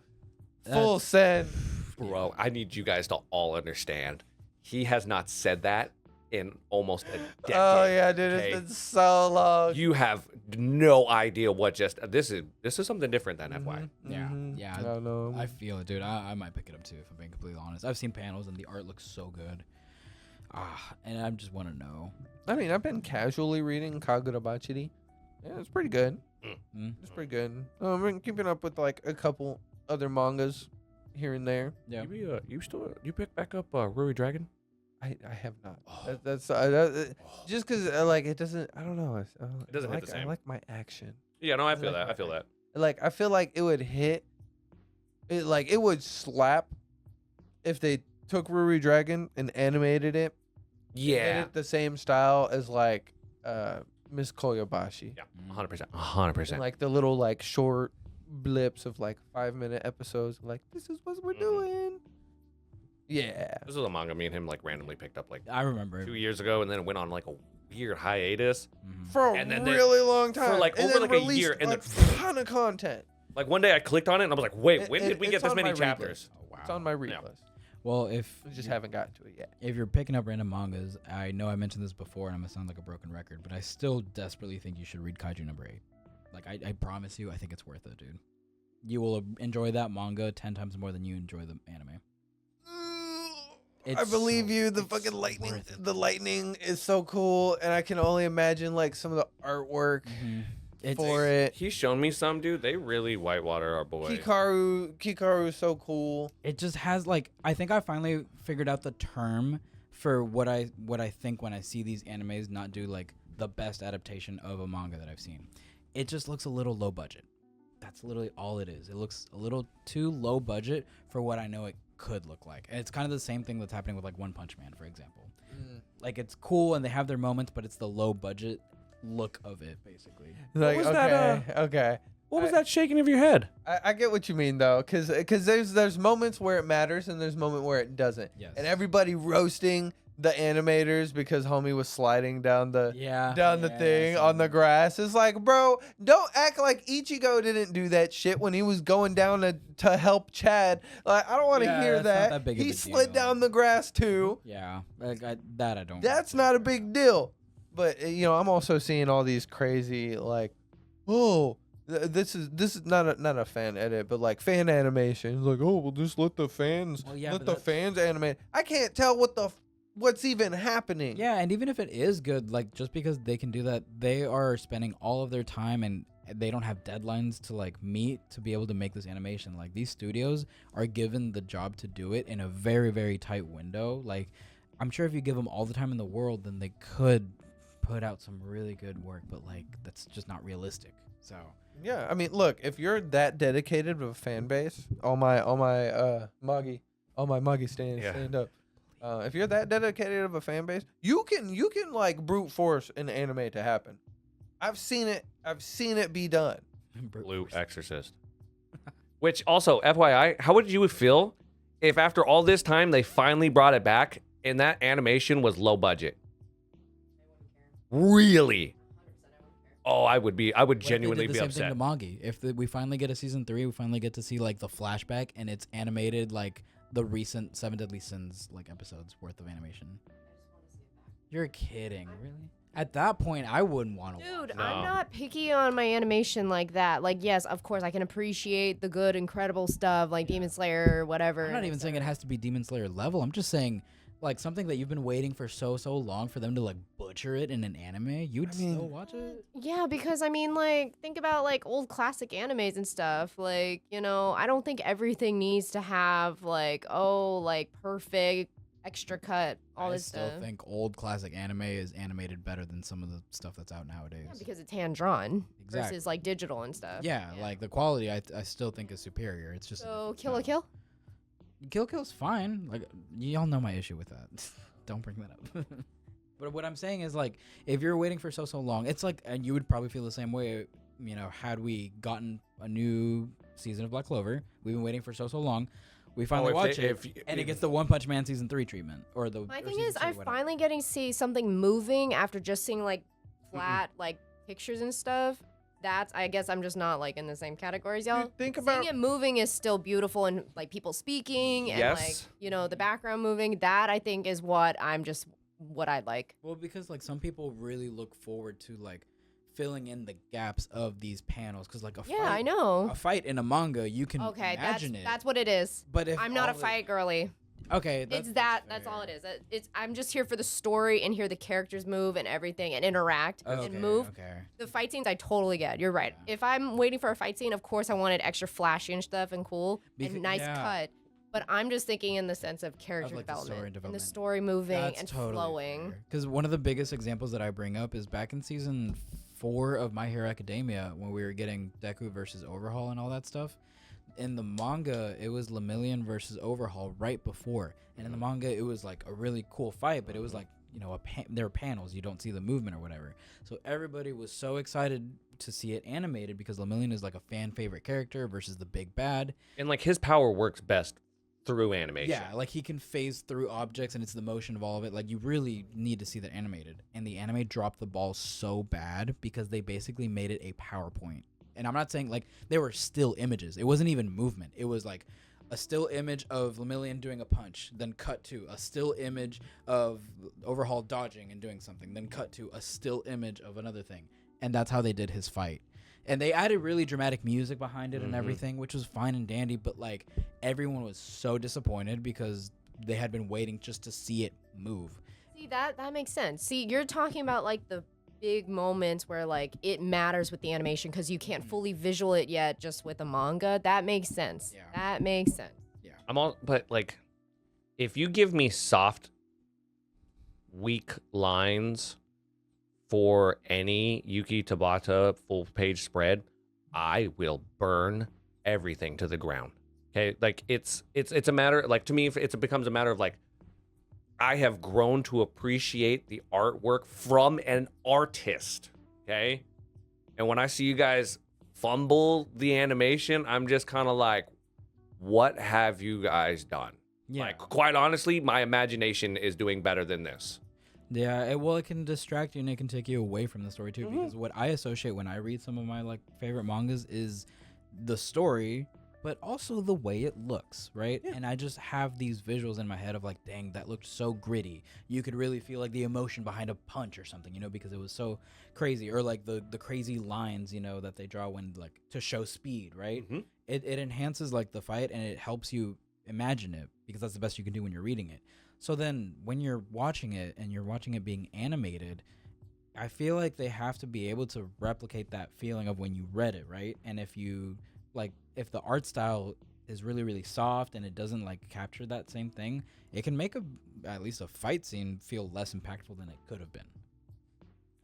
[SPEAKER 1] Full
[SPEAKER 3] That's-
[SPEAKER 1] send.
[SPEAKER 2] Bro, I need you guys to all understand. He has not said that in almost a decade.
[SPEAKER 1] Oh yeah, dude,
[SPEAKER 2] okay?
[SPEAKER 1] it's been so long.
[SPEAKER 2] You have no idea what just this is something different than FY.
[SPEAKER 3] Yeah,
[SPEAKER 1] Mhm.
[SPEAKER 3] yeah.
[SPEAKER 1] I don't know.
[SPEAKER 3] I feel it, dude. I might pick it up too, if I'm being completely honest. I've seen panels and the art looks so good. And I just want to know.
[SPEAKER 1] I mean, I've been casually reading Kagura Bachiri. Yeah, it's pretty good.
[SPEAKER 3] Mm.
[SPEAKER 1] It's pretty good. I've been keeping up with like a couple other mangas here and there.
[SPEAKER 3] Yeah.
[SPEAKER 2] You pick back up Ruri Dragon?
[SPEAKER 1] I have not.
[SPEAKER 3] Oh.
[SPEAKER 1] That's just because like it doesn't. I don't know.
[SPEAKER 2] It doesn't hit the
[SPEAKER 1] I
[SPEAKER 2] same.
[SPEAKER 1] like my action.
[SPEAKER 2] Yeah, no, I
[SPEAKER 1] I
[SPEAKER 2] feel
[SPEAKER 1] like
[SPEAKER 2] that. I feel that.
[SPEAKER 1] Like I feel like it would hit. It like it would slap if they took Ruri Dragon and animated it. Made
[SPEAKER 2] Yeah.
[SPEAKER 1] it the same style as like Miss Koyabashi.
[SPEAKER 2] Yeah,
[SPEAKER 3] Mm.
[SPEAKER 2] 100%.
[SPEAKER 1] And
[SPEAKER 2] 100%.
[SPEAKER 1] like the little like short blips of like 5-minute episodes. Like this is what we're
[SPEAKER 2] Mhm.
[SPEAKER 1] doing. Yeah.
[SPEAKER 2] This was a manga me and him like randomly picked up like
[SPEAKER 3] I remember.
[SPEAKER 2] 2 years ago, and then it went on like a weird hiatus.
[SPEAKER 3] Mhm.
[SPEAKER 1] For a
[SPEAKER 2] And then they-
[SPEAKER 1] really long time.
[SPEAKER 2] like,
[SPEAKER 1] and
[SPEAKER 2] over,
[SPEAKER 1] then
[SPEAKER 2] like, a
[SPEAKER 1] released
[SPEAKER 2] year, and
[SPEAKER 1] a
[SPEAKER 2] then-
[SPEAKER 1] ton of content.
[SPEAKER 2] Like one day I clicked on it and I was like, wait,
[SPEAKER 1] It-
[SPEAKER 2] when
[SPEAKER 1] it-
[SPEAKER 2] did we
[SPEAKER 1] it's
[SPEAKER 2] get this
[SPEAKER 1] on
[SPEAKER 2] many
[SPEAKER 1] my read
[SPEAKER 2] chapters?
[SPEAKER 3] Oh, wow.
[SPEAKER 1] It's on my read
[SPEAKER 2] Yeah.
[SPEAKER 1] list.
[SPEAKER 3] Well, if
[SPEAKER 1] I just haven't gotten to it yet.
[SPEAKER 3] if you're picking up random mangas, I know I mentioned this before, and I'm gonna sound like a broken record, but I still desperately think you should read Kaiju number 8. Like I promise you, I think it's worth it, dude. You will enjoy that manga 10 times more than you enjoy the anime.
[SPEAKER 1] I believe you. The
[SPEAKER 3] it's
[SPEAKER 1] fucking
[SPEAKER 3] so
[SPEAKER 1] lightning.
[SPEAKER 3] worth it.
[SPEAKER 1] The lightning is so cool, and I can only imagine like some of the artwork for it.
[SPEAKER 2] He's shown me some, dude. They really whitewater our boy.
[SPEAKER 1] Kikaru is so cool.
[SPEAKER 3] It just has like I think I finally figured out the term for what I think when I see these animes not do like the best adaptation of a manga that I've seen. It just looks a little low budget. That's literally all it is. It looks a little too low budget for what I know it could look like. And it's kind of the same thing that's happening with like One Punch Man, for example. Like it's cool and they have their moments, but it's the low budget look of it basically.
[SPEAKER 1] Like,
[SPEAKER 2] was
[SPEAKER 1] okay,
[SPEAKER 2] that,
[SPEAKER 1] okay.
[SPEAKER 2] What was that shaking of your head?
[SPEAKER 1] I get what you mean though, because there's moments where it matters and there's moment where it doesn't.
[SPEAKER 3] Yes.
[SPEAKER 1] And everybody roasting the animators because homie was sliding down the thing on the grass. It's like, bro, don't act like Ichigo didn't do that shit when he was going down to help Chad. Like, I don't want to
[SPEAKER 3] Yeah,
[SPEAKER 1] hear
[SPEAKER 3] that's not
[SPEAKER 1] that.
[SPEAKER 3] that big of
[SPEAKER 1] He
[SPEAKER 3] a
[SPEAKER 1] slid
[SPEAKER 3] deal.
[SPEAKER 1] down the grass too.
[SPEAKER 3] Yeah, like that I don't.
[SPEAKER 1] That's not a big deal. But I'm also seeing all these crazy like, oh, this is not a fan edit, but like fan animation. It's like, oh, well, just let the fans
[SPEAKER 3] but
[SPEAKER 1] the fans animate. I can't tell what's even happening.
[SPEAKER 3] Yeah, and even if it is good, like just because they can do that, they are spending all of their time and they don't have deadlines to like meet to be able to make this animation. Like these studios are given the job to do it in a very, very tight window. Like I'm sure if you give them all the time in the world, then they could put out some really good work, but like that's just not realistic. So
[SPEAKER 1] Yeah, I mean, look, if you're that dedicated of a fan base, all my Muggy stands
[SPEAKER 2] Yeah.
[SPEAKER 1] stand up. If you're that dedicated of a fan base, you can like brute force an anime to happen. I've seen it be done.
[SPEAKER 2] Blue Exorcist. Which also, FYI, how would you feel if after all this time they finally brought it back and that animation was low budget. Really? Oh, I would genuinely be
[SPEAKER 3] the same
[SPEAKER 2] upset.
[SPEAKER 3] thing to Manga. If we finally get a season 3, we finally get to see like the flashback, and it's animated like the recent Seven Deadly Sins like episodes worth of animation. You're kidding, really? At that point, I wouldn't want to.
[SPEAKER 4] Dude,
[SPEAKER 2] No.
[SPEAKER 4] I'm not picky on my animation like that. Like, yes, of course, I can appreciate the good, incredible stuff like Demon Slayer or whatever.
[SPEAKER 3] I'm not even saying it has to be Demon Slayer level. I'm just saying, like, something that you've been waiting for so long for them to like butcher it in an anime. You'd still watch it?
[SPEAKER 4] Yeah, because I mean, like, think about like old classic animes and stuff. Like, you know, I don't think everything needs to have like, oh, like perfect extra cut, all this
[SPEAKER 3] still
[SPEAKER 4] stuff.
[SPEAKER 3] think old classic anime is animated better than some of the stuff that's out nowadays.
[SPEAKER 4] Yeah, because it's hand drawn
[SPEAKER 3] Exactly.
[SPEAKER 4] versus like digital and stuff.
[SPEAKER 3] Yeah, like the quality I still think is superior. It's just
[SPEAKER 4] So Kill la Kill.
[SPEAKER 3] Kill's fine. Like y'all know my issue with that. Don't bring that up. But what I'm saying is like if you're waiting for so long, it's like, and you would probably feel the same way, you know, had we gotten a new season of Black Clover. We've been waiting for so long. We finally watch it, and it gets the One Punch Man season 3 treatment, or the.
[SPEAKER 4] My
[SPEAKER 3] or
[SPEAKER 4] thing
[SPEAKER 3] season
[SPEAKER 4] is,
[SPEAKER 3] 2,
[SPEAKER 4] I'm
[SPEAKER 3] whatever.
[SPEAKER 4] finally getting to see something moving after just seeing like flat like pictures and stuff. That's, I guess I'm just not like in the same category as y'all.
[SPEAKER 1] Dude, think
[SPEAKER 4] Seeing
[SPEAKER 1] about
[SPEAKER 4] it moving is still beautiful, and like people speaking and like,
[SPEAKER 2] Yes.
[SPEAKER 4] you know, the background moving. That I think is what I like.
[SPEAKER 3] Well, because like some people really look forward to like filling in the gaps of these panels, because like
[SPEAKER 4] Yeah, I know.
[SPEAKER 3] a fight in a manga, you can
[SPEAKER 4] Okay,
[SPEAKER 3] imagine
[SPEAKER 4] that's what it is.
[SPEAKER 3] But if
[SPEAKER 4] I'm not a
[SPEAKER 3] all the-
[SPEAKER 4] fight girly.
[SPEAKER 3] Okay,
[SPEAKER 4] That's all it is. I'm just here for the story and hear the characters move and everything and interact and move.
[SPEAKER 3] Okay.
[SPEAKER 4] The fight scenes I totally get. You're right.
[SPEAKER 3] Yeah.
[SPEAKER 4] If I'm waiting for a fight scene, of course I wanted extra flashy and stuff and cool
[SPEAKER 3] Beca-
[SPEAKER 4] and nice
[SPEAKER 3] yeah.
[SPEAKER 4] cut. But I'm just thinking in the sense of character
[SPEAKER 3] like, the story
[SPEAKER 4] development and the
[SPEAKER 3] development.
[SPEAKER 4] story moving
[SPEAKER 3] That's
[SPEAKER 4] and
[SPEAKER 3] totally
[SPEAKER 4] flowing.
[SPEAKER 3] Because one of the biggest examples that I bring up is back in season 4 of My Hero Academia, when we were getting Deku versus Overhaul and all that stuff. In the manga, it was Lemillion versus Overhaul right before, and in the manga, it was like a really cool fight, but it was like, you know, there are panels, you don't see the movement or whatever. So everybody was so excited to see it animated because Lemillion is like a fan favorite character versus the big bad.
[SPEAKER 2] And like his power works best through animation.
[SPEAKER 3] Yeah, like he can phase through objects, and it's the motion of all of it. Like you really need to see that animated. And the anime dropped the ball so bad because they basically made it a PowerPoint. And I'm not saying like they were still images. It wasn't even movement. It was like a still image of Lemillion doing a punch, then cut to a still image of Overhaul dodging and doing something, then cut to a still image of another thing. And that's how they did his fight. And they added really dramatic music behind it and everything, which was fine and dandy, but like everyone was so disappointed because they had been waiting just to see it move.
[SPEAKER 4] See, that makes sense. See, you're talking about like the big moments where like it matters with the animation because you can't fully visual it yet just with a manga. That makes sense.
[SPEAKER 3] Yeah.
[SPEAKER 4] That makes sense.
[SPEAKER 2] But like, if you give me soft, weak lines for any Yuki Tabata full page spread, I will burn everything to the ground. Okay, like it's a matter, like, to me, it becomes a matter of like, I have grown to appreciate the artwork from an artist. Okay, and when I see you guys fumble the animation, I'm just kind of like, what have you guys done?
[SPEAKER 3] Yeah.
[SPEAKER 2] Like, quite honestly, my imagination is doing better than this.
[SPEAKER 3] Yeah, it can distract you and it can take you away from the story too. Because what I associate when I read some of my like favorite mangas is the story, but also the way it looks, right? Yeah. And I just have these visuals in my head of like, dang, that looked so gritty. You could really feel like the emotion behind a punch or something, you know, because it was so crazy. Or like the crazy lines, you know, that they draw when like to show speed, right?
[SPEAKER 2] Mm-hmm.
[SPEAKER 3] It enhances like the fight and it helps you imagine it because that's the best you can do when you're reading it. So then when you're watching it and you're watching it being animated, I feel like they have to be able to replicate that feeling of when you read it, right? And if you like, if the art style is really, really soft and it doesn't like capture that same thing, it can make at least a fight scene feel less impactful than it could have been.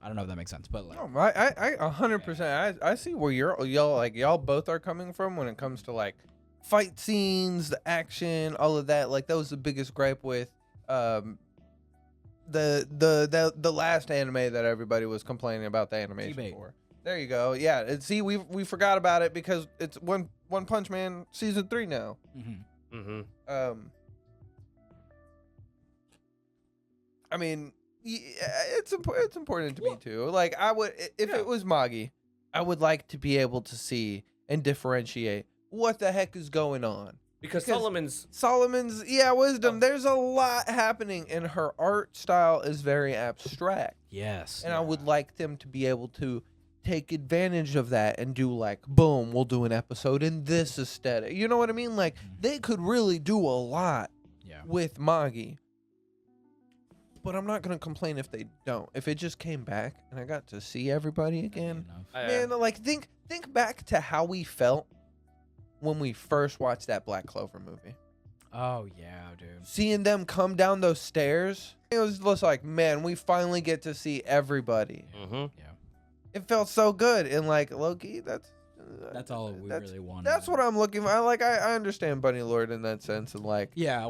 [SPEAKER 3] I don't know if that makes sense, but like,
[SPEAKER 1] No, I 100%. I see where y'all both are coming from when it comes to like fight scenes, the action, all of that. Like that was the biggest gripe with the last anime that everybody was complaining about the animation
[SPEAKER 3] T-bait.
[SPEAKER 1] for. There you go. Yeah, and see, we forgot about it because it's One Punch Man season 3 now.
[SPEAKER 3] mm-hmm.
[SPEAKER 2] Mm-hmm.
[SPEAKER 1] I mean, it's important to me too. Like I would, if it was Magi, I would like to be able to see and differentiate what the heck is going on.
[SPEAKER 2] Because Solomon's
[SPEAKER 1] wisdom. There's a lot happening, and her art style is very abstract.
[SPEAKER 3] Yes.
[SPEAKER 1] And I would like them to be able to take advantage of that and do like, boom, we'll do an episode in this aesthetic. You know what I mean? Like they could really do a lot with Magi. But I'm not gonna complain if they don't. If it just came back and I got to see everybody again, man, like think back to how we felt when we first watched that Black Clover movie.
[SPEAKER 3] Oh yeah, dude.
[SPEAKER 1] Seeing them come down those stairs, it was just like, man, we finally get to see everybody.
[SPEAKER 2] Mm-hmm.
[SPEAKER 3] Yeah.
[SPEAKER 1] It felt so good, and like Loki,
[SPEAKER 3] that's all we really wanted.
[SPEAKER 1] That's what I'm looking for. I understand Bunny Lord in that sense, and like,
[SPEAKER 3] yeah,
[SPEAKER 1] I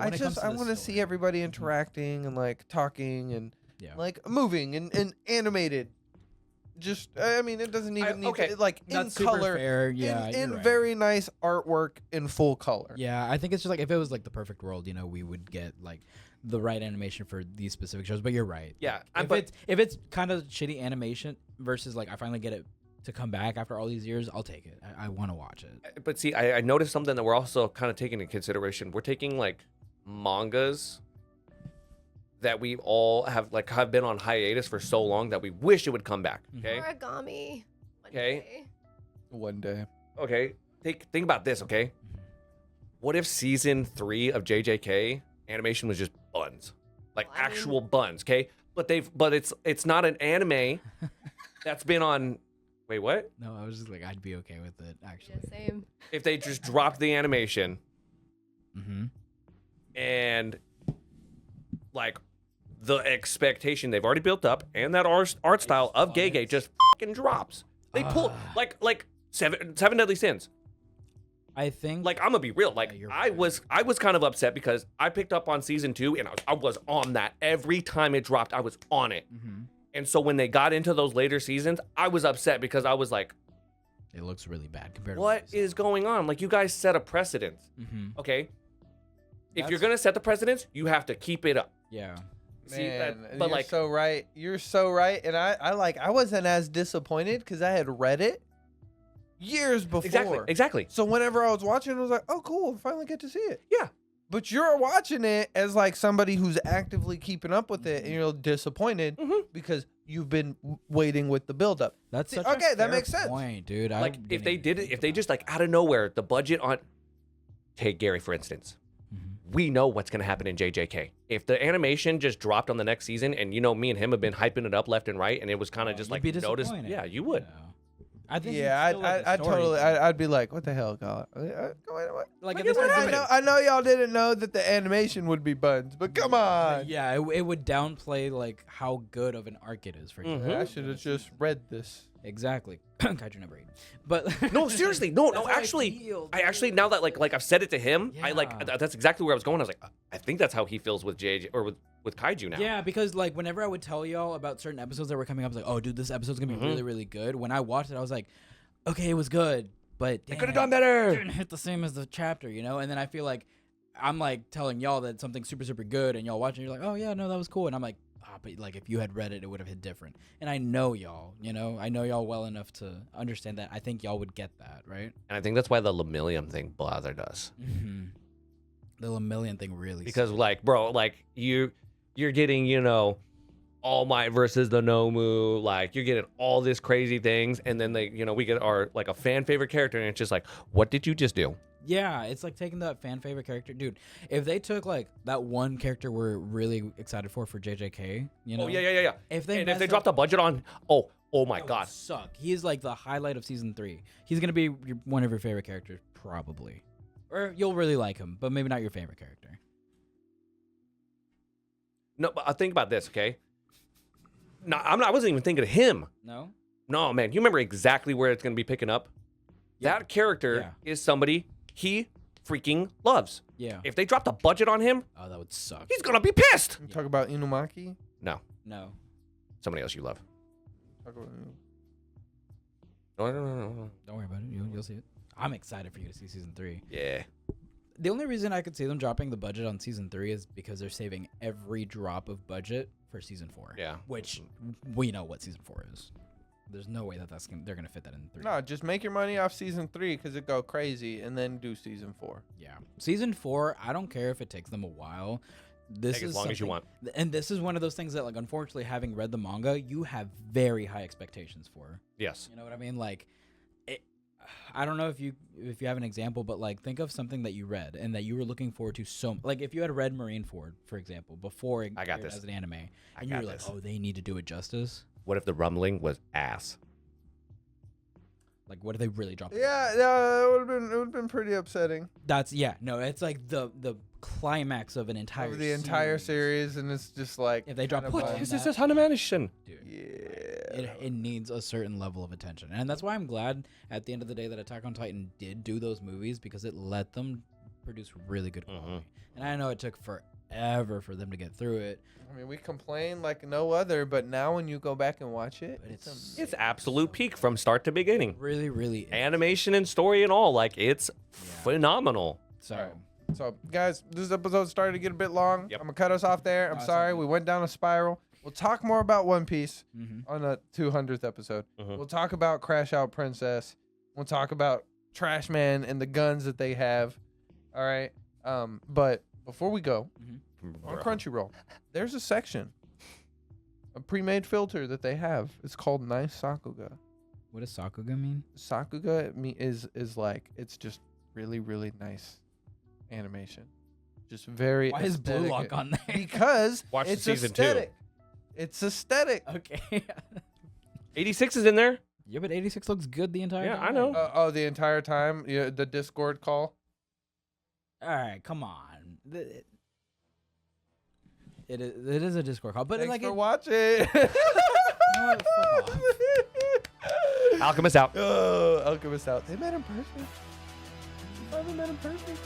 [SPEAKER 1] want to see everybody interacting and like talking and like moving and animated. Just, I mean, it doesn't even need to, like in color,
[SPEAKER 3] fair. Yeah,
[SPEAKER 1] in
[SPEAKER 3] right.
[SPEAKER 1] very nice artwork in full color.
[SPEAKER 3] Yeah, I think it's just like if it was like the perfect world, we would get like the right animation for these specific shows. But you're right.
[SPEAKER 2] Yeah,
[SPEAKER 3] if it's kind of shitty animation versus like I finally get it to come back after all these years, I'll take it. I want to watch it.
[SPEAKER 2] But see, I noticed something that we're also kind of taking into consideration. We're taking like mangas that we all have been on hiatus for so long that we wish it would come back. Okay.
[SPEAKER 4] Origami.
[SPEAKER 1] One day.
[SPEAKER 2] Okay. Think about this. Okay. What if season 3 of JJK animation was just buns, like actual buns? Okay. But it's not an anime that's been on. Wait, what?
[SPEAKER 3] No, I was just like, I'd be okay with it actually.
[SPEAKER 4] Yeah, same.
[SPEAKER 2] If they just dropped the animation and like the expectation they've already built up and that art style of Gege just fucking drops. They pull like seven Deadly Sins.
[SPEAKER 3] I think
[SPEAKER 2] like I'm gonna be real. Like I was kind of upset because I picked up on season 2 and I was on that every time it dropped. I was on it. And so when they got into those later seasons, I was upset because I was like,
[SPEAKER 3] it looks really bad compared to
[SPEAKER 2] what is going on? Like you guys set a precedent. Okay. If you're gonna set the precedence, you have to keep it up.
[SPEAKER 3] Yeah.
[SPEAKER 2] See,
[SPEAKER 1] Man,
[SPEAKER 2] but
[SPEAKER 1] you're
[SPEAKER 2] like
[SPEAKER 1] so right. You're so right. And I wasn't as disappointed because I had read it years before.
[SPEAKER 2] Exactly.
[SPEAKER 1] So whenever I was watching it, I was like, oh, cool. I finally get to see it.
[SPEAKER 2] Yeah.
[SPEAKER 1] But you're watching it as like somebody who's actively keeping up with it, and you're disappointed because you've been waiting with the buildup.
[SPEAKER 3] That's such
[SPEAKER 1] okay.
[SPEAKER 3] A
[SPEAKER 1] that
[SPEAKER 3] fair
[SPEAKER 1] makes sense.
[SPEAKER 3] point, dude.
[SPEAKER 2] Like if they did it, if they just like out of nowhere, the budget on, take Gary for instance. We know what's going to happen in JJK. If the animation just dropped on the next season, and me and him have been hyping it up left and right, and it was kind of just like noticed. Yeah, you would.
[SPEAKER 3] Yeah. I think.
[SPEAKER 1] Yeah, I'd totally. I'd be like, what the hell, God?
[SPEAKER 3] Like
[SPEAKER 1] I know y'all didn't know that the animation would be buns, but come on.
[SPEAKER 3] Yeah, it would downplay like how good of an arc it is for you.
[SPEAKER 1] I should have just read this.
[SPEAKER 3] Exactly. Kaiju number 8. But
[SPEAKER 2] no, seriously, no. Actually, I actually now that like I've said it to him, I that's exactly where I was going. I was like, I think that's how he feels with JJ or with Kaiju now.
[SPEAKER 3] Yeah, because like whenever I would tell y'all about certain episodes that were coming up, I was like, oh, dude, this episode's gonna be really, really good. When I watched it, I was like, okay, it was good, but
[SPEAKER 2] they could have done better.
[SPEAKER 3] It didn't hit the same as the chapter, And then I feel like I'm like telling y'all that something's super, super good, and y'all watching, you're like, oh yeah, no, that was cool, and I'm like, but like if you had read it, it would have hit different. And I know y'all, I know y'all well enough to understand that. I think y'all would get that, right?
[SPEAKER 2] And I think that's why the Lemillion thing bothered us.
[SPEAKER 3] The Lemillion thing really
[SPEAKER 2] because sucked. Like, bro, like you're getting, All Might versus the Nomu, like you're getting all this crazy things, and then they, we get our like a fan favorite character, and it's just like, what did you just do?
[SPEAKER 3] Yeah, it's like taking that fan favorite character, dude. If they took like that one character we're really excited for JJK,
[SPEAKER 2] Oh yeah.
[SPEAKER 3] If they
[SPEAKER 2] dropped a budget on, oh my god,
[SPEAKER 3] suck. He's like the highlight of season 3. He's gonna be one of your favorite characters, probably, or you'll really like him, but maybe not your favorite character.
[SPEAKER 2] No, but think about this, okay? No, I wasn't even thinking of him. No, man. You remember exactly where it's gonna be picking up. Yeah. That character is somebody he freaking loves.
[SPEAKER 3] Yeah.
[SPEAKER 2] If they dropped a budget on him,
[SPEAKER 3] oh, that would suck.
[SPEAKER 2] He's gonna be pissed.
[SPEAKER 1] You talk about Inumaki?
[SPEAKER 2] No. Somebody else you love.
[SPEAKER 1] Talk about
[SPEAKER 2] No.
[SPEAKER 3] Don't worry about it. You'll see it. I'm excited for you to see season 3.
[SPEAKER 2] Yeah.
[SPEAKER 3] The only reason I could see them dropping the budget on season 3 is because they're saving every drop of budget for season 4.
[SPEAKER 2] Yeah.
[SPEAKER 3] Which we know what season 4 is. There's no way that they're gonna fit that in 3.
[SPEAKER 1] No, just make your money off season 3 because it go crazy, and then do season 4.
[SPEAKER 3] Yeah. Season 4, I don't care if it takes them a while. This
[SPEAKER 2] Take
[SPEAKER 3] is
[SPEAKER 2] as long as you want.
[SPEAKER 3] And this is one of those things that, like, unfortunately, having read the manga, you have very high expectations for.
[SPEAKER 2] Yes.
[SPEAKER 3] You know what I mean? Like, I don't know if you have an example, but like, think of something that you read and that you were looking forward to. So, like, if you had read Marineford, for example, before it
[SPEAKER 2] I got
[SPEAKER 3] aired
[SPEAKER 2] this.
[SPEAKER 3] as an anime,
[SPEAKER 2] I
[SPEAKER 3] and you
[SPEAKER 2] got
[SPEAKER 3] were like,
[SPEAKER 2] this.
[SPEAKER 3] oh, they need to do it justice.
[SPEAKER 2] What if the rumbling was ass?
[SPEAKER 3] Like, what if they really drop?
[SPEAKER 1] Yeah, it would have been pretty upsetting.
[SPEAKER 3] That's no. It's like the climax of an entire
[SPEAKER 1] Of the entire series, and it's just like
[SPEAKER 3] If they drop
[SPEAKER 1] kinda
[SPEAKER 3] a
[SPEAKER 2] What
[SPEAKER 3] bomb,
[SPEAKER 2] is
[SPEAKER 3] that-
[SPEAKER 2] this animation?
[SPEAKER 3] Dude,
[SPEAKER 1] Yeah.
[SPEAKER 3] it needs a certain level of attention, and that's why I'm glad at the end of the day that Attack on Titan did do those movies, because it let them produce really good quality. And I know it took forever for them to get through it,
[SPEAKER 1] I mean, we complain like no other, but now when you go back and watch it,
[SPEAKER 3] but it's
[SPEAKER 2] It's absolute peak from start to beginning.
[SPEAKER 3] really, really is.
[SPEAKER 2] Animation and story and all, like it's phenomenal.
[SPEAKER 3] So
[SPEAKER 1] Alright. So, guys, this episode started to get a bit long.
[SPEAKER 2] Yep.
[SPEAKER 1] I'm gonna cut us off there. I'm
[SPEAKER 3] That's
[SPEAKER 1] sorry,
[SPEAKER 3] okay.
[SPEAKER 1] we went down a spiral. We'll talk more about One Piece
[SPEAKER 3] mhm.
[SPEAKER 1] on the 200th episode.
[SPEAKER 2] Mhm.
[SPEAKER 1] We'll talk about Crash Out Princess. We'll talk about Trash Man and the guns that they have. All right. But before we go, on
[SPEAKER 2] Bro.
[SPEAKER 1] Crunchyroll, there's a section, a pre-made filter that they have. It's called Nice Sakuga.
[SPEAKER 3] What does Sakuga mean?
[SPEAKER 1] Sakuga is like, it's just really, really nice animation. Just very
[SPEAKER 3] Why is Blue
[SPEAKER 1] aesthetic.
[SPEAKER 3] Lock on there?
[SPEAKER 1] Because
[SPEAKER 2] Watch
[SPEAKER 1] it's
[SPEAKER 2] season 2.
[SPEAKER 1] aesthetic. It's aesthetic.
[SPEAKER 3] Okay.
[SPEAKER 2] 86 is in there.
[SPEAKER 3] Yeah, but 86 looks good the entire
[SPEAKER 2] Yeah,
[SPEAKER 3] time.
[SPEAKER 2] I know.
[SPEAKER 1] The entire time, yeah, the Discord call.
[SPEAKER 3] All right, come on. It is a Discord call, but
[SPEAKER 1] Thanks
[SPEAKER 3] like
[SPEAKER 1] for
[SPEAKER 3] it,
[SPEAKER 1] watching.
[SPEAKER 3] you know what? Fuck off.
[SPEAKER 2] Alchemist out.
[SPEAKER 1] Oh, Alchemist out. They met in person. They finally met in person.